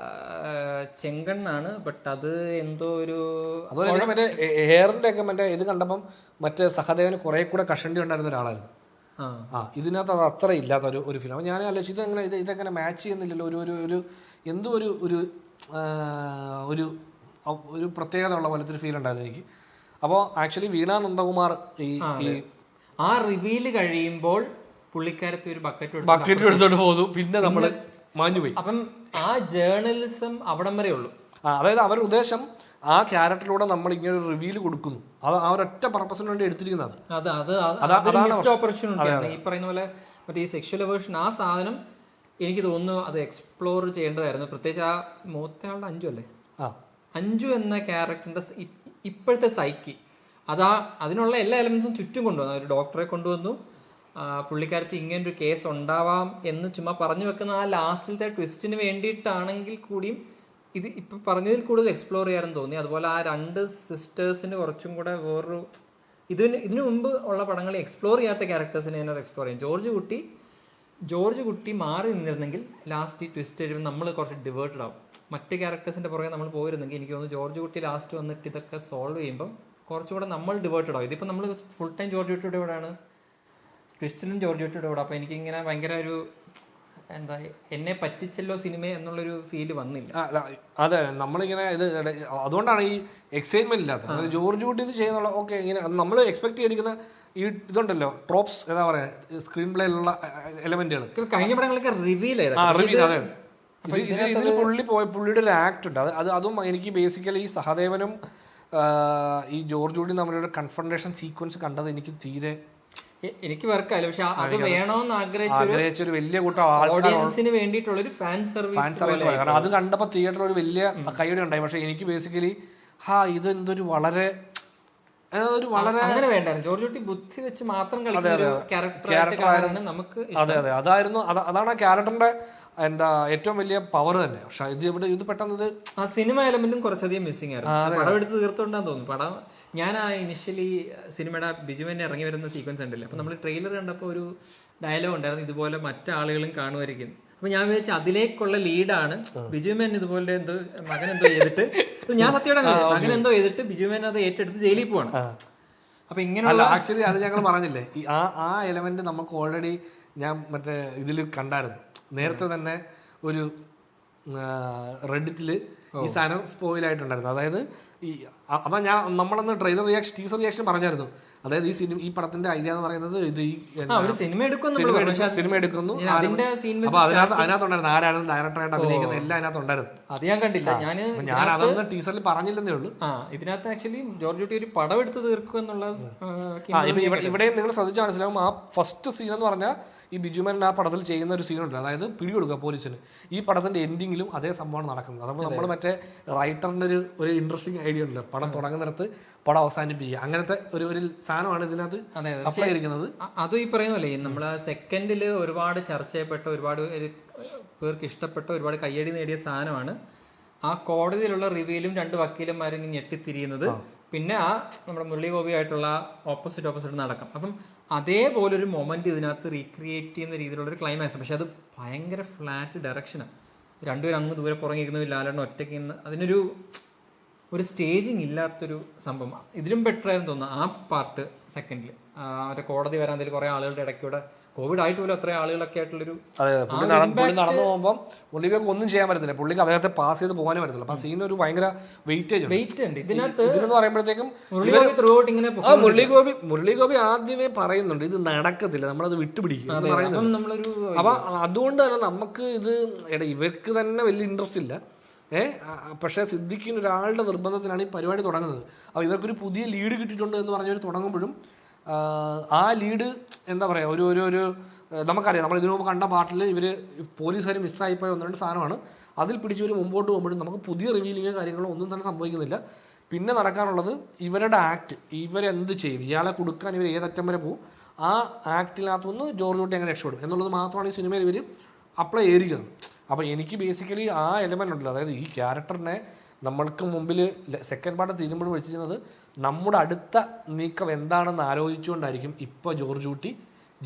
ചെങ്കണ്ണാണ്. ബട്ട് അത് എന്തോ ഒരു അതുപോലെ മറ്റേ ഹെയറിന്റെ ഒക്കെ മറ്റേ ഇത് കണ്ടപ്പം മറ്റേ സഹദേവന് കുറെ കൂടെ കഷണ്ടി ഉണ്ടായിരുന്ന ഒരാളായിരുന്നു. ഇതിനകത്ത് അത് അത്ര ഇല്ലാത്ത ഒരു ഫിലിം. അപ്പോൾ ഞാൻ ആലോചിച്ചു ഇതെങ്ങനെ മാച്ച് ചെയ്യുന്നില്ലല്ലോ, ഒരു എന്തോ ഒരു പ്രത്യേകത ഉള്ള പോലത്തെ ഒരു ഫീൽ ഉണ്ടായിരുന്നു എനിക്ക്. അപ്പോൾ ആക്ച്വലി വീണ നന്ദകുമാർ ആ റിവീൽ കഴിയുമ്പോൾ പുള്ളിക്കാരത്തെ ഒരു ബക്കറ്റ് എടുത്തോണ്ട് പോകുന്നു. പിന്നെ നമ്മൾ മാഞ്ഞുപോയി. അപ്പം ആ ജേർണലിസം അവിടം വരെ ഉള്ളൂ. അതായത് അവരുടെ ഉദ്ദേശം ആ ക്യാരക്ടറിലൂടെ നമ്മൾ ഇങ്ങനെ ഒരു റിവീൽ കൊടുക്കുന്നു. അത് ആ ഒരൊറ്റ പർപ്പസിന് വേണ്ടി എടുത്തിരിക്കുന്നത്. ഈ പറയുന്ന പോലെ മറ്റേ ഈ സെക്ഷൽ അവേർഷൻ ആ സാധനം എനിക്ക് തോന്നുന്നു അത് എക്സ്പ്ലോർ ചെയ്യേണ്ടതായിരുന്നു. പ്രത്യേകിച്ച് ആ മൂത്തയാളുടെ അഞ്ജു എന്ന ക്യാരക്ടറിന്റെ ഇപ്പോഴത്തെ സൈക്കി അതിനുള്ള എല്ലാ എലമെന്റ്സും ചുറ്റും കൊണ്ടുവന്നു. ഒരു ഡോക്ടറെ കൊണ്ടുവന്നു, പുള്ളിക്കാരത്ത് ഇങ്ങനൊരു കേസ് ഉണ്ടാവാം എന്ന് ചുമ്മാ പറഞ്ഞു വെക്കുന്ന ആ ലാസ്റ്റിലത്തെ ട്വിസ്റ്റിന് വേണ്ടിയിട്ടാണെങ്കിൽ കൂടിയും ഇത് ഇപ്പം പറഞ്ഞതിൽ കൂടുതൽ എക്സ്പ്ലോർ ചെയ്യാനും തോന്നി. അതുപോലെ ആ 2 സിസ്റ്റേഴ്സിന് കുറച്ചും കൂടെ വേറൊരു ഇതിനു മുമ്പ് ഉള്ള പടങ്ങളിൽ എക്സ്പ്ലോർ ചെയ്യാത്ത ക്യാരക്ടേഴ്സിനെ തന്നെ അത് എക്സ്പ്ലോർ ചെയ്യും. ജോർജ് കുട്ടി മാറി നിന്നിരുന്നെങ്കിൽ ലാസ്റ്റ് ഈ ട്വിസ്റ്റ് കഴിയുമ്പോൾ നമ്മൾ കുറച്ച് ഡിവേർട്ടഡ് ആവും. മറ്റ് ക്യാരക്ടേഴ്സിൻ്റെ പുറകെ നമ്മൾ പോയിരുന്നെങ്കിൽ എനിക്ക് തോന്നുന്നു ജോർജ് കുട്ടി ലാസ്റ്റ് വന്നിട്ട് ഇതൊക്കെ സോൾവ് ചെയ്യുമ്പം കുറച്ചുകൂടെ നമ്മൾ ഡിവേർട്ടഡ് ആവും. ഇതിപ്പോൾ നമ്മൾ ഫുൾ ടൈം ജോർജ് കുട്ടിയുടെ കൂടെയാണ്, ട്വിസ്റ്റിലും ജോർജ് കുട്ടിയുടെ കൂടെ. അപ്പോൾ എനിക്കിങ്ങനെ ഭയങ്കര ഒരു എന്താ എന്നെ പറ്റിച്ചല്ലോ സിനിമ എന്നുള്ളൊരു ഫീല് വന്നില്ല. അതെ, നമ്മളിങ്ങനെ ഇത് അതുകൊണ്ടാണ് ഈ എക്സൈറ്റ്മെന്റ് ഇല്ലാത്തത്. അതായത് ജോർജ് കുട്ടി ഇത് ചെയ്യുന്നുള്ള ഓക്കെ, ഇങ്ങനെ നമ്മൾ എക്സ്പെക്ട് ചെയ്തിരിക്കുന്ന ഈ ഇതുണ്ടല്ലോ ട്രോപ്സ്, എന്താ പറയാ, സ്ക്രീൻ പ്ലേയിലുള്ള എലമെന്റുകൾ കഴിഞ്ഞ പടങ്ങളൊക്കെ റിവീൽ അതെ. ഇതിൽ പുള്ളിയുടെ ഒരു ആക്ട് ഉണ്ട്. അതും എനിക്ക് ബേസിക്കലി ഈ സഹദേവനും ഈ ജോർജ് കുട്ടി തമ്മിലുള്ള കൺഫ്രണ്ടേഷൻ സീക്വൻസ് കണ്ടത് എനിക്ക് തീരെ എനിക്ക് വർക്കായില്ല. പക്ഷെ അത് വേണമെന്ന് ആഗ്രഹിച്ചൊരു വലിയ കൂട്ടം ഓഡിയൻസിന് വേണ്ടിയിട്ടുള്ള ഒരു ഫാൻ സർവീസ്. കാരണം അത് കണ്ടപ്പോൾ തിയേറ്ററിൽ ഒരു വലിയ കൈയടി ഉണ്ടായി. പക്ഷെ എനിക്ക് ബേസിക്കലി ഇത് എന്തൊരു വളരെ അങ്ങനെ വേണ്ടായിരുന്നു. ജോർജ് കുട്ടി ബുദ്ധി വെച്ച് മാത്രം കളിക്കുന്ന ഒരു ക്യാരക്ടറാണ് നമുക്ക്. അതെ, അതാണ് ആ ക്യാരക്ടറിന്റെ എന്താ ഏറ്റവും വലിയ പവർ തന്നെ. പക്ഷെ ഇത് പെട്ടെന്ന് ആ സിനിമ എലമെന്റും കുറച്ചധികം മിസ്സിംഗ് ആയിരുന്നു. പടം എടുത്ത് തീർത്തോണ്ടാന്ന് തോന്നുന്നു. പടം ഞാൻ ആ ഇനിഷ്യലി സിനിമയുടെ ബിജുവിനെ ഇറങ്ങി വരുന്ന സീക്വൻസ് ഉണ്ടല്ലോ, അപ്പൊ നമ്മൾ ട്രെയിലർ കണ്ടപ്പോൾ ഒരു ഡയലോഗ് ഉണ്ടായിരുന്നു, ഇതുപോലെ മറ്റാളുകളും കാണുമായിരിക്കും. അപ്പൊ ഞാൻ വിചാരിച്ചു അതിലേക്കുള്ള ലീഡാണ് ബിജുമേൻ ഇതുപോലെ എന്തോ മകൻ എന്തോ ചെയ്തിട്ട്, ഞാൻ സത്യയുടെ മകൻ എന്തോ ചെയ്തിട്ട് ബിജുമേൻ അത് ഏറ്റെടുത്ത് ജയിലിൽ പോവാണ്. അപ്പൊ ഇങ്ങനെ ആക്ച്വലി അത് ഞങ്ങൾ പറഞ്ഞില്ലേ, ഈ ആ എലമെന്റ് നമുക്ക് ഓൾറെഡി ഞാൻ മറ്റേ ഇതിൽ കണ്ടായിരുന്നു. നേരത്തെ തന്നെ ഒരു റെഡിറ്റില് ഈ സാധനം സ്പോയിൽ ആയിട്ടുണ്ടായിരുന്നു. അതായത് അപ്പൊ നമ്മളന്ന് ടീസർ റിയാക്ഷൻ പറഞ്ഞായിരുന്നു. അതായത് ഈ പടത്തിന്റെ ഐഡിയ എന്ന് പറയുന്നത് ഇത് സിനിമ എടുക്കുന്നു. അപ്പൊ അതിനകത്തുണ്ടായിരുന്നു ആരാണ് ഡയറക്ടറായിട്ട് അഭിനയിക്കുന്നത് എല്ലാം അതിനകത്തുണ്ടായിരുന്നു. അത് ഞാൻ കണ്ടില്ല. ഞാൻ അതൊന്നും ടീസറിൽ പറഞ്ഞില്ലെന്നേ ഉള്ളൂ. ഇതിനകത്ത് ആക്ച്വലി ജോർജ് കുട്ടി ഒരു പടം എടുത്ത് തീർക്കും എന്നുള്ള ഇവിടെയും നിങ്ങൾ ശ്രദ്ധിച്ചാൽ മനസ്സിലാവും. ആ ഫസ്റ്റ് സീൻ എന്ന് പറഞ്ഞാൽ ഈ ബിജുമേൻ ആ പടത്തിൽ ചെയ്യുന്ന ഒരു സീനുണ്ട്. അതായത് പിടികൊടുക്കുക പോലീസിന്. ഈ പടത്തിന്റെ എൻഡിങ്ങിലും അതേ സംഭവമാണ് നടക്കുന്നത്. അപ്പോൾ നമ്മൾ മറ്റേ റൈറ്ററിന്റെ ഒരു ഇൻട്രസ്റ്റിംഗ് ഐഡിയ ഉണ്ടല്ലോ, പടം തുടങ്ങുന്നിടത്ത് പടം അവസാനിപ്പിക്കുക, അങ്ങനത്തെ ഒരു സാധനമാണ് ഇതിനകത്ത് അപ്ലൈ ചെയ്തിരിക്കുന്നത്. അതും ഈ പറയുന്നല്ലേ, നമ്മൾ സെക്കൻഡിൽ ഒരുപാട് ചർച്ച ചെയ്യപ്പെട്ട, ഒരുപാട് പേർക്ക് ഇഷ്ടപ്പെട്ട, ഒരുപാട് കയ്യടി നേടിയ സാധനമാണ് ആ കോടതിയിലുള്ള റിവ്യൂലും രണ്ട് വക്കീലന്മാരും ഞെട്ടിത്തിരിയുന്നത്. പിന്നെ നമ്മുടെ മുരളി ഗോപിയായിട്ടുള്ള ഓപ്പോസിറ്റ് നടക്കും. അപ്പം അതേപോലൊരു മൊമെന്റ് ഇതിനകത്ത് റീക്രിയേറ്റ് ചെയ്യുന്ന രീതിയിലുള്ളൊരു ക്ലൈമാക്സ്. പക്ഷെ അത് ഭയങ്കര ഫ്ലാറ്റ് ഡയറക്ഷനാണ്. രണ്ടുപേരും അങ്ങ് ദൂരെ പുറങ്ങിയിരിക്കുന്നു, ലാലേട്ടൻ ഒറ്റയ്ക്ക് നിന്ന്. അതിനൊരു സ്റ്റേജിങ് ഇല്ലാത്തൊരു സംഭവം. ഇതിലും ബെറ്റർ ആയിരുന്നു തോന്നുന്നു ആ പാർട്ട് സെക്കൻഡിൽ. മറ്റേ കോടതി വരാന്തയിൽ കുറെ ആളുകളുടെ ഇടയ്ക്കൂടെ കോവിഡ് ആയിട്ട് പോലും അത്രയും ആളുകളൊക്കെ ആയിട്ടുള്ളൊരു നടന്നു പോകുമ്പോൾ പുള്ളിക്ക് ഒന്നും ചെയ്യാൻ പറ്റത്തില്ല. പുള്ളിക്ക് അദ്ദേഹത്തെ പാസ് ചെയ്ത് പോകാനേ പറ്റത്തില്ല. അപ്പൊ സീൻ ഒരു ഭയങ്കര വെയിറ്റ് ഉണ്ട് ഇതിനകത്ത്. ഇതെന്ന് പറയുമ്പോഴത്തേക്കും മുരളി ഗോപി ആദ്യമേ പറയുന്നുണ്ട് ഇത് നടക്കത്തില്ല, നമ്മളത് വിട്ടുപിടിക്കും എന്ന് പറയുന്നുണ്ട്. അപ്പൊ അതുകൊണ്ട് തന്നെ നമുക്ക് ഇവർക്ക് തന്നെ വലിയ ഇൻട്രസ്റ്റ് ഇല്ല. പക്ഷേ സിദ്ദിഖിന് ഒരാളുടെ നിർബന്ധത്തിലാണ് ഈ പരിപാടി തുടങ്ങുന്നത്. അപ്പോൾ ഇവർക്കൊരു പുതിയ ലീഡ് കിട്ടിയിട്ടുണ്ട് എന്ന് പറഞ്ഞവർ തുടങ്ങുമ്പോഴും ആ ലീഡ് എന്താ പറയുക, ഒരു നമുക്കറിയാം, നമ്മൾ ഇതിനു മുമ്പ് കണ്ട പാട്ടിൽ ഇവർ പോലീസുകാർ മിസ്സായിപ്പോയ ഒന്ന് രണ്ട് സാധനമാണ്. അതിൽ പിടിച്ച് ഇവർ മുമ്പോട്ട് പോകുമ്പോഴും നമുക്ക് പുതിയ റിവീലിങ്ങോ കാര്യങ്ങളോ ഒന്നും തന്നെ സംഭവിക്കുന്നില്ല. പിന്നെ നടക്കാനുള്ളത് ഇവരുടെ ആക്ട്. ഇവരെന്ത് ചെയ്യും, ഇയാളെ കൊടുക്കാൻ ഇവർ ഏതറ്റം വരെ പോകും, ആ ആക്ടിനകത്തുനിന്ന് ജോർജ് കുട്ടി എങ്ങനെ രക്ഷപ്പെടും എന്നുള്ളത് മാത്രമാണ് ഈ സിനിമയിൽ ഇവർ അപ്ലൈ ചെയ്തിരിക്കുന്നത്. അപ്പോൾ എനിക്ക് ബേസിക്കലി ആ എലമെൻ്റ് ഉണ്ടല്ലോ, അതായത് ഈ ക്യാരക്ടറിനെ നമ്മൾക്ക് മുമ്പിൽ സെക്കൻഡ് പാർട്ട് തീരുമ്പോഴും വെച്ചിരുന്നത് നമ്മുടെ അടുത്ത നീക്കം എന്താണെന്ന് ആലോചിച്ചുകൊണ്ടായിരിക്കും ഇപ്പോൾ ജോർജ് കുട്ടി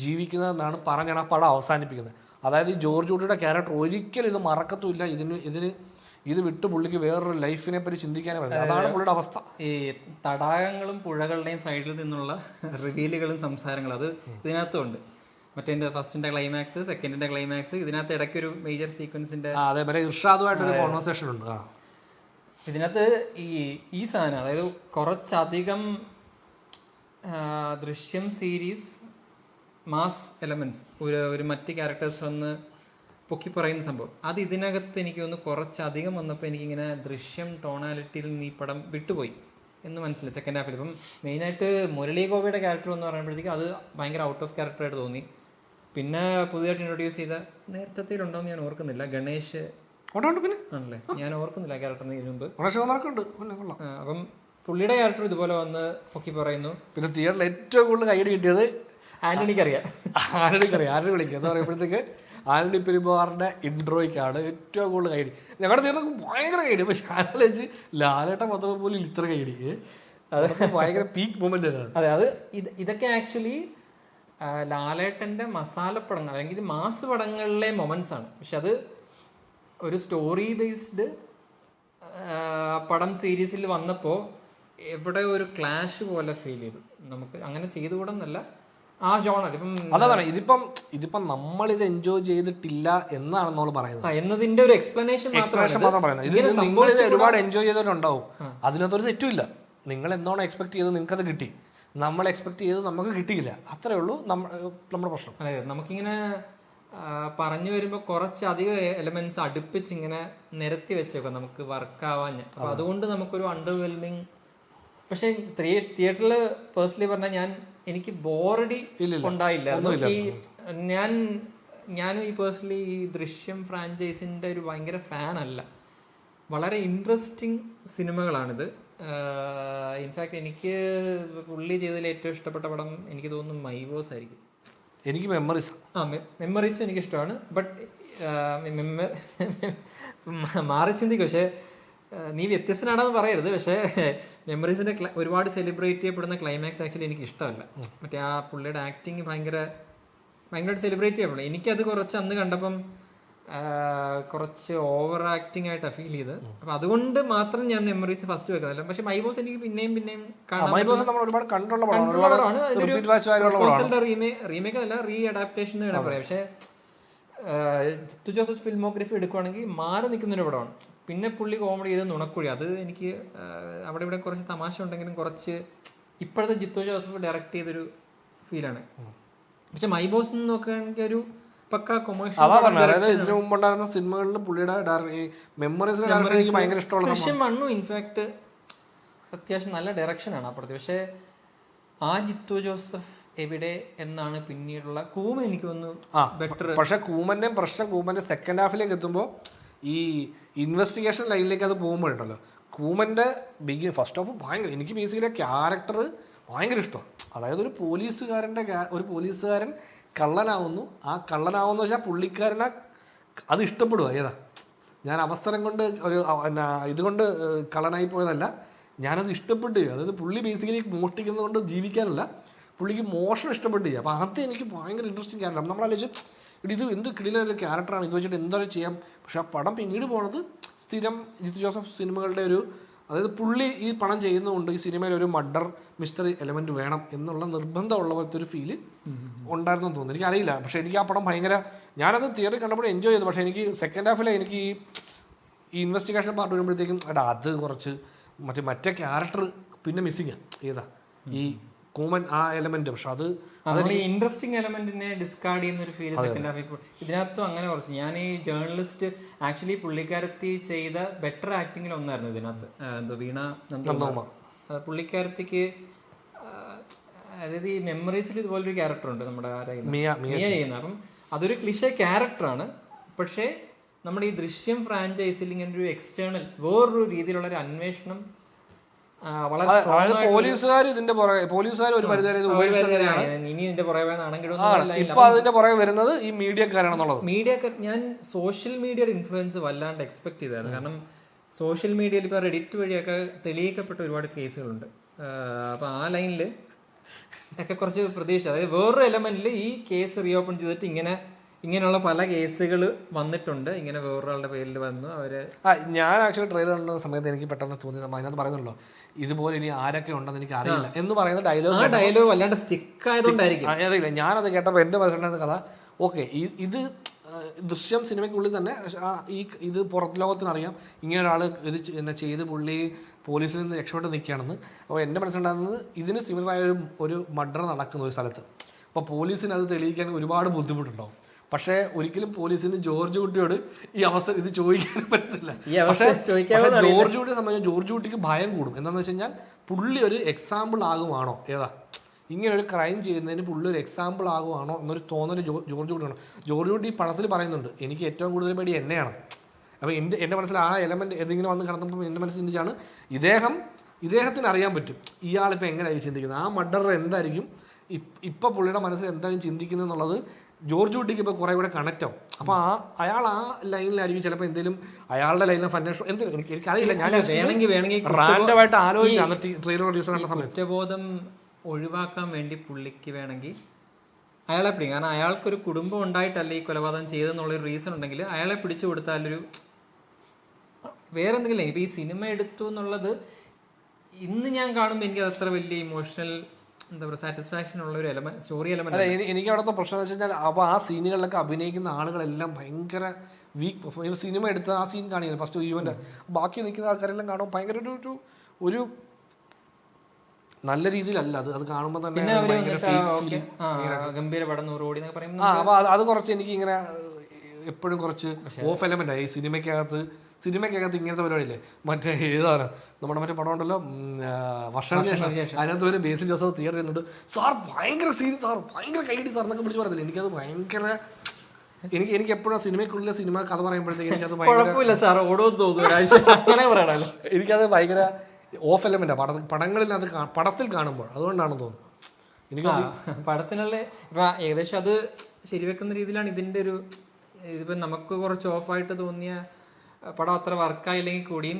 ജീവിക്കുന്നതെന്നാണ് പറഞ്ഞാണ് ആ പടം അവസാനിപ്പിക്കുന്നത്. അതായത് ഈ ജോർജ് കുട്ടിയുടെ ക്യാരക്ടർ ഒരിക്കലും ഇത് മറക്കത്തുമില്ല. ഇത് വിട്ട് പുള്ളിക്ക് വേറൊരു ലൈഫിനെ പറ്റി ചിന്തിക്കാനേ പറ്റില്ല. അതാണ് പുള്ളിയുടെ അവസ്ഥ. ഈ തടാകങ്ങളും പുഴകളുടെയും സൈഡിൽ നിന്നുള്ള റിവീലുകളും സംസാരങ്ങളും അത് ഇതിനകത്തുണ്ട്. മറ്റേ ഫസ്റ്റിന്റെ ക്ലൈമാക്സ്, സെക്കൻഡിന്റെ ക്ലൈമാക്സ്, ഇതിനകത്ത് ഇടയ്ക്കൊരു മേജർ സീക്വൻസിന്റെ അതേപോലെ ഇർഷാദുമായിട്ടൊരു കോൺവെർസേഷൻ ഉണ്ട് ഇതിനകത്ത്. ഈ സാധനം അതായത് കുറച്ചധികം ദൃശ്യം സീരീസ് മാസ് എലമെന്റ്സ്, ഒരു മറ്റ് ക്യാരക്ടേഴ്സ് വന്ന് പൊക്കി പറയുന്ന സംഭവം അത് ഇതിനകത്ത് എനിക്ക് തോന്നുന്നു കുറച്ചധികം വന്നപ്പോൾ എനിക്കിങ്ങനെ ദൃശ്യം ടോണാലിറ്റിയിൽ നിന്ന് ഈ പടം വിട്ടുപോയി എന്ന് മനസ്സിലായി സെക്കൻഡ് ഹാഫിൽ. ഇപ്പം മെയിനായിട്ട് മുരളി ഗോപിയുടെ ക്യാരക്ടർ എന്ന് പറയുമ്പോഴത്തേക്കും അത് ഭയങ്കര ഔട്ട് ഓഫ് ക്യാരക്ടറായിട്ട് തോന്നി. പിന്നെ പുതിയതായിട്ട് ഇൻട്രൊഡ്യൂസ് ചെയ്ത നേരത്തേലുണ്ടോയെന്ന് ഞാൻ ഓർക്കുന്നില്ല, ഗണേഷ് ആണല്ലേ, ഞാൻ ഓർക്കുന്നില്ല ക്യാരക്ടറിന് ഇതിനു മുമ്പ്. അപ്പം പുള്ളിയുടെ ക്യാരക്ടർ ഇതുപോലെ വന്ന് പൊക്കി പറയുന്നു. പിന്നെ തിയേറ്ററിൽ ഏറ്റവും കൂടുതൽ കൈയ്യടി കിട്ടിയത് ആന്റണിക്കറിയാം. ആന്റണി വിളിക്കുക എന്ന് പറയുമ്പോഴത്തേക്ക് ആന്റണി പെരുമാറിന്റെ ഇൻട്രോയ്ക്കാണ് ഏറ്റവും കൂടുതൽ കൈയ്യടി. ഞങ്ങളുടെ തിയേറ്ററിൽ ഭയങ്കര കൈയ്യടി. പക്ഷെ ആലോചിച്ച് ലാലേട്ടൻ മൊത്തം പോലും ഇത്ര കൈയ്യടി, അത് ഭയങ്കര പീക്ക് മൊമെന്റ് ആണ്. അതെ, ഇതൊക്കെ ആക്ച്വലി ലാലേട്ടന്റെ മസാലപ്പടങ്ങൾ അല്ലെങ്കിൽ മാസ് പടങ്ങളിലെ മൊമെന്റ്സ് ആണ്. പക്ഷെ അത് ഒരു സ്റ്റോറി ബേസ്ഡ് പടം സീരീസിൽ വന്നപ്പോൾ എവിടെ ഒരു ക്ലാഷ് പോലെ ഫീൽ ചെയ്തു. നമുക്ക് അങ്ങനെ ചെയ്തുകൂടെന്നല്ല, ആ ജോണർ ഇപ്പം അതാ പറയാം, ഇതിപ്പം നമ്മളിത് എൻജോയ് ചെയ്തിട്ടില്ല എന്നാണ് നമ്മൾ പറയുന്നത്, എന്നതിന്റെ ഒരു എക്സ്പ്ലനേഷൻ മാത്രം പറയുന്നത്. ഇത് നിങ്ങളിത് ഒരുപാട് എൻജോയ് ചെയ്തവരുണ്ടാവും, അതിനകത്തൊരു തെറ്റുമില്ല. നിങ്ങൾ എന്താണോ എക്സ്പെക്ട് ചെയ്തത് നിങ്ങൾക്കത് കിട്ടി, നമ്മൾ എക്സ്പെക്ട് ചെയ്തത് നമുക്ക് കിട്ടിയില്ല, അത്രേ ഉള്ളൂ നമ്മുടെ പ്രശ്നം. അതെ, നമുക്കിങ്ങനെ പറഞ്ഞു വരുമ്പോൾ കുറച്ചധികം എലമെന്റ്സ് അടുപ്പിച്ച് ഇങ്ങനെ നിരത്തി വെച്ചേക്കാം നമുക്ക് വർക്ക് ആവാൻ. അപ്പൊ അതുകൊണ്ട് നമുക്കൊരു അണ്ടർവെൽമിങ്. പക്ഷെ തിയേറ്ററിൽ പേഴ്സണലി പറഞ്ഞാൽ എനിക്ക് ബോറടി ഉണ്ടായില്ല. ഞാനും ഈ പേഴ്സണലി ഈ ദൃശ്യം ഫ്രാഞ്ചൈസിന്റെ ഒരു ഭയങ്കര ഫാൻ അല്ല. വളരെ ഇൻട്രസ്റ്റിംഗ് സിനിമകളാണിത്. ഇൻഫാക്ട് എനിക്ക് പുള്ളി ചെയ്തതിൽ ഏറ്റവും ഇഷ്ടപ്പെട്ട പടം എനിക്ക് തോന്നുന്നു മൈ ബോസ് ആയിരിക്കും. എനിക്ക് മെമ്മറീസും എനിക്ക് ഇഷ്ടമാണ്. ബട്ട് മാറി ചിന്തിക്കും. പക്ഷേ നീ വ്യത്യസ്തനാണെന്ന് പറയരുത്. പക്ഷേ മെമ്മറീസിന്റെ ഒരുപാട് സെലിബ്രേറ്റ് ചെയ്യപ്പെടുന്ന ക്ലൈമാക്സ് ആക്ച്വലി എനിക്ക് ഇഷ്ടമല്ല. മറ്റേ ആ പുള്ളിയുടെ ആക്ടിങ് ഭയങ്കരമായിട്ട് സെലിബ്രേറ്റ് ചെയ്യപ്പെടും. എനിക്കത് കുറച്ച് അന്ന് കണ്ടപ്പം കുറച്ച് ഓവർ ആക്ടിങ് ആയിട്ടാണ് ഫീൽ ചെയ്ത്. അപ്പൊ അതുകൊണ്ട് മാത്രം ഞാൻ മെമ്മറീസ് ഫസ്റ്റ് വെക്കുന്നില്ല. പക്ഷെ മൈ ബോസ് എനിക്ക് പിന്നെയും റീമേക്ക് അല്ല, റീ അഡാപ്റ്റേഷൻ എന്ന് പറയാം. പക്ഷെ ജിത്തു ജോസഫ് ഫിൽമോഗ്രഫി എടുക്കുവാണെങ്കിൽ മാറി നിൽക്കുന്നൊരു പടമാണ്. പിന്നെ പുള്ളി കോമഡി ചെയ്ത് നുണക്കുഴി, അത് എനിക്ക് അവിടെ ഇവിടെ കുറച്ച് തമാശ ഉണ്ടെങ്കിലും കുറച്ച് ഇപ്പോഴത്തെ ജിത്തു ജോസഫ് ഡയറക്റ്റ് ചെയ്തൊരു ഫീലാണ്. പക്ഷെ മൈ ബോസ് എന്ന് നോക്കുകയാണെങ്കിൽ ഒരു പക്കാ കൊമേഴ്ഷ്യൽ. അതാ പറഞ്ഞത്, അതായത് ഇതിനു മുമ്പുണ്ടായിരുന്ന സിനിമകളിൽ പുള്ളിയുടെ മെമ്മറീസ് ഭയങ്കര ഇഷ്ടമുള്ള ദൃശ്യം വണ്ണു ഇൻഫാക്ട് അത്യാവശ്യം നല്ല ഡയറക്ഷനാണ് അപ്പുറത്ത്. പക്ഷെ ആ ജിത്തു ജോസഫ് എവിടെ എന്നാണ് പിന്നീടുള്ള കൂമൻ എനിക്ക് തോന്നുന്നു ബെറ്റർ. പക്ഷെ കൂമന്റെ പ്രശ്നം, കൂമന്റെ സെക്കൻഡ് ഹാഫിലേക്ക് എത്തുമ്പോൾ ഈ ഇൻവെസ്റ്റിഗേഷൻ ലൈനിലേക്ക് അത് പോകുമ്പോഴുണ്ടല്ലോ, കൂമന്റെ ഫസ്റ്റ് ഹാഫ് ഭയങ്കര, എനിക്ക് ബേസിക്കലി ക്യാരക്ടർ ഭയങ്കര ഇഷ്ടമാണ്. അതായത് ഒരു പോലീസുകാരൻ കള്ളനാവുന്നു, ആ കള്ളനാവുന്ന വെച്ചാൽ പുള്ളിക്കാരനെ അത് ഇഷ്ടപ്പെടുക. ഏതാ ഞാൻ അവസരം കൊണ്ട് ഇതുകൊണ്ട് കള്ളനായി പോയതല്ല, ഞാനത് ഇഷ്ടപ്പെട്ട്. അതായത് പുള്ളി ബേസിക്കലി മോഷ്ടിക്കുന്നത് കൊണ്ട് ജീവിക്കാനല്ല, പുള്ളിക്ക് മോഷണം ഇഷ്ടപ്പെട്ട് ചെയ്യുക. അപ്പോൾ അത് എനിക്ക് ഭയങ്കര ഇൻട്രസ്റ്റിംഗ് ക്യാരക്ടർ. നമ്മളാലോചിച്ച് ഇത് എന്ത് കിടിലൊരു ക്യാരക്ടറാണ്, ഇത് വെച്ചിട്ട് എന്തായാലും ചെയ്യാം. പക്ഷെ ആ പടം പിന്നീട് പോണത് സ്ഥിരം ജിത്തു ജോസഫ് സിനിമകളുടെ ഒരു, അതായത് പുള്ളി ഈ പണം ചെയ്യുന്നതുകൊണ്ട് ഈ സിനിമയിൽ ഒരു മർഡർ മിസ്റ്ററി എലമെന്റ് വേണം എന്നുള്ള നിർബന്ധമുള്ള പോലത്തെ ഒരു ഫീല് ഉണ്ടായിരുന്നു തോന്നുന്നു. എനിക്കറിയില്ല. പക്ഷെ എനിക്ക് ആ പടം ഭയങ്കര, ഞാനത് തിയേറ്ററിൽ കണ്ടപ്പോൾ എൻജോയ് ചെയ്തു. പക്ഷെ എനിക്ക് സെക്കൻഡ് ഹാഫിൽ എനിക്ക് ഈ ഇൻവെസ്റ്റിഗേഷൻ പാർട്ട് വരുമ്പോഴത്തേക്കും അത് കുറച്ച് മറ്റേ ക്യാരക്ടർ പിന്നെ മിസ്സിങ്ങാണ്. ഏതാ ഈ കൂമൻ ആ എലമെന്റ്. പക്ഷെ അത് ഇൻട്രസ്റ്റിംഗ് എലമെന്റിനെ ഡിസ്കാർഡ് ചെയ്യുന്ന ഒരു ഫീൽ സെക്കൻഡ് ഹാഫ്. ഇതിനകത്തും അങ്ങനെ കുറച്ച് ഞാൻ ഈ ജേർണലിസ്റ്റ് ആക്ച്വലി പുള്ളിക്കാരത്തി ചെയ്ത ബെറ്റർ ആക്ടിങ്ങിൽ ഒന്നായിരുന്നു ഇതിനകത്ത്. വീണ നന്ദകുമാർ പുള്ളിക്കാരത്തിക്ക്, അതായത് ഈ മെമ്മറീസിൽ ഇതുപോലൊരു ക്യാരക്ടർ ഉണ്ട് നമ്മുടെ മിയ ചെയ്യുന്ന. അപ്പം അതൊരു ക്ലിഷേ ക്യാരക്ടറാണ്. പക്ഷേ നമ്മുടെ ഈ ദൃശ്യം ഫ്രാഞ്ചൈസിൽ ഇങ്ങനെ ഒരു എക്സ്റ്റേണൽ വേറൊരു രീതിയിലുള്ള ഒരു അന്വേഷണം പോലീസുകാർ ഇതിന്റെ പുറകെ, പോലീസുകാർ ഒരു പരിധി ഇനി ഇതിന്റെ പുറകെ ഇപ്പൊ അതിന്റെ പുറകെ വരുന്നത് ഈ മീഡിയക്കാരാണെന്നുള്ളത്. ഞാൻ സോഷ്യൽ മീഡിയയുടെ ഇൻഫ്ലുവൻസ് വല്ലാണ്ട് എക്സ്പെക്ട് ചെയ്തായിരുന്നു. കാരണം സോഷ്യൽ മീഡിയയിൽ ഇപ്പൊ റെഡിറ്റ് വഴിയൊക്കെ തെളിയിക്കപ്പെട്ട ഒരുപാട് കേസുകളുണ്ട്. അപ്പൊ ആ ലൈനില് ഒക്കെ കുറച്ച് പ്രതീക്ഷ. അതായത് വേറൊരു എലമെന്റിൽ ഈ കേസ് റീഓപ്പൺ ചെയ്തിട്ട് ഇങ്ങനെയുള്ള പല കേസുകൾ വന്നിട്ടുണ്ട്, ഇങ്ങനെ വേറൊരാളുടെ പേരിൽ വന്നു അവര്. ഞാൻ ആക്ച്വലി ട്രെയിലർ കണ്ട സമയത്ത് എനിക്ക് പെട്ടെന്ന് തോന്നി, അതിനകത്ത് പറയുന്നുള്ളൂ ഇതുപോലെ ഇനി ആരൊക്കെ ഉണ്ടെന്ന് എനിക്ക് അറിയില്ല എന്ന് പറയുന്ന ഡയലോഗ് വല്ലാണ്ട് സ്റ്റിക്ക് ആയതുകൊണ്ടായിരിക്കും. അറിയില്ല. ഞാനത് കേട്ടപ്പോൾ എന്റെ മനസ്സിലുണ്ടായിരുന്ന കഥ, ഓക്കെ ഇത് ദൃശ്യം സിനിമയ്ക്കുള്ളിൽ തന്നെ ഇത് പുറത്ത് ലോകത്തിനറിയാം ഇങ്ങനെ ഒരാൾ ഇത് ചെയ്ത് പുള്ളി പോലീസിൽ നിന്ന് രക്ഷപ്പെട്ട് നിൽക്കുകയാണെന്ന്. അപ്പോൾ എൻ്റെ മനസ്സിലുണ്ടാകുന്നത് ഇതിന് സിമിലറായ ഒരു മർഡർ നടക്കുന്ന ഒരു സ്ഥലത്ത്, അപ്പോൾ പോലീസിന് അത് തെളിയിക്കാൻ ഒരുപാട് ബുദ്ധിമുട്ടുണ്ടാവും. പക്ഷേ ഒരിക്കലും പോലീസിന് ജോർജ് കുട്ടിയോട് ഈ അവസ്ഥ ഇത് ചോദിക്കാൻ പറ്റത്തില്ല. പക്ഷേ ജോർജ് കുട്ടിയെ സംബന്ധിച്ച് ജോർജ് കുട്ടിക്ക് ഭയം കൂടും. എന്താണെന്ന് വെച്ച് കഴിഞ്ഞാൽ പുള്ളി ഒരു എക്സാമ്പിൾ ആകുവാണോ, ഇങ്ങനെ ഒരു ക്രൈം ചെയ്യുന്നതിന് പുള്ളി ഒരു എക്സാമ്പിൾ ആകുവാണോ എന്നൊരു തോന്നൽ ജോർജ് കുട്ടിയാണ്. ജോർജ് കുട്ടി ഈ പടത്തിൽ പറയുന്നുണ്ട് എനിക്ക് ഏറ്റവും കൂടുതൽ പേടി എന്നെയാണ്. അപ്പോൾ എൻ്റെ മനസ്സിൽ ആ എലമെന്റ് ഏതെങ്കിലും വന്ന് കിടന്നപ്പോൾ എൻ്റെ മനസ്സിൽ ചിന്തിച്ചാണ് ഇദ്ദേഹത്തിന് അറിയാൻ പറ്റും ഇയാളിപ്പോൾ എങ്ങനെയായിരിക്കും ചിന്തിക്കുന്നത്, ആ മർഡറർ എന്തായിരിക്കും ഇപ്പം പുള്ളിയുടെ മനസ്സിൽ എന്തായാലും ചിന്തിക്കുന്നത് എന്നുള്ളത് ജോർജ് കുട്ടിക്ക് ഇപ്പോൾ കുറേ കൂടെ കണക്റ്റ് ആവും. അപ്പോൾ അയാൾ ആ ലൈനിലായിരിക്കും ചിലപ്പോൾ എന്തെങ്കിലും അയാളുടെ ലൈനിൽ ഫൈനാൻഷ്യൽ എന്തെങ്കിലും എനിക്കറിയില്ല. ഞാൻ റാൻഡമായിട്ട് ആലോചിച്ചാണ് ട്രെയിലർ പ്രൊഡ്യൂസർ കണ്ട സമയത്ത് കുറ്റബോധം ഒഴിവാക്കാൻ വേണ്ടി പുള്ളിക്ക് വേണമെങ്കിൽ അയാളെ പിടിക്കും. കാരണം അയാൾക്കൊരു കുടുംബം ഉണ്ടായിട്ടല്ല ഈ കൊലപാതകം ചെയ്തെന്നുള്ളൊരു റീസൺ ഉണ്ടെങ്കിൽ അയാളെ പിടിച്ചു കൊടുത്താലൊരു വേറെ എന്തെങ്കിലും. ഇപ്പം ഈ സിനിമ എടുത്തു എന്നുള്ളത് ഇന്ന് ഞാൻ കാണുമ്പോൾ എനിക്കത് അത്ര വലിയ ഇമോഷണൽ എന്താ പറയുക സാറ്റിസ്ഫാക്ഷൻ ഉള്ള ഒരു എലമെന്റ്, സ്റ്റോറി അല്ല എലമെന്റ്. എനിക്ക് അവിടുത്തെ പ്രശ്നം എന്ന് വെച്ച് കഴിഞ്ഞാൽ അപ്പോൾ ആ സീനുകളിലൊക്കെ അഭിനയിക്കുന്ന ആളുകളെല്ലാം ഭയങ്കര വീക്ക് പെർഫോമൻസ്. സിനിമ എടുത്ത് ആ സീൻ കാണിക്കുന്നത് ഫസ്റ്റ് ഈവൻ്റെ ബാക്കി നിൽക്കുന്ന ആൾക്കാരെല്ലാം കാണുമ്പോൾ ഭയങ്കര ഒരു നല്ല രീതിയിലല്ല അത് കാണുമ്പോൾ തന്നെ പിന്നെ അവര് ഭയങ്കര വന്നിട്ട് ഗംഭീര പടം 100 കോടി എന്നൊക്കെ പറയുമ്പോൾ അപ്പോൾ അത് കുറച്ച് എനിക്ക് ഇങ്ങനെ എപ്പോഴും കുറച്ച് ഓഫ് എലമെന്റ് ആയി സിനിമയ്ക്കകത്ത് ഇങ്ങനത്തെ പരിപാടിയില്ലേ. മറ്റേ ഏതാണ് നമ്മുടെ മറ്റേ പടം ഉണ്ടല്ലോ വർഷങ്ങൾക്ക് ശേഷം, അതിനകത്ത് ഒരു ബേസിൽ ജോസഫ് തിയേറ്റർ ചെയ്യുന്നുണ്ട്, സാർ ഭയങ്കര സീൻ, സാർ ഭയങ്കര കൈയടി സാർ എന്നൊക്കെ വിളിച്ച് പറയത്തില്ല. എനിക്കത് ഭയങ്കര എനിക്ക് എപ്പോഴും സിനിമയ്ക്കുള്ളിലെ സിനിമ കഥ പറയുമ്പോഴത്തേക്ക് എനിക്കത് കുഴപ്പമില്ല സാർ ഓടുമെന്ന് തോന്നുന്നു അങ്ങനെ പറയണല്ലോ. എനിക്കത് ഭയങ്കര ഓഫ് എലമെന്റാണ് പടങ്ങളിൽ അത് പടത്തിൽ കാണുമ്പോൾ. അതുകൊണ്ടാണെന്ന് തോന്നുന്നു എനിക്ക് പടത്തിനുള്ള ഇപ്പൊ ഏകദേശം അത് ശരിവെക്കുന്ന രീതിയിലാണ് ഇതിന്റെ ഒരു ഇതിപ്പോ നമുക്ക് കുറച്ച് ഓഫായിട്ട് തോന്നിയ പടം അത്ര വർക്കായില്ലെങ്കിൽ കൂടിയും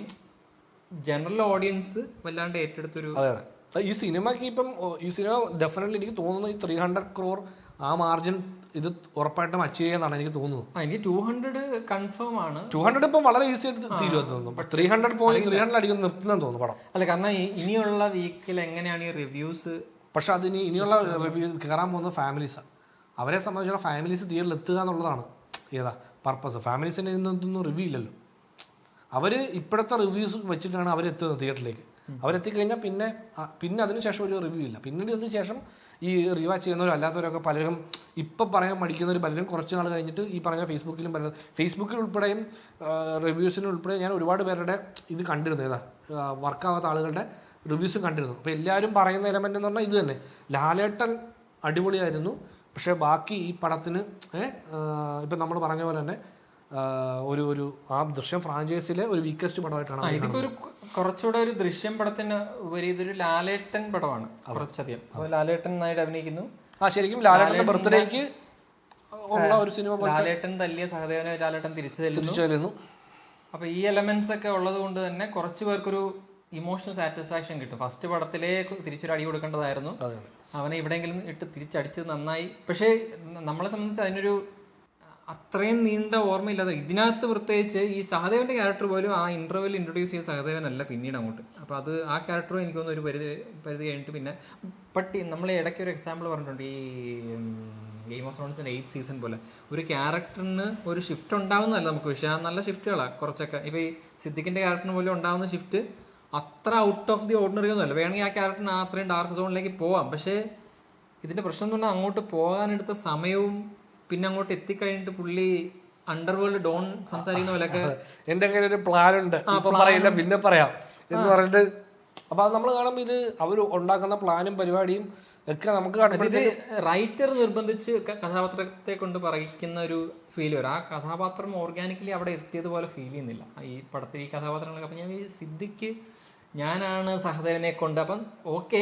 ജനറൽ ഓഡിയൻസ് വല്ലാണ്ട് ഏറ്റെടുത്തൊരു. അതെ ഈ സിനിമയ്ക്ക് ഇപ്പം ഈ സിനിമ ഡെഫിനറ്റ്ലി എനിക്ക് തോന്നുന്നു ഈ 300 crore ആ മാർജിൻ ഇത് ഉറപ്പായിട്ടും അച്ചീവ് ചെയ്യാന്നാണ് എനിക്ക് തോന്നുന്നത്. എനിക്ക് 200 കൺഫേം ആണ്. 200 ഇപ്പം വളരെ ഈസി ആയിട്ട് തീരുമെന്ന് തോന്നുന്നു. 300 അടിക്കുന്ന നിർത്തുന്നെന്ന് തോന്നുന്നു പടം. അല്ല കാരണം ഇനിയുള്ള വീക്കിൽ എങ്ങനെയാണ് ഈ റിവ്യൂസ്. പക്ഷെ അതിന് ഇനിയുള്ള റിവ്യൂ കയറാൻ പോകുന്നത് ഫാമിലീസാണ്. അവരെ സംബന്ധിച്ചുള്ള ഫാമിലീസ് തിയേറ്ററിൽ എത്തുക എന്നുള്ളതാണ് ഏതാ പർപ്പസ്. ഫാമിലീസിന് ഇന്നൊന്നും റിവ്യൂ ഇല്ലല്ലോ. അവർ ഇപ്പോഴത്തെ റിവ്യൂസ് വെച്ചിട്ടാണ് അവരെത്തുന്നത് തിയേറ്ററിലേക്ക്. അവരെത്തിക്കഴിഞ്ഞാൽ പിന്നെ അതിനുശേഷം ഒരു റിവ്യൂ ഇല്ല. പിന്നീട് ഇതിന് ശേഷം ഈ റീവാച്ച് ചെയ്യുന്നവരും അല്ലാത്തവരൊക്കെ പലരും ഇപ്പം പറയാൻ മടിക്കുന്നവർ പലരും കുറച്ച് നാൾ കഴിഞ്ഞിട്ട് ഈ പറഞ്ഞ ഫേസ്ബുക്കിൽ ഉൾപ്പെടെയും റിവ്യൂസിന് ഉൾപ്പെടെ ഞാൻ ഒരുപാട് പേരുടെ ഇത് കണ്ടിരുന്നു. ഏതാ വർക്കാവാത്ത ആളുകളുടെ റിവ്യൂസും കണ്ടിരുന്നു. അപ്പോൾ എല്ലാവരും പറയുന്ന എലമെൻ്റ് എന്ന് പറഞ്ഞാൽ ഇത് തന്നെ, ലാലേട്ടൻ അടിപൊളിയായിരുന്നു, പക്ഷേ ബാക്കി ഈ പടത്തിന് ഇപ്പം നമ്മൾ പറഞ്ഞ പോലെ തന്നെ ഒരു ആ ദൃശ്യം ഫ്രാഞ്ചൈസിയിലെ ഒരു വീക്കസ്റ്റ് പടമായിട്ടാണ്. ഇതിപ്പോ ഒരു കുറച്ചുകൂടെ ഒരു ദൃശ്യം പടത്തിന് ഉപരി ഇതൊരു ലാലേട്ടൻ പടമാണ് കുറച്ചധികം. അപ്പോൾ ലാലേട്ടൻ നന്നായിട്ട് അഭിനയിക്കുന്നു. ശരിക്കും ലാലേട്ടന്റെ ബർത്ത്ഡേക്ക് ഉള്ള ഒരു സിനിമ. ലാലേട്ടൻ തല്ലിയ സഹദേവനെ ലാലേട്ടൻ തിരിച്ചു ചെല്ലുന്നു. അപ്പൊ ഈ എലമെന്റ്സ് ഒക്കെ ഉള്ളത് കൊണ്ട് തന്നെ കുറച്ച് പേർക്കൊരു ഇമോഷണൽ സാറ്റിസ്ഫാക്ഷൻ കിട്ടും. ഫസ്റ്റ് പടത്തിലേ തിരിച്ചൊരു അടി കൊടുക്കേണ്ടതായിരുന്നു, അവനെ എവിടെയെങ്കിലും ഇട്ട് തിരിച്ചടിച്ചത് നന്നായി. പക്ഷേ നമ്മളെ സംബന്ധിച്ച് അതിനൊരു അത്രയും നീണ്ട ഓർമ്മയില്ലാതെ ഇതിനകത്ത് പ്രത്യേകിച്ച് ഈ സഹദേവന്റെ ക്യാരക്ടർ പോലും ആ ഇന്റർവെൽ ഇൻട്രൊഡ്യൂസ് ചെയ്ത സഹദേവനല്ല പിന്നീട് അങ്ങോട്ട്. അപ്പോൾ അത് ആ ക്യാരക്ടറും എനിക്ക് തോന്നുന്നു ഒരു പരിധി കഴിഞ്ഞിട്ട് പിന്നെ നമ്മൾ ഇടയ്ക്ക് ഒരു എക്സാമ്പിൾ പറഞ്ഞിട്ടുണ്ട് ഈ ഗെയിം ഓഫ് ത്രോൺസിന്റെ 8th സീസൺ പോലെ ഒരു ക്യാരക്ടറിന് ഒരു ഷിഫ്റ്റ് ഉണ്ടാവുന്നതല്ല നമുക്ക്. പക്ഷേ ആ നല്ല ഷിഫ്റ്റുകളാണ് കുറച്ചൊക്കെ. ഇപ്പോൾ ഈ സിദ്ദിഖിന്റെ ക്യാരക്ടറിന് പോലും ഉണ്ടാവുന്ന ഷിഫ്റ്റ് അത്ര ഔട്ട് ഓഫ് ദി ഓർഡിനറി ഒന്നുമല്ല. വേണമെങ്കിൽ ആ ക്യാരക്ടറിന് അത്രയും ഡാർക്ക് സോണിലേക്ക് പോവാം. പക്ഷേ ഇതിന്റെ പ്രശ്നം എന്ന് പറഞ്ഞാൽ അങ്ങോട്ട് പോകാനെടുത്ത സമയവും പിന്നെ അങ്ങോട്ട് എത്തിക്കഴിഞ്ഞിട്ട് പുള്ളി അണ്ടർവേൾഡ് ഡോൺ സംസാരിക്കുന്ന പോലെയൊക്കെ എന്റെ കയ്യിൽ ഒരു പ്ലാൻ ഉണ്ട്, പറയില്ല പിന്നെ പറയാം എന്ന് പറഞ്ഞിട്ട്. അപ്പൊ അത് നമ്മൾ കാണുമ്പോൾ ഇത് അവർ ഉണ്ടാക്കുന്ന പ്ലാനും പരിപാടിയും ഒക്കെ നമുക്ക് ഇത് റൈറ്റർ നിർബന്ധിച്ച് കഥാപാത്രത്തെ കൊണ്ട് പറയിക്കുന്ന ഒരു ഫീൽ വരും. ആ കഥാപാത്രം ഓർഗാനിക്കലി അവിടെ എത്തിയതുപോലെ ഫീൽ ചെയ്യുന്നില്ല ഈ പടത്തിൽ ഈ കഥാപാത്രങ്ങളൊക്കെ. അപ്പം ഞാൻ സിദ്ദിഖ് ഞാനാണ് സഹദേവനെ കൊണ്ട്, അപ്പം ഓക്കെ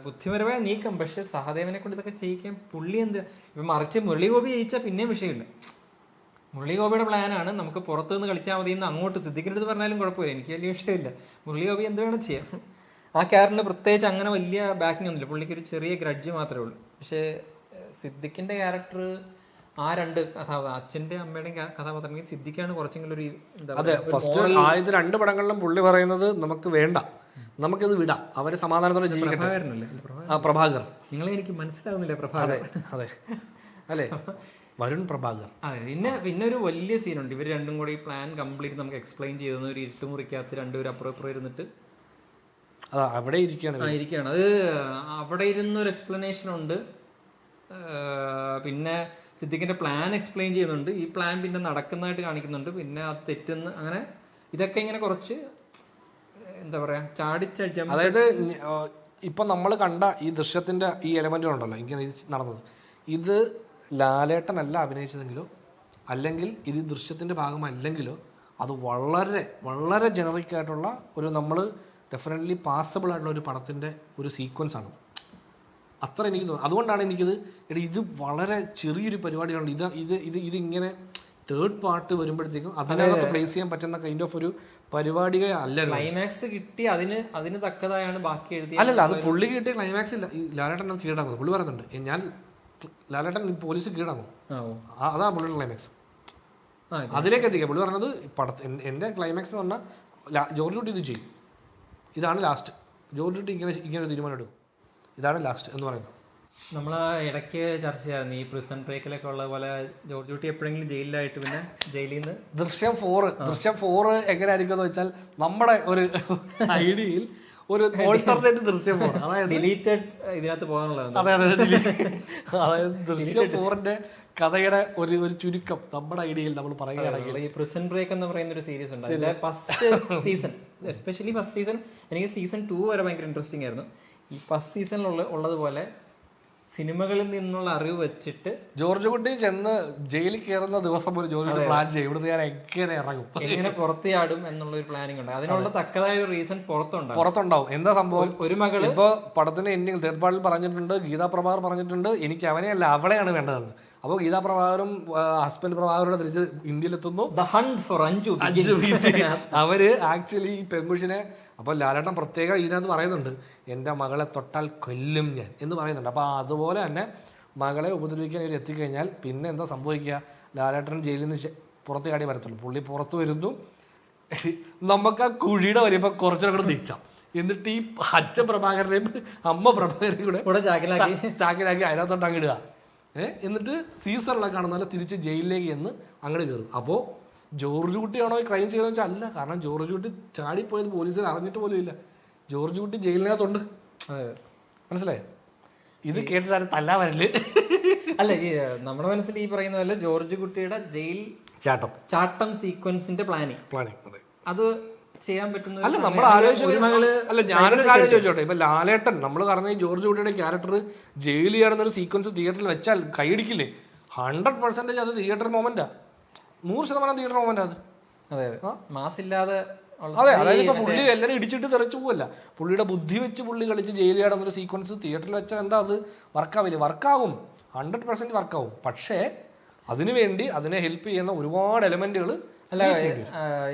ബുദ്ധിപരമായ നീക്കം, പക്ഷെ സഹദേവനെ കൊണ്ട് ഇതൊക്കെ ചെയ്യിക്കാൻ പുള്ളി എന്ത്. ഇപ്പം മറിച്ച് മുരളീഗോപി ജയിച്ചാൽ പിന്നെയും വിഷയമില്ല. മുരളീഗോപിയുടെ പ്ലാനാണ് നമുക്ക് പുറത്തു നിന്ന് കളിച്ചാൽ മതി എന്ന് അങ്ങോട്ട് സിദ്ദിഖിൻ്റെ അടുത്ത് പറഞ്ഞാലും കുഴപ്പമില്ല, എനിക്ക് വലിയ വിഷയമില്ല. മുരളീഗോപി എന്ത് വേണം ചെയ്യാം. ആ ക്യാരക്ടറിന് പ്രത്യേകിച്ച് അങ്ങനെ വലിയ ബാക്കിംഗ് ഒന്നുമില്ല, പുള്ളിക്ക് ഒരു ചെറിയ ഗ്രഡ്ജ് മാത്രമേ ഉള്ളൂ. പക്ഷേ സിദ്ദിഖിൻ്റെ ക്യാരക്ടർ ആ രണ്ട് അച്ഛൻ്റെ അമ്മയുടെയും കഥാപാത്രമെങ്കിൽ സിദ്ദിഖാണ് കുറച്ചെങ്കിലും ഒരു എന്താ. അതെ, ഫസ്റ്റ് ആദ്യത്തെ 2 പടങ്ങളിലും പുള്ളി പറയുന്നത് നമുക്ക് വേണ്ട, നമുക്കിത് വിടാം, അവരെ സമാധാനത്തോടെ ജീവിക്കട്ടെ. പ്രഭാകർ നിങ്ങളെ എനിക്ക് മനസ്സിലാവുന്നില്ല. പ്രഭാകർ അതെ അല്ലേ, വരുൺ പ്രഭാകർ. അതെ. പിന്നെ ഒരു വലിയ സീനുണ്ട്, ഇവർ രണ്ടും കൂടി ഈ പ്ലാൻ കംപ്ലീറ്റ് നമുക്ക് എക്സ്പ്ലെയിൻ ചെയ്തെന്ന് ഒരു ഇരുട്ടുമുറിക്കകത്ത് രണ്ടുപേരും അപ്പുറം ഇരുന്നിട്ട് അവിടെ ഇരിക്കുകയാണ്. അത് അവിടെ ഇരുന്നൊരു എക്സ്പ്ലനേഷൻ ഉണ്ട്. പിന്നെ സിദ്ദിഖിന്റെ പ്ലാൻ എക്സ്പ്ലെയിൻ ചെയ്യുന്നുണ്ട്, ഈ പ്ലാൻ പിന്നെ നടക്കുന്നതായിട്ട് കാണിക്കുന്നുണ്ട്, പിന്നെ അത് തെറ്റുന്ന അങ്ങനെ ഇതൊക്കെ ഇങ്ങനെ കുറച്ച് എന്താ പറയാ ചാടിച്ചടിച്ച. അതായത് ഇപ്പൊ നമ്മൾ കണ്ട ഈ ദൃശ്യത്തിന്റെ ഈ എലമെന്റുകളുണ്ടല്ലോ ഇങ്ങനെ നടന്നത്, ഇത് ലാലേട്ടനല്ല അഭിനയിച്ചതെങ്കിലോ അല്ലെങ്കിൽ ഇത് ദൃശ്യത്തിന്റെ ഭാഗമല്ലെങ്കിലോ അത് വളരെ വളരെ ജനറിക് ആയിട്ടുള്ള ഒരു നമ്മൾ ഡെഫിനറ്റ്ലി പാസബിൾ ആയിട്ടുള്ള ഒരു പടത്തിന്റെ ഒരു സീക്വൻസ് ആണ്. അത്ര എനിക്ക് തോന്നുന്നു. അതുകൊണ്ടാണ് എനിക്കിത് ഇത് വളരെ ചെറിയൊരു പരിപാടിയാണ്. ഇതിങ്ങനെ തേർഡ് പാർട്ട് വരുമ്പോഴത്തേക്കും അതിനകത്ത് പ്ലേസ് ചെയ്യാൻ പറ്റുന്ന കൈൻഡ് ഓഫ് ഒരു പരിപാടി അല്ല. ക്ലൈമാക്സ് കിട്ടി അതിന് തക്കതായാണ് ബാക്കി എഴുതി. അല്ലല്ല, അത് പുള്ളി കിട്ടിയ ക്ലൈമാക്സ് ഇല്ല. ഈ ലാലേട്ടൻ കീഴടങ്ങുന്നത് പുള്ളി പറയുന്നുണ്ട്, ഞാൻ ലാലേട്ടൻ പോലീസ് കീഴടങ്ങും, അതാ പുള്ളിയുടെ ക്ലൈമാക്സ്. അതിലേക്ക് എത്തിക്കുക. പുള്ളി പറഞ്ഞത് എൻ്റെ ക്ലൈമാക്സ് എന്ന് പറഞ്ഞാൽ ജോർജ് കുട്ടി ഇത് ചെയ്യും, ഇതാണ് ലാസ്റ്റ്. ജോർജ് കുട്ടി ഇങ്ങനെ ഒരു തീരുമാനം എടുക്കും, ഇതാണ് ലാസ്റ്റ് എന്ന് പറയുന്നത്. നമ്മൾ ഇടയ്ക്ക് ചർച്ച ചെയ്യാറുണ്ട് ഈ പ്രിസൺ ബ്രേക്കിലൊക്കെ ഉള്ള പോലെ ജോർജ് കുട്ടി എപ്പോഴെങ്കിലും ജയിലിലായിട്ട് പിന്നെ ജയിലിൽ നിന്ന് ദൃശ്യം 4 എങ്ങനെ ആയിരിക്കും എന്ന് വെച്ചാൽ നമ്മുടെ ഒരു ഐഡിയയിൽ ഒരു ഓൾട്ടർനേറ്റ് ദൃശ്യം 4, അതായത് ഡിലീറ്റഡ് ഇതിനകത്ത് പോകാനുള്ളത്. അതായത് ദൃശ്യം 4ന്റെ കഥയുടെ ഒരു ചുരുക്കം നമ്മുടെ ഐഡിയയിൽ നമ്മൾ പറയുകയാണെങ്കിൽ ഈ പ്രിസൺ ബ്രേക്ക് എന്ന് പറയുന്ന ഒരു സീരീസ് ഉണ്ട്. അതിലെ first season, especially first season, എനിക്ക് സീസൺ 2 വരെ ഭയങ്കര ഇൻട്രസ്റ്റിംഗ് ആയിരുന്നു. ഈ ഫസ്റ്റ് സീസണിൽ ഉള്ളതുപോലെ സിനിമകളിൽ നിന്നുള്ള അറിവ് വെച്ചിട്ട് ജോർജ് കുട്ടി ചെന്ന് ജയിലിൽ കയറുന്ന ദിവസം ഒരു ജോർജ് പ്ലാൻ ചെയ്യും, ഇവിടുന്ന് ഞാൻ എങ്ങനെ ഇറങ്ങും, എങ്ങനെ പുറത്ത് ചാടും എന്നുള്ള ഒരു പ്ലാനിങ് ഉണ്ട്. അതിനുള്ള തക്കതായ ഒരു റീസൺ പുറത്തുണ്ടാവും. എന്താ സംഭവം? ഒരു മകള് ഇപ്പൊ പടത്തിന്റെ എൻഡിങ് തേർഡ് പാർട്ടിൽ പറഞ്ഞിട്ടുണ്ട്, ഗീതാ പ്രഭാകർ പറഞ്ഞിട്ടുണ്ട്, എനിക്ക് അവനെയല്ല അവളെയാണ് വേണ്ടതെന്ന്. അപ്പോൾ ഗീതാ പ്രഭാകരും ഹസ്ബൻഡ് പ്രഭാകരോട് തിരിച്ച് ഇന്ത്യയിലെത്തുന്നു. അവര് ആക്ച്വലി ഈ പെൺകുച്ചിനെ, അപ്പൊ ലാലേട്ടൻ പ്രത്യേകം ഇതിനകത്ത് പറയുന്നുണ്ട്, എന്റെ മകളെ തൊട്ടാൽ കൊല്ലും ഞാൻ എന്ന് പറയുന്നുണ്ട്. അപ്പൊ അതുപോലെ തന്നെ മകളെ ഉപദ്രവിക്കാൻ ഇവർ എത്തിക്കഴിഞ്ഞാൽ പിന്നെ എന്താ സംഭവിക്കുക? ലാലേട്ടൻ ജയിലിൽ നിന്ന് പുറത്ത് ചാടി വരത്തുള്ളൂ. പുള്ളി പുറത്ത് വരുന്നു, നമുക്ക് ആ കുഴിയുടെ വരുമ്പോ കുറച്ചുകൂടെ നിൽക്കാം, എന്നിട്ട് ഈ അച്ഛൻ പ്രഭാകരനെയും അമ്മ പ്രഭാകരനെയും കൂടെ ചാക്കിലാക്കി അതിനകത്തോട്ട് അങ്ങിടുക. എന്നിട്ട് സീസണിലൊക്കെ കാണുന്ന തിരിച്ച് ജയിലിലേക്ക് എന്ന് അങ്ങോട്ട് കയറും. അപ്പോൾ ജോർജ് കുട്ടിയാണോ ഈ ക്രൈം ചെയ്തതെന്ന് വെച്ചാൽ അല്ല. കാരണം ജോർജ് കുട്ടി ചാടിപ്പോയത് പോലീസിൽ അറിഞ്ഞിട്ട് പോലും ഇല്ല. ജോർജ് കുട്ടി ജയിലിനകത്തുണ്ട്. മനസ്സിലായോ? ഇത് കേട്ടിട്ട് ആരും തല്ലാ വരല്. അല്ല, ഈ നമ്മുടെ മനസ്സിൽ ഈ പറയുന്ന പോലെ ജോർജ് കുട്ടിയുടെ ജയിൽ ചാട്ടം സീക്വൻസിന്റെ പ്ലാനിങ് അതെ, അത് ചെയ്യാൻ പറ്റുന്ന അല്ല. നമ്മൾ അല്ല, ഞാനൊരു കാര്യം ചോദിച്ചോട്ടെ. ഇപ്പൊ ലാലേട്ടൻ നമ്മൾ പറഞ്ഞ ജോർജ് കുട്ടിയുടെ ക്യാരക്ടർ ജയിലിൽ കിടന്നൊരു സീക്വൻസ് തിയേറ്ററിൽ വെച്ചാൽ കൈയടിക്കില്ലേ? 100% അത് തിയേറ്റർ മൊമെന്റാ, 100% തിയേറ്റർ മൊമെന്റ് അത്. അതെ, മാസ് ഇല്ലാതെ. അതെ, അതായത് ഇപ്പൊ പുള്ളി എല്ലാവരും ഇടിച്ചിട്ട് തെറിച്ചു പോവല്ല, പുള്ളിയുടെ ബുദ്ധി വെച്ച് പുള്ളി കളിച്ച് ജയിലിൽ കിടന്നൊരു സീക്വൻസ് തിയേറ്ററിൽ വെച്ചാൽ എന്താ അത് വർക്കാവില്ലേ? വർക്കാവും, 100% വർക്കാവും. പക്ഷേ അതിനുവേണ്ടി അതിനെ ഹെൽപ്പ് ചെയ്യുന്ന ഒരുപാട് എലമെന്റുകൾ. അല്ല,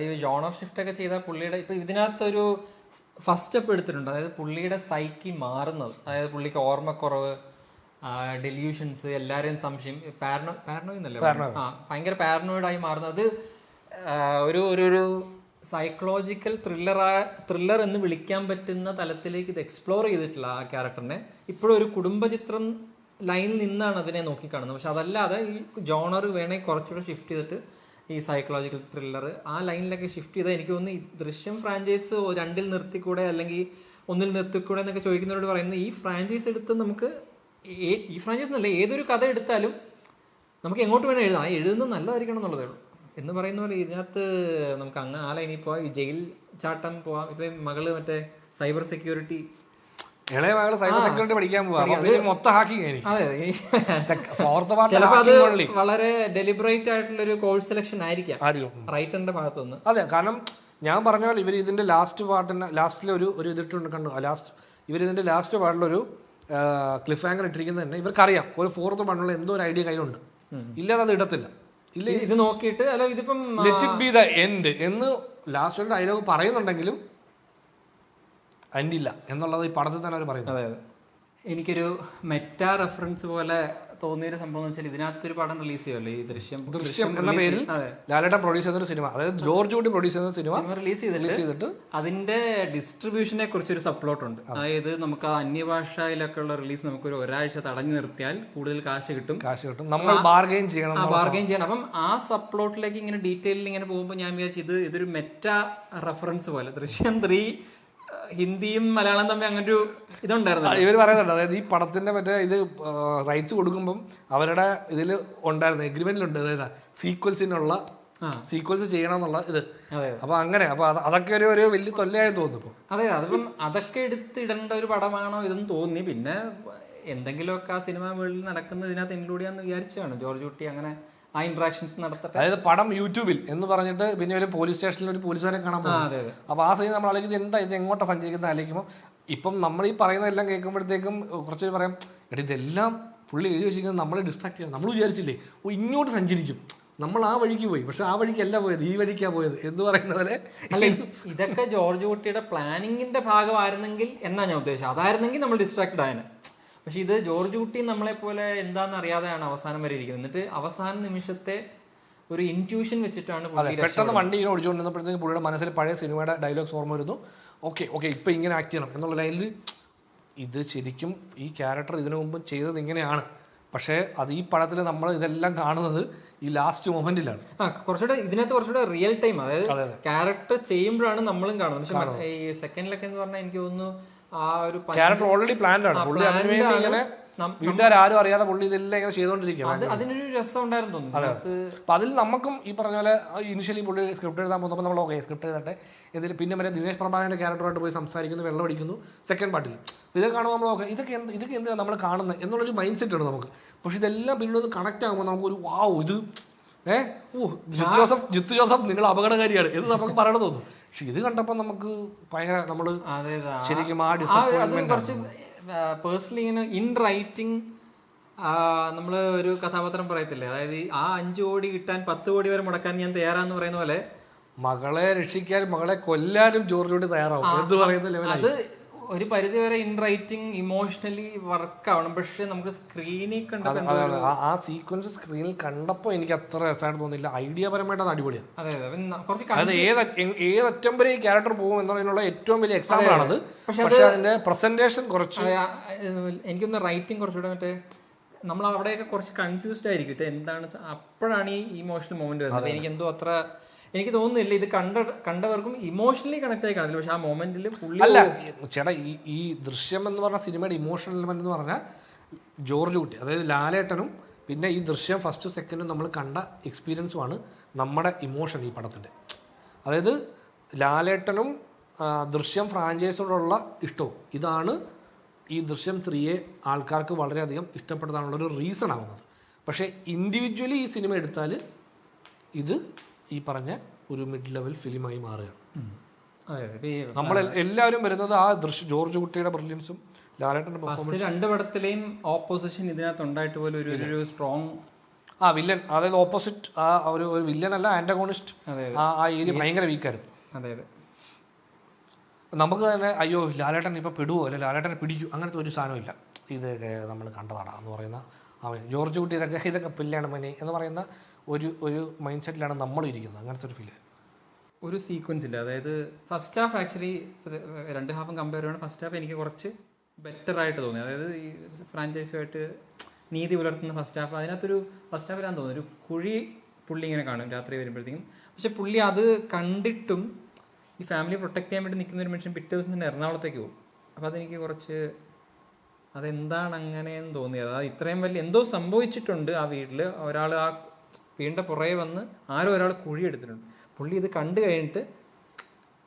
ഈ ജോണർ ഷിഫ്റ്റ് ഒക്കെ ചെയ്താൽ പുള്ളിയുടെ ഇപ്പൊ ഇതിനകത്തൊരു ഫസ്റ്റ് സ്റ്റെപ്പ് എടുത്തിട്ടുണ്ട്. അതായത് പുള്ളിയുടെ സൈക്കി മാറുന്നത്, അതായത് പുള്ളിക്ക് ഓർമ്മക്കുറവ്, ഡെല്യൂഷൻസ്, എല്ലാവരെയും സംശയം, ഭയങ്കര പാരനോയിഡായി മാറുന്നത്. ഒരു ഒരു സൈക്കോളജിക്കൽ ത്രില്ലർ എന്ന് വിളിക്കാൻ പറ്റുന്ന തലത്തിലേക്ക് ഇത് എക്സ്പ്ലോർ ചെയ്തിട്ടില്ല ആ ക്യാരക്ടറിനെ. ഇപ്പോഴും ഒരു കുടുംബചിത്രം ലൈനിൽ നിന്നാണ് അതിനെ നോക്കിക്കാണുന്നത്. പക്ഷെ അതല്ലാതെ ഈ ജോണർ വേണമെങ്കിൽ കുറച്ചുകൂടെ ഷിഫ്റ്റ് ചെയ്തിട്ട് ഈ സൈക്കോളജിക്കൽ ത്രില്ലർ ആ ലൈനിലൊക്കെ ഷിഫ്റ്റ് ചെയ്താൽ എനിക്ക് തോന്നുന്നു ഈ ദൃശ്യം ഫ്രാഞ്ചൈസ് 2 നിർത്തിക്കൂടെ അല്ലെങ്കിൽ 1 നിർത്തിക്കൂടെ എന്നൊക്കെ ചോദിക്കുന്നവരോട് പറയുന്നത്, ഈ ഫ്രാഞ്ചൈസ് എടുത്ത് നമുക്ക് ഈ ഫ്രാഞ്ചൈസ് എന്നല്ല ഏതൊരു കഥ എടുത്താലും നമുക്ക് എങ്ങോട്ട് വേണം എഴുതാം, എഴുതുന്നത് നല്ലതായിരിക്കണം എന്നുള്ളതേ ഉള്ളൂ. എന്ന് പറയുന്ന പോലെ ഇതിനകത്ത് നമുക്ക് അങ്ങനെ ആ ലൈനിൽ പോവാം, ഈ ജയിൽ ചാട്ടം പോവാം. ഇപ്പം മകള് മറ്റേ സൈബർ സെക്യൂരിറ്റി, ഇളയ മകള് സൈബർ സെക്യൂരിറ്റി പഠിക്കാൻ പോവാം, മൊത്തം ഹാക്കിങ്. ചിലപ്പോൾ അത് വളരെ ഡെലിബറേറ്റ് ആയിട്ടുള്ള ഒരു കോഴ്സ് സെലക്ഷൻ ആയിരിക്കാം റൈറ്ററിന്റെ ഭാഗത്തുനിന്ന്. അതെ, കാരണം ഞാൻ പറഞ്ഞ പോലെ ഇവർ ഇതിന്റെ ലാസ്റ്റിലെ ഒരു ഇതിട്ടുണ്ട് കണ്ടു. ഇവർ ഇതിന്റെ ലാസ്റ്റ് പാർട്ടിലൊരു ക്ലിഫ് ആങ്കർ ഇട്ടിരിക്കുന്നത് തന്നെ ഇവർക്കറിയാം ഒരു 4th പാർട്ടിലുള്ള എന്തോ ഒരു ഐഡിയ കയ്യിലുണ്ട്, ഇല്ലാതെ അത് ഇടത്തില്ല. ഇല്ല, ഇത് നോക്കിയിട്ട് അല്ല ഇതിപ്പം let it be the end എന്ന് ലാസ്റ്റ് ഒരു ഡയലോഗ് പറയുന്നുണ്ടെങ്കിലും എൻഡില്ല എന്നുള്ളത് ഈ പടത്തിൽ തന്നെ അവർ പറയുന്നത്. അതെ, എനിക്കൊരു മെറ്റാ റെഫറൻസ് പോലെ തോന്നിയൊരു സംഭവം എന്ന് വെച്ചാൽ ഇതിനകത്തൊരു പടം റിലീസ് ചെയ്യുമല്ലോ, ഈ ദൃശ്യം എന്ന പേരിൽ ലാലേട്ടൻ പ്രൊഡ്യൂസ് ചെയ്യുന്ന സിനിമ, അതായത് ജോർജ് കുട്ടി പ്രൊഡ്യൂസ് ചെയ്യുന്ന സിനിമ റിലീസ് ചെയ്തിട്ട് അതിന്റെ ഡിസ്ട്രിബ്യൂഷനെ കുറിച്ചൊരു സബ്പ്ലോട്ട് ഉണ്ട്. അതായത് നമുക്ക് ആ അന്യഭാഷയിലൊക്കെ ഉള്ള റിലീസ് നമുക്ക് ഒരാഴ്ച തടഞ്ഞു നിർത്തിയാൽ കൂടുതൽ കാശ് കിട്ടും, നമ്മൾ ബാർഗെയിൻ ചെയ്യണം. അപ്പം ആ സബ്പ്ലോട്ടിലേക്ക് ഇങ്ങനെ ഡീറ്റെയിലിൽ ഇങ്ങനെ പോകുമ്പോൾ ഞാൻ വിചാരിച്ചു ഇതൊരു മെറ്റാ റെഫറൻസ് പോലെ ദൃശ്യം 3 ഹിന്ദിയും മലയാളം തമ്മിൽ അങ്ങനെ ഒരു ഇതുണ്ടായിരുന്നു. ഇവർ പറയുന്നുണ്ട്, അതായത് ഈ പടത്തിന്റെ മറ്റേ ഇത് റൈറ്റ്സ് കൊടുക്കുമ്പം അവരുടെ ഇതിൽ ഉണ്ടായിരുന്നു, എഗ്രിമെന്റിലുണ്ട്, അതായത് സീക്വൽസ് ചെയ്യണം എന്നുള്ള ഇത്. അപ്പൊ അങ്ങനെ അതൊക്കെ ഒരു വലിയ തൊല്ലയായി തോന്നുന്നു. അതെ, അതിപ്പം അതൊക്കെ എടുത്തിടേണ്ട ഒരു പടമാണോ ഇതെന്ന് തോന്നി. പിന്നെ എന്തെങ്കിലുമൊക്കെ ആ സിനിമ വേൾഡിൽ നടക്കുന്ന ഇതിനകത്ത് ഇൻക്ലൂഡ് ചെയ്യാന്ന് വിചാരിച്ചാണ് ജോർജ് കുട്ടി അങ്ങനെ ആ ഇന്ററാക്ഷൻസ് നടത്തട്ടെ. അതായത് പടം യൂട്യൂബിൽ എന്ന് പറഞ്ഞിട്ട് പിന്നെ ഒരു പോലീസ് സ്റ്റേഷനിൽ ഒരു പോലീസുകാരെ കാണാൻ പോകും. അപ്പൊ ആ സൈൻ നമ്മൾ ആലോചിക്കുന്നത് എന്താ ഇത് എങ്ങോട്ടാണ് സഞ്ചരിക്കുന്നത് ആലോചിക്കുമ്പോൾ ഇപ്പം നമ്മൾ ഈ പറയുന്നതെല്ലാം കേൾക്കുമ്പോഴത്തേക്കും കുറച്ച് പറയാം, എടാ ഇതെല്ലാം പുള്ളി എഴുതി വെച്ചിരിക്കുന്നത് നമ്മളെ ഡിസ്ട്രാക്ട് ചെയ്യണം. നമ്മൾ വിചാരിച്ചില്ലേ ഇങ്ങോട്ട് സഞ്ചരിക്കും, നമ്മൾ ആ വഴിക്ക് പോയി, പക്ഷെ ആ വഴിക്കല്ല പോയത്, ഈ വഴിക്കാ പോയത് എന്ന് പറയുന്ന പോലെ. അല്ല, ഇതൊക്കെ ജോർജ് കുട്ടിയുടെ പ്ലാനിങ്ങിന്റെ ഭാഗമായിരുന്നെങ്കിൽ എന്നാ ഞാൻ ഉദ്ദേശിച്ചത്, അതായിരുന്നെങ്കിൽ നമ്മൾ ഡിസ്ട്രാക്റ്റഡ് ആയനെ. പക്ഷെ ഇത് ജോർജ് കുട്ടി നമ്മളെ പോലെ എന്താണെന്ന് അറിയാതെയാണ് അവസാനം വരെ ഇരിക്കുന്നത്. എന്നിട്ട് അവസാന നിമിഷത്തെ ഒരു ഇൻറ്റ്യൂഷൻ വെച്ചിട്ടാണ് പെട്ടെന്ന് വണ്ടി ഇങ്ങനെ ഓടിച്ചുകൊണ്ടിരുന്നപ്പോഴത്തേക്കും പുള്ളിയുടെ മനസ്സിൽ പഴയ സിനിമയുടെ ഡയലോഗ്സ് ഓർമ്മ വരുന്നു. ഓക്കെ ഇപ്പൊ ഇങ്ങനെ ആക്ട് ചെയ്യണം എന്നുള്ള ലൈനിൽ ഇത് ശരിക്കും ഈ ക്യാരക്ടർ ഇതിനു മുമ്പ് ചെയ്തത് ഇങ്ങനെയാണ്, പക്ഷേ അത് ഈ പടത്തിൽ നമ്മൾ ഇതെല്ലാം കാണുന്നത് ഈ ലാസ്റ്റ് മൊമെന്റിലാണ്. കുറച്ചുകൂടെ ഇതിനകത്ത് കുറച്ചുകൂടെ റിയൽ ടൈം, അതായത് ക്യാരക്ടർ ചെയ്യുമ്പോഴാണ് നമ്മളും കാണുന്നത്. പക്ഷെ ഈ സെക്കൻഡിലൊക്കെ എന്ന് പറഞ്ഞാൽ എനിക്ക് തോന്നുന്നു ആ ഒരു ക്യാരക്ടർ ഓൾറെഡി പ്ലാൻഡ് ആണ്. പുള്ളി അതിനുവേണ്ടി ഇങ്ങനെ വീട്ടുകാരും അറിയാതെ പുള്ളി ഇതെല്ലാം ഇങ്ങനെ ചെയ്തോണ്ടിരിക്കുക. അതിനൊരു രസം ഉണ്ടായിരുന്നു തോന്നുന്നു. അപ്പൊ അതിൽ നമുക്കും ഈ പറഞ്ഞ പോലെ ഇനിഷ്യലി പുള്ളി സ്ക്രിപ്റ്റ് എഴുതാൻ പോകുമ്പോൾ നമ്മൾ ഓക്കെ സ്ക്രിപ്റ്റ് എഴുതട്ടെ ഇതിൽ പിന്നെ വരെ ദിനേശ് പ്രഭാകരന്റെ ക്യാരക്ടറായിട്ട് പോയി സംസാരിക്കുന്നു, വെള്ളം അടിക്കുന്നു സെക്കൻഡ് പാർട്ടിൽ. ഇതൊക്കെ കാണുമ്പോൾ നമ്മൾ ഓക്കെ ഇതൊക്കെ എന്തിനാണ് നമ്മൾ കാണുന്നത് എന്നുള്ളൊരു മൈൻഡ് സെറ്റ് ഉണ്ട് നമുക്ക്. പക്ഷെ ഇതെല്ലാം പിന്നീട് ഒന്ന് കണക്ട് ആകുമ്പോൾ നമുക്കൊരു വാവ് ഇത് ജിത്തു ജോസഫ് നിങ്ങൾ അപകടകാരിയാണ് എന്ന് നമുക്ക് പറയണ തോന്നും. പക്ഷെ ഇത് കണ്ടപ്പോൾ നമുക്ക് ഭയങ്കര നമ്മള് ശരിക്കും ആ കുറച്ച് പേഴ്സണലി ഇങ്ങനെ ഇൻ റൈറ്റിംഗ് നമ്മൾ ഒരു കഥാപാത്രം പറയത്തില്ലേ, അതായത് ആ 5 കോടി കിട്ടാൻ 10 കോടി വരെ മുടക്കാൻ ഞാൻ തയ്യാറാന്ന് പറയുന്ന പോലെ മകളെ രക്ഷിക്കാനും മകളെ കൊല്ലാനും ജോർജ് തയ്യാറാവും എന്ന് പറയുന്ന ലെവൽ. അത് ഒരു പരിധി വരെ ഇൻ റൈറ്റിംഗ് ഇമോഷണലി വർക്ക് ആവണം. പക്ഷെ നമുക്ക് സ്ക്രീനിൽ കണ്ടപ്പോൾ ആ സീക്വൻസ് സ്ക്രീനിൽ കണ്ടപ്പോൾ എനിക്ക് അത്ര രസമായിട്ട് തോന്നില്ല. ഐഡിയ പരമായിട്ട് അത് അടിപൊളിയാണ്. അത് ഏതറ്റം വരെ ഈ ക്യാരക്ടർ പോകും എന്നതിനുള്ള ഏറ്റവും വലിയ എക്സാമ്പിൾ ആണത്. പക്ഷെ അതിന്റെ പ്രസന്റേഷൻ കുറച്ച് എനിക്കൊന്ന് റൈറ്റിംഗ് കുറച്ചുകൂടെ മറ്റേ നമ്മൾ അവിടെയൊക്കെ കുറച്ച് കൺഫ്യൂസ്ഡ് ആയിരിക്കും എന്താണ്. അപ്പോഴാണ് ഈ ഇമോഷണൽ മൊമെന്റ് വരുന്നത്. എനിക്ക് എന്തോ അത്ര എനിക്ക് തോന്നുന്നില്ല ഇത് കണ്ടവർക്കും ഇമോഷണലി കണക്ട് ആയി കാണില്ല. പക്ഷെ ആ മൊമെന്റിൽ അല്ല ചേട്ടാ ഈ ദൃശ്യം എന്ന് പറഞ്ഞ സിനിമയുടെ ഇമോഷണൽ എലമെന്റ് എന്ന് പറഞ്ഞാൽ ജോർജ് കുട്ടി, അതായത് ലാലേട്ടനും പിന്നെ ഈ ദൃശ്യം ഫസ്റ്റ് സെക്കൻഡും നമ്മൾ കണ്ട എക്സ്പീരിയൻസുമാണ് നമ്മുടെ ഇമോഷൻ ഈ പടത്തിൻ്റെ. അതായത് ലാലേട്ടനും ദൃശ്യം ഫ്രാഞ്ചൈസോടുള്ള ഇഷ്ടവും ഇതാണ് ഈ ദൃശ്യം 3യെ ആൾക്കാർക്ക് വളരെയധികം ഇഷ്ടപ്പെടുത്താനുള്ളൊരു റീസൺ ആവുന്നത്. പക്ഷേ ഇൻഡിവിജ്വലി ഈ സിനിമ എടുത്താൽ ഇത് ഈ പറഞ്ഞ ഒരു മിഡ് ലെവൽ ഫിലിമായി മാറുകയാണ്. നമ്മൾ എല്ലാവരും വരുന്നത് ആ ജോർജ് കുട്ടിയുടെ ബ്രില്യൻസും ലാലേട്ടന്റെ പെർഫോമൻസ്. 2 പടത്തിലെയും ഓപ്പോസിഷൻ ഇതിനകത്ത് ഉണ്ടായിട്ട് പോലെ ഒരു സ്ട്രോങ് വില്ലൻ, അതായത് ഓപ്പോസിറ്റ് ആ ഒരു വില്ലൻ അല്ല ആന്റഗോണിസ്റ്റ് ആ ഏരിയ ഭയങ്കര വീക്കായിരുന്നു. അതെ അതെ. നമുക്ക് തന്നെ അയ്യോ ലാലേട്ടൻ ഇപ്പൊ പെടുവോ അല്ലെ ലാലേട്ടനെ പിടിക്കൂ അങ്ങനത്തെ ഒരു സാധനമില്ല. ഇതൊക്കെ നമ്മൾ കണ്ടതാണ് എന്ന് പറയുന്ന അവൻ ജോർജ് കുട്ടി ഇതൊക്കെ പില്ലാണ് മനെ എന്ന് പറയുന്ന ഒരു മൈൻഡ് സെറ്റിലാണ് നമ്മൾ ഇരിക്കുന്നത്. അങ്ങനത്തെ ഒരു ഫീൽ. ഒരു സീക്വൻസ് ഇല്ല, അതായത് ഫസ്റ്റ് ഹാഫ് ആക്ച്വലി 2 ഹാഫും കമ്പയർ ചെയ്യുകയാണ്. ഫസ്റ്റ് ഹാഫ് എനിക്ക് കുറച്ച് ബെറ്റർ ആയിട്ട് തോന്നി. അതായത് ഈ ഫ്രാഞ്ചൈസുമായിട്ട് നീതി പുലർത്തുന്ന ഫസ്റ്റ് ഹാഫ്. അതിനകത്തൊരു ഫസ്റ്റ് ഹാഫിലാന്ന് തോന്നുന്നു ഒരു കുഴി പുള്ളി ഇങ്ങനെ കാണും രാത്രി വരുമ്പോഴത്തേക്കും. പക്ഷെ പുള്ളി അത് കണ്ടിട്ടും ഈ ഫാമിലി പ്രൊട്ടക്ട് ചെയ്യാൻ വേണ്ടി നിൽക്കുന്ന ഒരു മനുഷ്യൻ പിറ്റേ ദിവസം തന്നെ എറണാകുളത്തേക്ക് പോകും. അപ്പോൾ അതെനിക്ക് കുറച്ച് അതെന്താണ് അങ്ങനെയെന്ന് തോന്നിയത്. അത് ഇത്രയും വലിയ എന്തോ സംഭവിച്ചിട്ടുണ്ട് ആ വീട്ടിൽ. ഒരാൾ ആ വീടിൻ്റെ പുറകെ വന്ന് ആരോ ഒരാൾ കുഴി എടുത്തിട്ടുണ്ട്. പുള്ളി ഇത് കണ്ടു കഴിഞ്ഞിട്ട്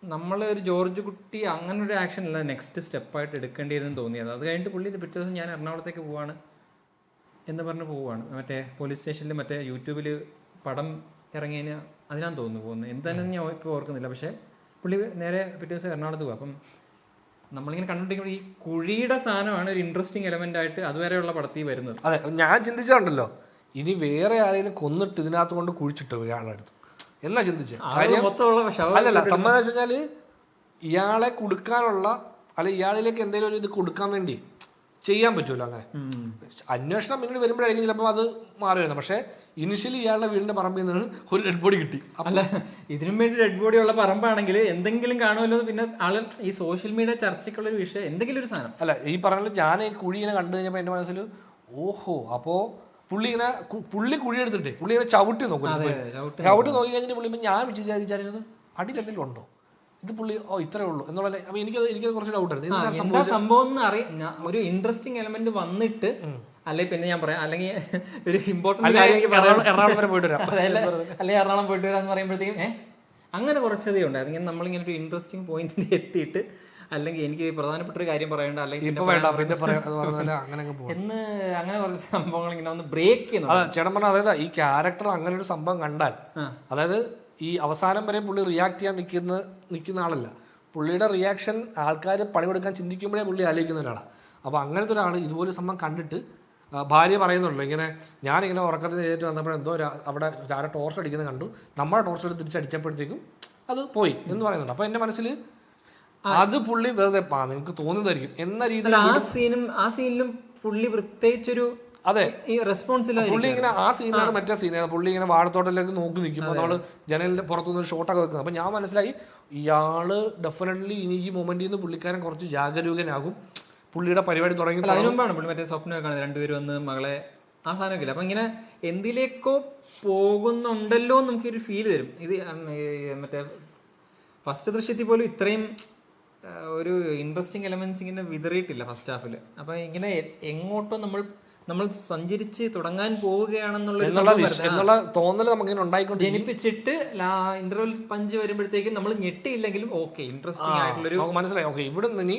നമ്മളൊരു ജോർജ് കുട്ടി അങ്ങനെ ഒരു ആക്ഷൻ അല്ല നെക്സ്റ്റ് സ്റ്റെപ്പായിട്ട് എടുക്കേണ്ടിയിരുന്നെന്ന് തോന്നിയത്. അത് കഴിഞ്ഞിട്ട് പുള്ളി ഇത് പിറ്റേ ദിവസം ഞാൻ എറണാകുളത്തേക്ക് പോവാണ് എന്ന് പറഞ്ഞ് പോവുകയാണ്. മറ്റേ പോലീസ് സ്റ്റേഷനിൽ മറ്റേ യൂട്യൂബിൽ പടം ഇറങ്ങിയതിന് അതിനാന്ന് തോന്നുന്നു പോകുന്നത്. എന്താണെന്ന് ഞാൻ ഇപ്പോൾ ഓർക്കുന്നില്ല. പക്ഷേ പുള്ളി നേരെ പിറ്റേ ദിവസം എറണാകുളത്ത് പോകും. അപ്പം നമ്മളിങ്ങനെ കണ്ടുകൊണ്ടിരിക്കുമ്പോൾ ഈ കുഴിയുടെ സാധനമാണ് ഒരു ഇൻട്രസ്റ്റിംഗ് എലമെന്റ് ആയിട്ട് അതുവരെയുള്ള പടത്തിൽ വരുന്നത്. അതെ, ഞാൻ ചിന്തിച്ചിട്ടുണ്ടല്ലോ ഇനി വേറെ ആരെങ്കിലും കൊന്നിട്ട് ഇതിനകത്ത് കൊണ്ട് കുഴിച്ചിട്ടോ ഒരാളെടുത്ത് എന്നാ ചിന്തിച്ച അല്ലല്ല. സംഭവം വെച്ച് കഴിഞ്ഞാല് ഇയാളെ കൊടുക്കാനുള്ള അല്ലെ ഇയാളിലേക്ക് എന്തെങ്കിലും ഒരു ഇത് കൊടുക്കാൻ വേണ്ടി ചെയ്യാൻ പറ്റുമല്ലോ. അങ്ങനെ അന്വേഷണം പിന്നീട് വരുമ്പോഴായിരിക്കും ചിലപ്പോൾ അത് മാറി വരുന്നത്. പക്ഷേ ഇനിഷ്യലി ഇയാളുടെ വീടിന്റെ പറമ്പിൽ നിന്ന് ഒരു ഡെഡ് ബോഡി കിട്ടി. അല്ല ഇതിനും വേണ്ടി ഡെഡ് ബോഡി ഉള്ള പറമ്പാണെങ്കിൽ എന്തെങ്കിലും കാണുമല്ലോ. പിന്നെ ആള് ഈ സോഷ്യൽ മീഡിയ ചർച്ചയ്ക്കുള്ള ഒരു വിഷയം എന്തെങ്കിലും ഒരു സാധനം അല്ല. ഈ പറഞ്ഞ ഞാൻ ഈ കുഴി ഇങ്ങനെ കണ്ടു കഴിഞ്ഞപ്പോൾ എന്റെ മനസ്സിൽ ഓഹോ അപ്പോ പുള്ളി കുഴി എടുത്തിട്ടേ പുള്ളി ഇങ്ങനെ ചവിട്ടി നോക്കും. ചവിട്ടി നോക്കി കഴിഞ്ഞിട്ട് പുള്ളി ഞാൻ വിചാരിച്ചത് അടിയിൽ എന്തെങ്കിലും ഉണ്ടോ, ഇത് പുള്ളി ഇത്രേ ഉള്ളൂ എന്നുള്ള. അപ്പൊ എനിക്കത് കുറച്ച് ഡൗട്ട് ആയിരുന്നു എന്താ സംഭവം എന്ന് അറിയാം. ഒരു ഇൻട്രസ്റ്റിംഗ് എലമെന്റ് വന്നിട്ട് അല്ലെങ്കിൽ പിന്നെ ഞാൻ പറയാം അല്ലെങ്കിൽ ഒരു ഇമ്പോർട്ടന്റ് എറണാകുളം വരെ പോയിട്ട് വരാം അല്ലെങ്കിൽ എറണാകുളം പോയിട്ട് വരാന്ന് പറയുമ്പോഴത്തേക്കും അങ്ങനെ കുറച്ചതേ ഉണ്ടായിരുന്നു. ഇങ്ങനെ നമ്മളിങ്ങനെ ഒരു ഇൻട്രസ്റ്റിംഗ് പോയിന്റിൽ എത്തിയിട്ട് അല്ലെങ്കിൽ എനിക്ക് പ്രധാനപ്പെട്ട ഒരു കാര്യം പറയണ്ട അല്ലെങ്കിൽ അങ്ങനെ കുറച്ച് സംഭവങ്ങൾ ഇങ്ങനെ ഒന്ന് ബ്രേക്ക് ചെയ്യുന്നു. ചേട്ടൻ പറഞ്ഞ അതായത് ഈ ക്യാരക്ടർ അങ്ങനെ ഒരു സംഭവം കണ്ടാൽ അതായത് ഈ അവസാനം വരെ പുള്ളി റിയാക്ട് ചെയ്യാൻ നിൽക്കുന്ന ആളല്ല. പുള്ളിയുടെ റിയാക്ഷൻ ആൾക്കാർ പണിയെടുക്കാൻ ചിന്തിക്കുമ്പോഴേ പുള്ളി ആലോചിക്കുന്ന ഒരാളാണ്. അപ്പോൾ അങ്ങനത്തെ ഒരാൾ ഇതുപോലെ സംഭവം കണ്ടിട്ട് ഭാര്യ പറയുന്നുണ്ടല്ലോ ഇങ്ങനെ ഞാനിങ്ങനെ ഉറക്കത്തിന് ചെയ്തിട്ട് വന്നപ്പോഴെന്തോ അവിടെ ആരെ ടോർച്ച് അടിക്കുന്നത് കണ്ടു, നമ്മുടെ ടോർച്ച് എടുത്ത് തിരിച്ചടിച്ചപ്പോഴത്തേക്കും അത് പോയി എന്ന് പറയുന്നുണ്ട്. അപ്പോൾ എൻ്റെ മനസ്സിൽ അത് പുള്ളി വെറുതെ നിങ്ങൾക്ക് തോന്നുന്നതായിരിക്കും എന്ന രീതിയിൽ ആ സീനിലും പുള്ളി പ്രത്യേകിച്ചൊരു അതെ ഈ റെസ്പോൺസ് പുള്ളി ഇങ്ങനെ ആ സീനാണ് മറ്റേ സീനാണ്. പുള്ളി ഇങ്ങനെ വാഴത്തോട്ടിലേക്ക് നോക്കി നിൽക്കുമ്പോൾ നമ്മൾ ജനലിന്റെ പുറത്തുനിന്ന് ഒരു ഷോട്ടൊക്കെ വെക്കുന്നത്. അപ്പൊ ഞാൻ മനസ്സിലായി ഇയാള് ഡെഫിനറ്റ്ലി ഇനി ഈ മൊമെന്റിൽ നിന്ന് പുള്ളിക്കാരൻ കുറച്ച് ജാഗരൂകനാകും. പുള്ളിയുടെ പരിപാടി തുടങ്ങി. അല്ല, അതിനു മുമ്പാണ് പുള്ളി മറ്റേ സ്വപ്നമൊക്കെ കാണുന്നത്, രണ്ടുപേരും വന്ന് മകളെ ആ സാധനമൊക്കെ ഇല്ല. അപ്പം ഇങ്ങനെ എന്തിലേക്കോ പോകുന്നുണ്ടല്ലോ എന്ന് നമുക്കൊരു ഫീൽ തരും. ഇത് മറ്റേ ഫസ്റ്റ് ദൃശ്യത്തിൽ പോലും ഇത്രയും ഒരു ഇൻട്രസ്റ്റിംഗ് എലമെന്റ്സ് ഇങ്ങനെ വിതറിയിട്ടില്ല ഫസ്റ്റ് ഹാഫിൽ. അപ്പം ഇങ്ങനെ എങ്ങോട്ടോ നമ്മൾ സഞ്ചരിച്ച് തുടങ്ങാൻ പോവുകയാണെന്നുള്ള തോന്നൽ നമുക്കിങ്ങനെ ഉണ്ടായിക്കൊണ്ട് ജനിപ്പിച്ചിട്ട് ഇന്റർവെൽ പഞ്ച് വരുമ്പോഴത്തേക്കും നമ്മൾ ഞെട്ടിയില്ലെങ്കിലും ഓക്കെ ഇൻട്രസ്റ്റിംഗ് ആയിട്ടുള്ളൊരു മനസ്സിലായി. ഓക്കെ, ഇവിടെ നിന്ന് ഇനി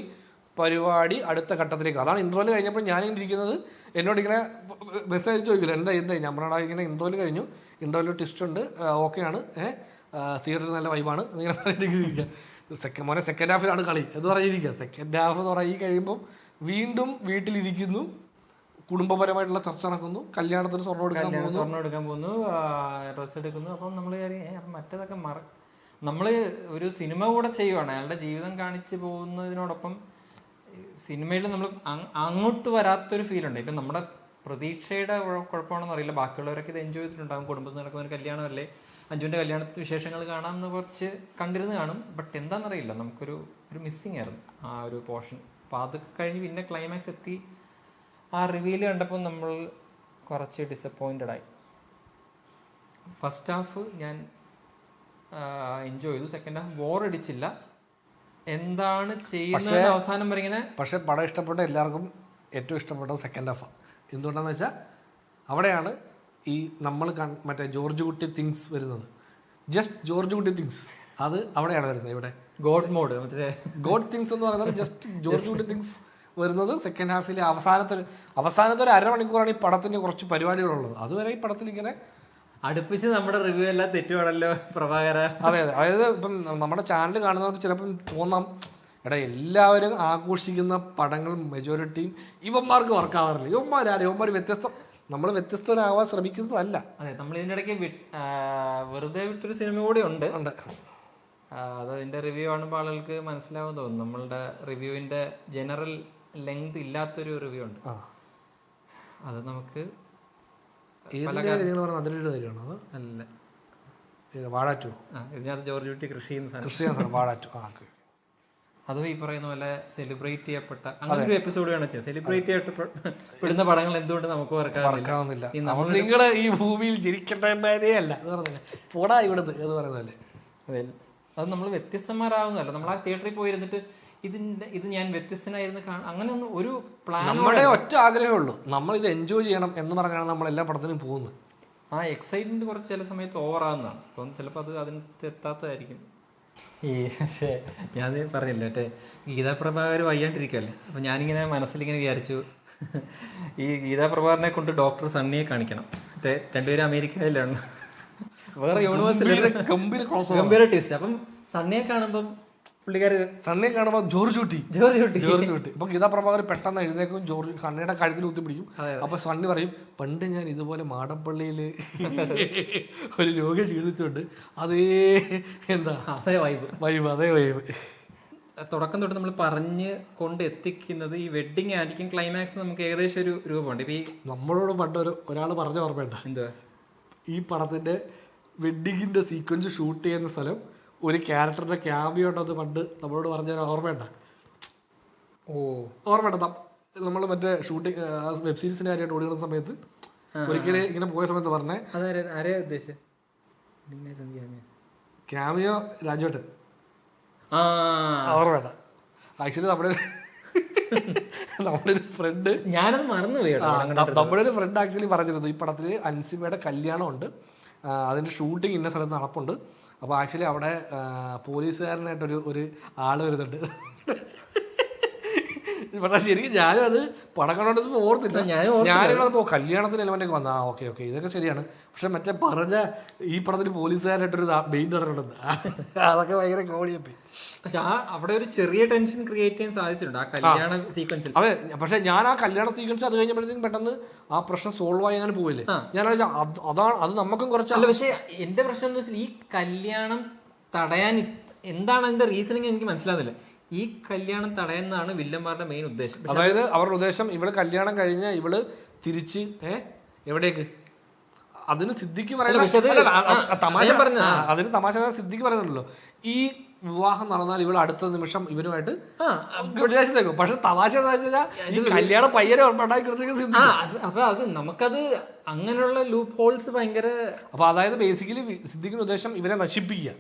പരിപാടി അടുത്ത ഘട്ടത്തിലേക്ക്. അതാണ് ഇന്റർവെൽ കഴിഞ്ഞപ്പോൾ ഞാനിങ്ങനെ ഇരിക്കുന്നത്, എന്നോട് ഇങ്ങനെ മെസ്സേജ് ചോദിക്കില്ല എന്താ നമ്മളാ ഇങ്ങനെ ഇന്റർവെൽ കഴിഞ്ഞു, ഇന്റർവെൽ ട്വിസ്റ്റ് ഉണ്ട്, ഓക്കെയാണ്, തിയേറ്ററിൽ നല്ല വൈബാണ് എന്നിങ്ങനെ പറഞ്ഞിരിക്കുക. മോനെ സെക്കൻഡ് ഹാഫിലാണ് കളി എന്ന് പറഞ്ഞിരിക്കുക. സെക്കൻഡ് ഹാഫ് തുടങ്ങി കഴിയുമ്പോൾ വീണ്ടും വീട്ടിലിരിക്കുന്നു, കുടുംബപരമായിട്ടുള്ള ചർച്ച നടക്കുന്നു, കല്യാണത്തിന് സ്വർണ്ണം എടുക്കാൻ പോകുന്നു, ഡ്രസ്സ് എടുക്കുന്നു. അപ്പം നമ്മൾ മറ്റേതൊക്കെ നമ്മൾ ഒരു സിനിമ കൂടെ ചെയ്യുവാണ്, അയാളുടെ ജീവിതം കാണിച്ചു പോകുന്നതിനോടൊപ്പം സിനിമയിൽ നമ്മൾ അങ്ങോട്ട് വരാത്തൊരു ഫീലുണ്ട്. ഇപ്പം നമ്മുടെ പ്രതീക്ഷയുടെ കുഴപ്പമാണെന്ന് അറിയില്ല, ബാക്കിയുള്ളവരൊക്കെ ഇത് എൻജോയ് ചെയ്തിട്ടുണ്ടാകും. കുടുംബത്തിൽ നടക്കുന്ന ഒരു കല്യാണമല്ലേ, അഞ്ജുവിൻ്റെ കല്യാണത്തിന് വിശേഷങ്ങൾ കാണാമെന്ന് കുറച്ച് കണ്ടിരുന്ന് കാണും. ബട്ട് എന്താണെന്നറിയില്ല, നമുക്കൊരു മിസ്സിങ് ആയിരുന്നു ആ ഒരു പോർഷൻ. അപ്പോൾ അതൊക്കെ കഴിഞ്ഞ് പിന്നെ ക്ലൈമാക്സ് എത്തി ആ റിവീൽ കണ്ടപ്പോൾ നമ്മൾ കുറച്ച് ഡിസപ്പോയിൻറ്റഡ് ആയി. ഫസ്റ്റ് ഹാഫ് ഞാൻ എൻജോയ് ചെയ്തു, സെക്കൻഡ് ഹാഫ് ബോറടിച്ചില്ല. എന്താണ് ചെയ്യുന്നത് അവസാനം വരെ ഇങ്ങനെ. പക്ഷെ പടം ഇഷ്ടപ്പെട്ട എല്ലാവർക്കും ഏറ്റവും ഇഷ്ടപ്പെട്ടത് സെക്കൻഡ് ഹാഫാണ്. എന്തുകൊണ്ടാന്ന് വെച്ചാൽ അവിടെയാണ് ഈ നമ്മൾ മറ്റേ ജോർജ് കുട്ടി തിങ്സ് വരുന്നത്. ജസ്റ്റ് ജോർജ് കുട്ടി തിങ്സ് അത് അവിടെയാണ് വരുന്നത്. ഇവിടെ ഗോഡ് മോഡ് മറ്റേ ഗോഡ് തിങ്സ് എന്ന് പറയുന്നത് ജസ്റ്റ് ജോർജ് കുട്ടി തിങ്സ് വരുന്നത് സെക്കൻഡ് ഹാഫിലെ അവസാനത്തെ ഒരു അരമണിക്കൂറാണ് ഈ പടത്തിന് കുറച്ച് പരിപാടികളുള്ളത്. അതുവരെ ഈ പടത്തിൽ ഇങ്ങനെ അടുപ്പിച്ച് നമ്മുടെ റിവ്യൂ എല്ലാം തെറ്റുവാണല്ലോ പ്രഭാകര. അതെ, അതായത് ഇപ്പം നമ്മുടെ ചാനൽ കാണുന്നവർക്ക് ചിലപ്പം തോന്നാം, എടാ എല്ലാവരും ആഘോഷിക്കുന്ന പടങ്ങൾ മെജോറിറ്റിയും ഇവന്മാർക്ക് വർക്കാവാറില്ല, ഇവന്മാർ വ്യത്യസ്തം, നമ്മൾ വ്യത്യസ്തരാവാൻ ശ്രമിക്കുന്നതല്ല. അതെ, നമ്മൾ ഇതിൻ്റെ ഇടയ്ക്ക് വെറുതെ വിട്ടൊരു സിനിമ കൂടി ഉണ്ട്. അതിൻ്റെ റിവ്യൂ കാണുമ്പോൾ ആളുകൾക്ക് മനസ്സിലാവും തോന്നുന്നു. നമ്മളുടെ റിവ്യൂവിൻ്റെ ജനറൽ ലെങ്ത് ഇല്ലാത്തൊരു റിവ്യൂ ഉണ്ട്. അത് നമുക്ക് അതിലൊരു കാര്യമാണോ? അല്ല, വാഴാറ്റു. ഇതിനകത്ത് ജോർജ് കുട്ടി കൃഷി വാഴാറ്റു. അതും ഈ പറയുന്ന പോലെ സെലിബ്രേറ്റ് ചെയ്യപ്പെട്ട അങ്ങനെ ഒരു എപ്പിസോഡ് കാണിച്ചത്. സെലിബ്രേറ്റ് ചെയ്യപ്പെടുന്ന പടങ്ങൾ എന്തുകൊണ്ട് നമുക്ക് വർക്കാവുന്നില്ല? നിങ്ങൾ ഈ ഭൂമിയിൽ ജനിക്കേണ്ടേ അല്ല പോടാ ഇവിടുന്ന് എന്ന് പറയുന്നതല്ലേ. അതെ, അത് നമ്മൾ വ്യത്യസ്തന്മാരാവുന്നതല്ല. നമ്മൾ ആ തിയേറ്ററിൽ പോയിരുന്നിട്ട് ഇത് ഞാൻ വ്യത്യസ്തനായിരുന്നു അങ്ങനെ ഒന്നും ഒരു പ്ലാൻ. നമ്മുടെ ഒറ്റ ആഗ്രഹമേ ഉള്ളൂ, നമ്മൾ ഇത് എൻജോയ് ചെയ്യണം എന്ന് പറഞ്ഞാണ് നമ്മൾ എല്ലാ പടത്തിനും പോകുന്നത്. ആ എക്സൈറ്റ്മെന്റ് കുറച്ച് ചില സമയത്ത് ഓവറാകുന്നതാണ്. അപ്പം ചിലപ്പോൾ അത് അതിനകത്ത് എത്താത്തതായിരിക്കും. പക്ഷേ ഞാൻ പറഞ്ഞില്ല മറ്റേ ഗീതാ പ്രഭാകർ വയ്യാണ്ടിരിക്കുമല്ലേ, അപ്പം ഞാനിങ്ങനെ മനസ്സിലിങ്ങനെ വിചാരിച്ചു, ഈ ഗീതാ പ്രഭാകരനെ കൊണ്ട് ഡോക്ടർ സണ്ണിയെ കാണിക്കണം. മറ്റേ രണ്ടുപേരും അമേരിക്കയിലാണ്, വേറെ യൂണിവേഴ്സിറ്റി ഗംഭീര ടേസ്റ്റ്. അപ്പം സണ്ണിയെ കാണുമ്പം സണ്ണിയെ കാണുമ്പോൾ ജോർജ് കുട്ടി. ഇപ്പൊ ഗീതാ പ്രഭാകർ പെട്ടെന്ന് എഴുന്നേക്കും, സണ്ണിയുടെ കഴുത്തിൽ കുത്തിപ്പിടിക്കും. അപ്പൊ സണ്ണി പറയും, പണ്ട് ഞാൻ ഇതുപോലെ മാടപ്പള്ളിയിൽ ഒരു യോഗ ചെയ്തിട്ടുണ്ട്, അതേ എന്താ അതേ വൈബ്. തുടക്കം തൊട്ട് നമ്മൾ പറഞ്ഞ് കൊണ്ട് എത്തിക്കുന്നത് ഈ വെഡിങ് ആയിരിക്കും. ക്ലൈമാക്സ് നമുക്ക് ഏകദേശം ഒരു രൂപമുണ്ട്. ഇപ്പൊ ഈ നമ്മളോട് പണ്ട് ഒരാൾ പറഞ്ഞ ഓർമ്മയുണ്ട, എന്തുവാ ഈ പടത്തിന്റെ വെഡിങ്ങിന്റെ സീക്വൻസ് ഷൂട്ട് ചെയ്യുന്ന സ്ഥലം ഒരു ക്യാരക്ടറിന്റെ ക്യാമിയോ ഉണ്ടെന്ന് പണ്ട് നമ്മളോട് പറഞ്ഞ ഓർമ്മയുണ്ട? ഓർമ്മയുണ്ട? നമ്മൾ മറ്റേ ഷൂട്ടിങ് വെബ് സീരീസിന്റെ കാര്യമായിട്ട് ഓടുന്ന സമയത്ത് ഒരിക്കലും ഇങ്ങനെ പോയ സമയത്ത് പറഞ്ഞേ ക്യാമിയോ രാജുവേട്ടൻ. ഓർമ്മയുണ്ട? ആക്ച്വലി നമ്മുടെ ഒരു ഫ്രണ്ട്, ഞാനത് മറന്നുപോയി, നമ്മുടെ ഒരു ഫ്രണ്ട് ആക്ച്വലി പറഞ്ഞിരുന്നു ഈ പടത്തിൽ അൻസിബയുടെ കല്യാണം ഉണ്ട്, അതിന്റെ ഷൂട്ടിങ് ഇന്ന സ്ഥലത്ത് നടപ്പുണ്ട്. അപ്പോൾ ആക്ച്വലി അവിടെ പോലീസുകാരനായിട്ടൊരു ആള് വരുന്നുണ്ട്. പക്ഷേ ശരിക്കും ഞാനും അത് പടം കണ്ടോണ്ട് ഓർത്തില്ല. ഞാനിവിടെ കല്യാണത്തിന് എലമെന്റൊക്കെ വന്നു. ഓക്കെ ഇതൊക്കെ ശരിയാണ്. പക്ഷെ മറ്റേ പറഞ്ഞ ഈ പടത്തിന് പോലീസുകാരായിട്ടൊരു മെയിൻ നടനുണ്ട്, അതൊക്കെ ഭയങ്കര കോടിയപ്പി. പക്ഷെ അവിടെ ഒരു ചെറിയ ടെൻഷൻ ക്രിയേറ്റ് ചെയ്യാൻ സാധിച്ചിട്ടുണ്ട് ആ കല്യാണ സീക്വൻസിൽ. അതെ, പക്ഷെ ഞാൻ ആ കല്യാണ സീക്വൻസ് അത് കഴിഞ്ഞപ്പോഴത്തേക്കും പെട്ടെന്ന് ആ പ്രശ്നം സോൾവ് ആയി അങ്ങനെ പോയില്ലേ. ഞാൻ അതാണ് അത് നമുക്കും കുറച്ചല്ല. പക്ഷെ എന്റെ പ്രശ്നം എന്താ വെച്ചാൽ ഈ കല്യാണം തടയാൻ എന്താണ് അതിന്റെ റീസണിങ് എനിക്ക് മനസ്സിലാകുന്നില്ല. ഈ കല്യാണം തടയുന്നതാണ് വില്ലന്മാരുടെ മെയിൻ ഉദ്ദേശം. അതായത് അവരുടെ ഉദ്ദേശം ഇവള് കല്യാണം കഴിഞ്ഞ ഇവള് തിരിച്ച് എവിടേക്ക്, അതിന് സിദ്ദിഖ് പറയുന്നത് തമാശ പറഞ്ഞ, അതിന് തമാശ സിദ്ദിഖ് പറയുന്നുണ്ടല്ലോ, ഈ വിവാഹം നടന്നാൽ ഇവൾ അടുത്ത നിമിഷം ഇവരുമായിട്ട് റിലേഷൻ വെക്കും. പക്ഷെ തമാശ എന്താ വെച്ചാൽ ഈ കല്യാണം പയ്യനെ ഉണ്ടാക്കി. അപ്പൊ അത് നമുക്കത് അങ്ങനെയുള്ള ലൂപ്പ് ഹോൾസ് ഭയങ്കര. അപ്പൊ അതായത് ബേസിക്കലി സിദ്ദിഖിന്റെ ഉദ്ദേശം ഇവരെ നശിപ്പിക്കുക,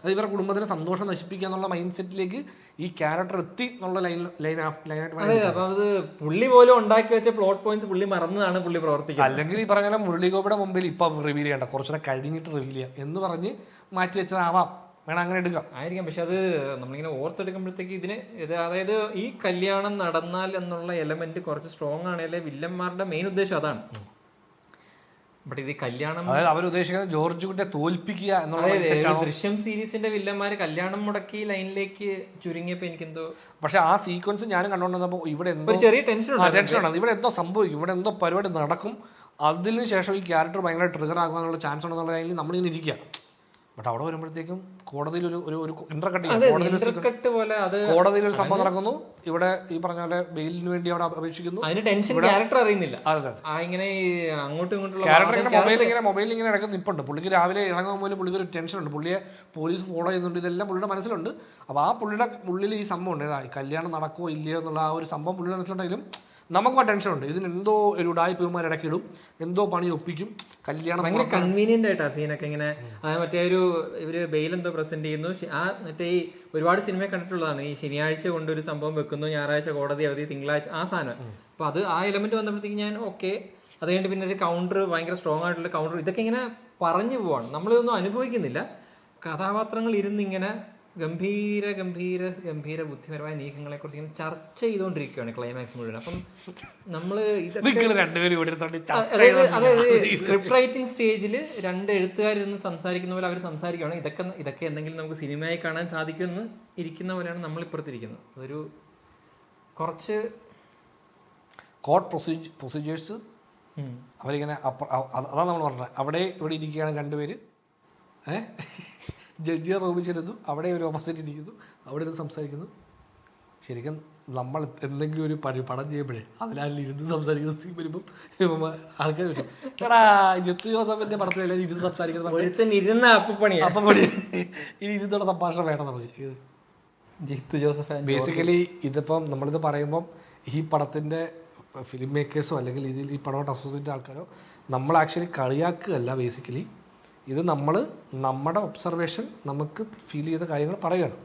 അത് ഇവരുടെ കുടുംബത്തിന് സന്തോഷം നശിപ്പിക്കുക എന്നുള്ള മൈൻഡ് സെറ്റിലേക്ക് ഈ ക്യാരക്ടർ എത്തി എന്നുള്ള ലൈനായിട്ട്. അപ്പൊ അത് പുള്ളി പോലും ഉണ്ടാക്കി വെച്ച പ്ലോട്ട് പോയിന്റ്സ് പുള്ളി മറന്നതാണ് പുള്ളി പ്രവർത്തിക്കുന്നത്. അല്ലെങ്കിൽ ഈ പറഞ്ഞ മുരളീഗോപിയുടെ മുമ്പിൽ ഇപ്പൊ റിവീൽ ചെയ്യണ്ട, കുറച്ചുകൂടെ കഴിഞ്ഞിട്ട് റിവീൽ ചെയ്യാം എന്ന് പറഞ്ഞ് മാറ്റി വെച്ചതാവാം, വേണം അങ്ങനെ എടുക്കാം ആയിരിക്കാം. പക്ഷെ അത് നമ്മളിങ്ങനെ ഓർത്തെടുക്കുമ്പോഴത്തേക്ക് അതായത് ഈ കല്യാണം നടന്നാൽ എന്നുള്ള എലമെന്റ് കുറച്ച് സ്ട്രോങ് ആണല്ലേ വില്ലന്മാരുടെ മെയിൻ ഉദ്ദേശം അതാണ്. ബട്ട് ഇത് കല്യാണം, അതായത് അവർ ഉദ്ദേശിക്കുന്നത് ജോർജ് കുട്ടിയെ തോൽപ്പിക്കുക എന്നുള്ള. ദൃശ്യം സീരീസിന്റെ വില്ലന്മാര് കല്യാണം മുടക്കി ലൈനിലേക്ക് ചുരുങ്ങിയപ്പോ എനിക്കെന്തോ. പക്ഷെ ആ സീക്വൻസ് ഞാനും കണ്ടുകൊണ്ടിരുന്നപ്പോ ഇവിടെ എന്തോ ചെറിയ ടെൻഷൻ ഇവിടെ എന്തോ സംഭവിക്കും, ഇവിടെ എന്തോ പരിപാടി നടക്കും, അതിന് ശേഷം ഈ ക്യാരക്ടർ ഭയങ്കര ട്രിഗർ ആകാനുള്ള ചാൻസ് ഉണ്ടെന്നുള്ള ലൈനിൽ നമ്മളിങ്ങനെ ഇരിക്കുക. ബട്ട് അവിടെ വരുമ്പോഴത്തേക്കും കോടതിയിൽ ഒരു ഇന്റർകട്ട് പോലെ കോടതിയിൽ ഒരു സംഭവം നടക്കുന്നു, ഇവിടെ ഈ പറഞ്ഞ പോലെ ബെയിലിന് വേണ്ടി അവിടെ അപേക്ഷിക്കുന്നു. അതിന് ടെൻഷൻ ക്യാരക്ടർ അറിയുന്നില്ല. ഇങ്ങനെ അങ്ങോട്ടും ഇങ്ങോട്ടുള്ള ക്യാരക്ടർ മൊബൈലിൽ ഇങ്ങനെ ഇടയ്ക്ക് നിപ്പുണ്ട്. പുള്ളിക്ക് രാവിലെ ഇറങ്ങുമ്പോൾ പോലും പുള്ളിക്ക് ഒരു ടെൻഷൻ ഉണ്ട്, പുള്ളിയെ പോലീസ് ഫോളോ ചെയ്യുന്നുണ്ട്, ഇതെല്ലാം പുള്ളിയുടെ മനസ്സിലുണ്ട്. അപ്പോൾ ആ പുള്ളിയുടെ ഉള്ളിൽ ഈ സംഭവം ഉണ്ട്, കല്യാണം നടക്കുമോ ഇല്ലയോ എന്നുള്ള ആ ഒരു സംഭവം പുള്ളിയുടെ മനസ്സിലുണ്ടെങ്കിലും നമുക്കും ആ ടെൻഷൻ ഉണ്ട്. ഇതിന് എന്തോ ഒരു ഉടായ്പമാർ ഇടയ്ക്കിടും, എന്തോ പണി ഒപ്പിക്കും, കല്യാണം ഭയങ്കര കൺവീനിയന്റ് ആയിട്ടാ സീനൊക്കെ ഇങ്ങനെ. മറ്റേ ഇവര് ബെയിൽ എന്തോ പ്രസന്റ് ചെയ്യുന്നു, മറ്റേ ഈ ഒരുപാട് സിനിമ കണ്ടിട്ടുള്ളതാണ്, ഈ ശനിയാഴ്ച കൊണ്ടൊരു സംഭവം വെക്കുന്നു, ഞായറാഴ്ച കോടതി അവധി, തിങ്കളാഴ്ച ആ സാധനം. അപ്പൊ അത് ആ എലമെന്റ് വന്നപ്പോഴത്തേക്ക് ഞാൻ ഓക്കെ. അത് കഴിഞ്ഞിട്ട് പിന്നെ ഒരു കൗണ്ടർ, ഭയങ്കര സ്ട്രോങ് ആയിട്ടുള്ള കൗണ്ടർ, ഇതൊക്കെ ഇങ്ങനെ പറഞ്ഞു പോവാണ്, നമ്മളിതൊന്നും അനുഭവിക്കുന്നില്ല. കഥാപാത്രങ്ങൾ ഇരുന്നിങ്ങനെ ഗംഭീര ഗംഭീര ഗംഭീര ബുദ്ധിപരമായ നീക്കങ്ങളെ കുറിച്ച് ഇങ്ങനെ ചർച്ച ചെയ്തുകൊണ്ടിരിക്കുകയാണ് ക്ലൈമാക്സ് മുഴുവൻ. അപ്പം നമ്മള് അതായത് സ്ക്രിപ്റ്റ് റൈറ്റിംഗ് സ്റ്റേജിൽ രണ്ട് എഴുത്തുകാരിരുന്ന് സംസാരിക്കുന്ന പോലെ അവർ സംസാരിക്കുകയാണ്. ഇതൊക്കെ എന്തെങ്കിലും നമുക്ക് സിനിമയായി കാണാൻ സാധിക്കുമെന്ന് ഇരിക്കുന്ന പോലെയാണ് നമ്മളിപ്പുറത്തിരിക്കുന്നത്. അതൊരു കുറച്ച് കോർട്ട് പ്രൊസീജിയേഴ്സ് അവരിങ്ങനെ അതാണ് നമ്മൾ പറഞ്ഞത്. അവിടെ ഇവിടെ ഇരിക്കുകയാണ് രണ്ടുപേര്, ജഡ്ജിയെ റൂമിച്ചിരുന്നു, അവിടെ ഒരു ഓപ്പോസിറ്റ് ഇരിക്കുന്നു, അവിടെ ഇരുന്ന് സംസാരിക്കുന്നു. ശരിക്കും നമ്മൾ എന്തെങ്കിലും ഒരു പടം ചെയ്യുമ്പോഴേ അതിലാരും ഇരുന്ന് സംസാരിക്കുന്ന സീൻ വരുമ്പോൾ ആൾക്കാർ വരും, എടാ ജെത്ത് ജോസഫിന്റെ പടത്തിലെല്ലാം ഇരുന്ന് സംസാരിക്കുന്ന അപ്പപ്പണി ഇനി ഇരുന്നുള്ള സംഭാഷണം വേണം നമുക്ക്. ജിത്തു ജോസഫ് ബേസിക്കലി ഇതിപ്പം നമ്മളിത് പറയുമ്പം ഈ പടത്തിൻ്റെ ഫിലിം മേക്കേഴ്സോ അല്ലെങ്കിൽ ഇതിൽ ഈ പടമായിട്ട് അസോസിയേറ്റ് ആൾക്കാരോ നമ്മൾ ആക്ച്വലി കളിയാക്കുകയല്ല. ബേസിക്കലി ഇത് നമ്മുടെ ഒബ്സർവേഷൻ നമുക്ക് ഫീൽ ചെയ്ത കാര്യങ്ങൾ പറയുകയാണ്.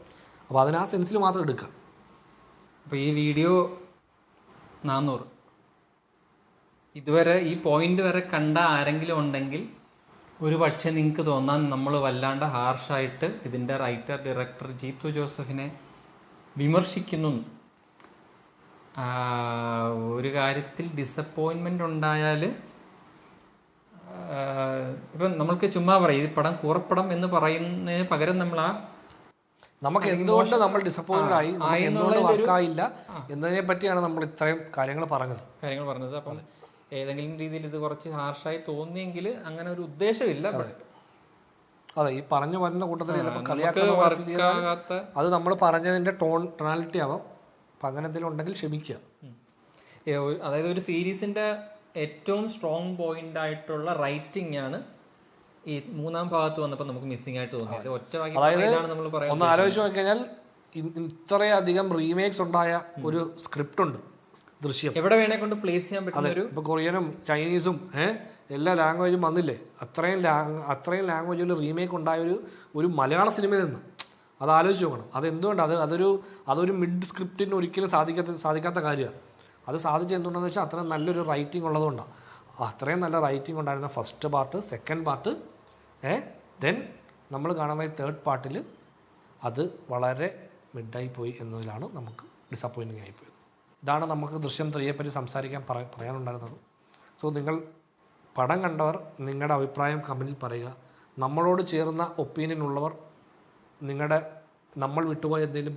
അപ്പോൾ അതിന് ആ സെൻസിൽ മാത്രം എടുക്കാം. അപ്പോൾ ഈ വീഡിയോ 400 ഇതുവരെ ഈ പോയിന്റ് വരെ കണ്ട ആരെങ്കിലും ഉണ്ടെങ്കിൽ ഒരു പക്ഷേ നിങ്ങൾക്ക് തോന്നാൻ നമ്മൾ വല്ലാണ്ട് ഹാർഷായിട്ട് ഇതിൻ്റെ റൈറ്റർ ഡയറക്ടർ ജീത്തു ജോസഫിനെ വിമർശിക്കുന്നു. ഒരു കാര്യത്തിൽ ഡിസപ്പോയിൻമെൻ്റ് ഉണ്ടായാൽ ഇപ്പം നമ്മൾക്ക് ചുമ്മാ പറയും ഇത് പടം കൂറപ്പടം എന്ന് പറയുന്നതിന് പകരം നമുക്ക് എന്തുകൊണ്ട് നമ്മൾ ഡിസപ്പോയിൻറ്റഡ് ആയി, എന്തുകൊണ്ട് വർക്കായില്ല എന്നതിനെ പറ്റിയാണ് നമ്മൾ ഇത്രയും കാര്യങ്ങൾ പറഞ്ഞത്. അപ്പം ഏതെങ്കിലും രീതിയിൽ ഇത് കുറച്ച് ഹാർഷായി തോന്നിയെങ്കിൽ അങ്ങനെ ഒരു ഉദ്ദേശമില്ല. അതെ, ഈ പറഞ്ഞു വരുന്ന കൂട്ടത്തിൽ അത് നമ്മൾ പറഞ്ഞതിന്റെ ടോണാലിറ്റി ആവാം. അപ്പം അങ്ങനെ എന്തെങ്കിലും ഉണ്ടെങ്കിൽ ക്ഷമിക്കുക. അതായത് ഒരു സീരീസിന്റെ ഏറ്റവും സ്ട്രോങ് പോയിന്റ് ആയിട്ടുള്ള റൈറ്റിംഗ് ആണ് ഈ മൂന്നാം ഭാഗത്ത് വന്നപ്പോൾ നമുക്ക് മിസ്സിംഗ് ആയിട്ട് തോന്നിയത്. ഒന്ന് ആലോചിച്ച് നോക്കിക്കഴിഞ്ഞാൽ ഇത്രയധികം റീമേക്സ് ഉണ്ടായ ഒരു സ്ക്രിപ്റ്റ് ഉണ്ട് ദൃശ്യം, എവിടെ വേണേ കൊണ്ട് പ്ലേസ് ചെയ്യാൻ പറ്റുന്ന ഒരു. ഇപ്പൊ കൊറിയനും ചൈനീസും എല്ലാ ലാംഗ്വേജും വന്നില്ലേ, അത്രയും ലാംഗ്വേജിൽ റീമേക്ക് ഉണ്ടായ ഒരു മലയാള സിനിമയിൽ നിന്ന് അത് ആലോചിച്ച് നോക്കണം. അതെന്തുകൊണ്ട് അതൊരു മിഡ് സ്ക്രിപ്റ്റിന് ഒരിക്കലും സാധിക്കാത്ത കാര്യമാണ്. അത് സാധിച്ചത് എന്തുകൊണ്ടെന്ന് വെച്ചാൽ അത്രയും നല്ലൊരു റൈറ്റിംഗ് ഉള്ളതുകൊണ്ടാണ്. അത്രയും നല്ല റൈറ്റിംഗ് ഉണ്ടായിരുന്ന first part, second part, then നമ്മൾ കാണുന്ന തേർഡ് പാർട്ടിൽ അത് വളരെ മിഡായി പോയി എന്നതിലാണ് നമുക്ക് ഡിസപ്പോയിൻറ്റിങ് ആയിപ്പോയത്. ഇതാണ് നമുക്ക് ദൃശ്യം 3യെ പറ്റി പറയാനുണ്ടായിരുന്നത്. സോ നിങ്ങൾ പടം കണ്ടവർ നിങ്ങളുടെ അഭിപ്രായം കമൻറ്റിൽ പറയുക. നമ്മളോട് ചേർന്ന ഒപ്പീനിയൻ ഉള്ളവർ നമ്മൾ വിട്ടുപോയ എന്തെങ്കിലും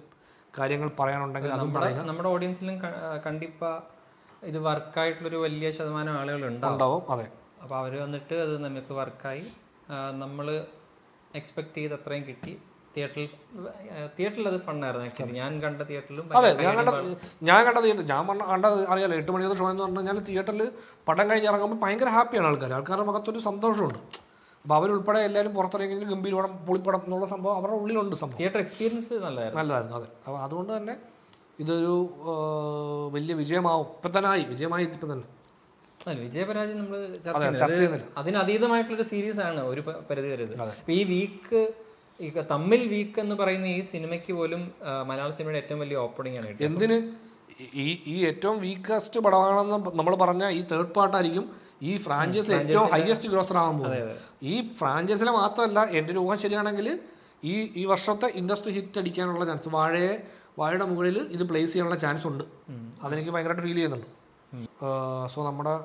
കാര്യങ്ങൾ പറയാനുണ്ടെങ്കിൽ അതും പറയുക. നമ്മുടെ ഓഡിയൻസിലും കണ്ടിപ്പാ ഇത് വർക്കായിട്ടുള്ളൊരു വലിയ ശതമാനം ആളുകൾ ഉണ്ടാവും. അതെ, അപ്പോൾ അവർ വന്നിട്ട് അത് നമുക്ക് വർക്കായി, നമ്മൾ എക്സ്പെക്ട് ചെയ്ത് അത്രയും കിട്ടി. തിയേറ്ററിൽ അത് ഫണ്ണായിരുന്നു ആക്ച്വലി. ഞാൻ കണ്ട തിയേറ്ററിലും ഞാൻ കണ്ടത് അറിയാലോ, 8 മണിയുടെ ഷോ എന്ന് പറഞ്ഞാൽ ഞാൻ തിയേറ്ററിൽ പടം കഴിഞ്ഞ് ഇറങ്ങുമ്പോൾ ഭയങ്കര ഹാപ്പിയാണ് ആൾക്കാരുടെ മുഖത്തൊരു സന്തോഷമുണ്ട്. അപ്പോൾ അവരുൾപ്പെടെ എല്ലാവരും പുറത്തിറങ്ങിയെങ്കിലും ഗംഭീര പടം പൊളിപ്പടം എന്നുള്ള സംഭവം അവരുടെ ഉള്ളിലുണ്ട് സംഭവം. തിയേറ്റർ എക്സ്പീരിയൻസ് നല്ലതായിരുന്നു. അതെ. അപ്പോൾ അതുകൊണ്ട് തന്നെ ഇതൊരു വലിയ വിജയമാവും. ഇപ്പം തന്നെ വിജയമായി ഇപ്പം തന്നെ. വിജയപരാജയം നമ്മൾ ചർച്ച ചെയ്യുന്നില്ല. അതിനതീതമായിട്ടുള്ളൊരു സീരീസ് ആണ് ഒരു പരിധി വരെ. ഇപ്പൊ ഈ വീക്ക് തമ്മിൽ വീക്ക് എന്ന് പറയുന്ന ഈ സിനിമയ്ക്ക് പോലും മലയാള സിനിമയുടെ ഏറ്റവും വലിയ ഓപ്പണിംഗ് ആണ്. എന്തിന് ഈ ഏറ്റവും വീക്കസ്റ്റ് പടമാണെന്ന് നമ്മൾ പറഞ്ഞാൽ ഈ തേർഡ് പാർട്ടായിരിക്കും ഈ ഫ്രാഞ്ചൈസിൽ ഏറ്റവും ഹയസ്റ്റ് ഗ്രോസർ ആകാൻ പോകുന്നത്. ഈ ഫ്രാഞ്ചൈസിലെ മാത്രമല്ല, എൻ്റെ ഒരു ഊഹം ശരിയാണെങ്കിൽ ഈ വർഷത്തെ ഇൻഡസ്ട്രി ഹിറ്റ് അടിക്കാനുള്ള ചാൻസ് വാഴയുടെ മുകളിൽ ഇത് പ്ലേസ് ചെയ്യാനുള്ള ചാൻസ് ഉണ്ട്. അതെനിക്ക് ഭയങ്കരമായിട്ട് ഫീൽ ചെയ്യുന്നുണ്ട്. സോ നമ്മുടെ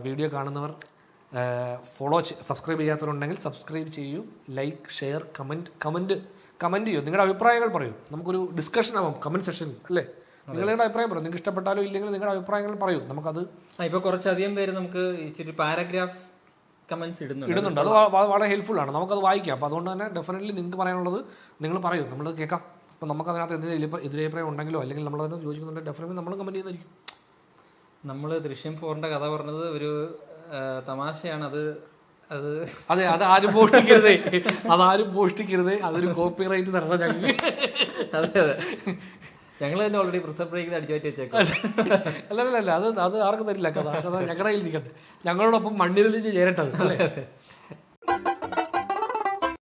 വീഡിയോ കാണുന്നവർ സബ്സ്ക്രൈബ് ചെയ്യാത്തവരുണ്ടെങ്കിൽ സബ്സ്ക്രൈബ് ചെയ്യൂ, ലൈക്ക്, ഷെയർ, കമൻറ്റ് ചെയ്യൂ, നിങ്ങളുടെ അഭിപ്രായങ്ങൾ പറയൂ. നമുക്കൊരു ഡിസ്കഷൻ ആവാം കമൻറ്റ് സെക്ഷനിൽ, അല്ലേ? നിങ്ങളുടെ അഭിപ്രായം പറയൂ. നിങ്ങൾക്ക് ഇഷ്ടപ്പെട്ടാലോ ഇല്ലെങ്കിൽ നിങ്ങളുടെ അഭിപ്രായങ്ങൾ പറയൂ. നമുക്കത് ഇപ്പോൾ കുറച്ചധികം പേര് നമുക്ക് ഇച്ചിരി പാരഗ്രാഫ് കമന്റ്സ് ഇടുന്നുണ്ട്. അത് വളരെ ഹെൽപ്ഫുൾ ആണ്, നമുക്കത് വായിക്കാം. അപ്പോൾ അതുകൊണ്ട് തന്നെ ഡെഫിനറ്റ്ലി നിങ്ങൾക്ക് പറയാനുള്ളത് നിങ്ങൾ പറയൂ, നമ്മൾ കേൾക്കാം. അപ്പോൾ നമുക്കതിനകത്ത് എന്തെങ്കിലും എതിരഭിപ്രായം ഉണ്ടെങ്കിലോ അല്ലെങ്കിൽ നമ്മളതിനെ യോജിക്കുന്നുണ്ടെങ്കിൽ ഡെഫിനറ്റ്ലി നമ്മൾ കമൻറ്റ് ചെയ്യുന്നതായിരിക്കും. നമ്മൾ ദൃശ്യം 4ന്റെ കഥ പറഞ്ഞത് ഒരു തമാശയാണ്. അതെ, അതാരും പോഷ്ടിക്കരുതേ, അതൊരു കോപ്പി റൈറ്റ് തരണം ഞങ്ങൾക്ക്. അതെ, ഞങ്ങൾ തന്നെ ഓൾറെഡി പ്രിസർവ് ബ്രേക്ക് അടിച്ചു മാറ്റി വെച്ചേക്കാം. അല്ല അത് ആർക്കും തരില്ല കഥ. ഞങ്ങളുടെ കയ്യിൽ ഇരിക്കട്ടെ, ഞങ്ങളോടൊപ്പം മണ്ണിരലിച്ച് ചേരട്ടത്, അല്ലേ?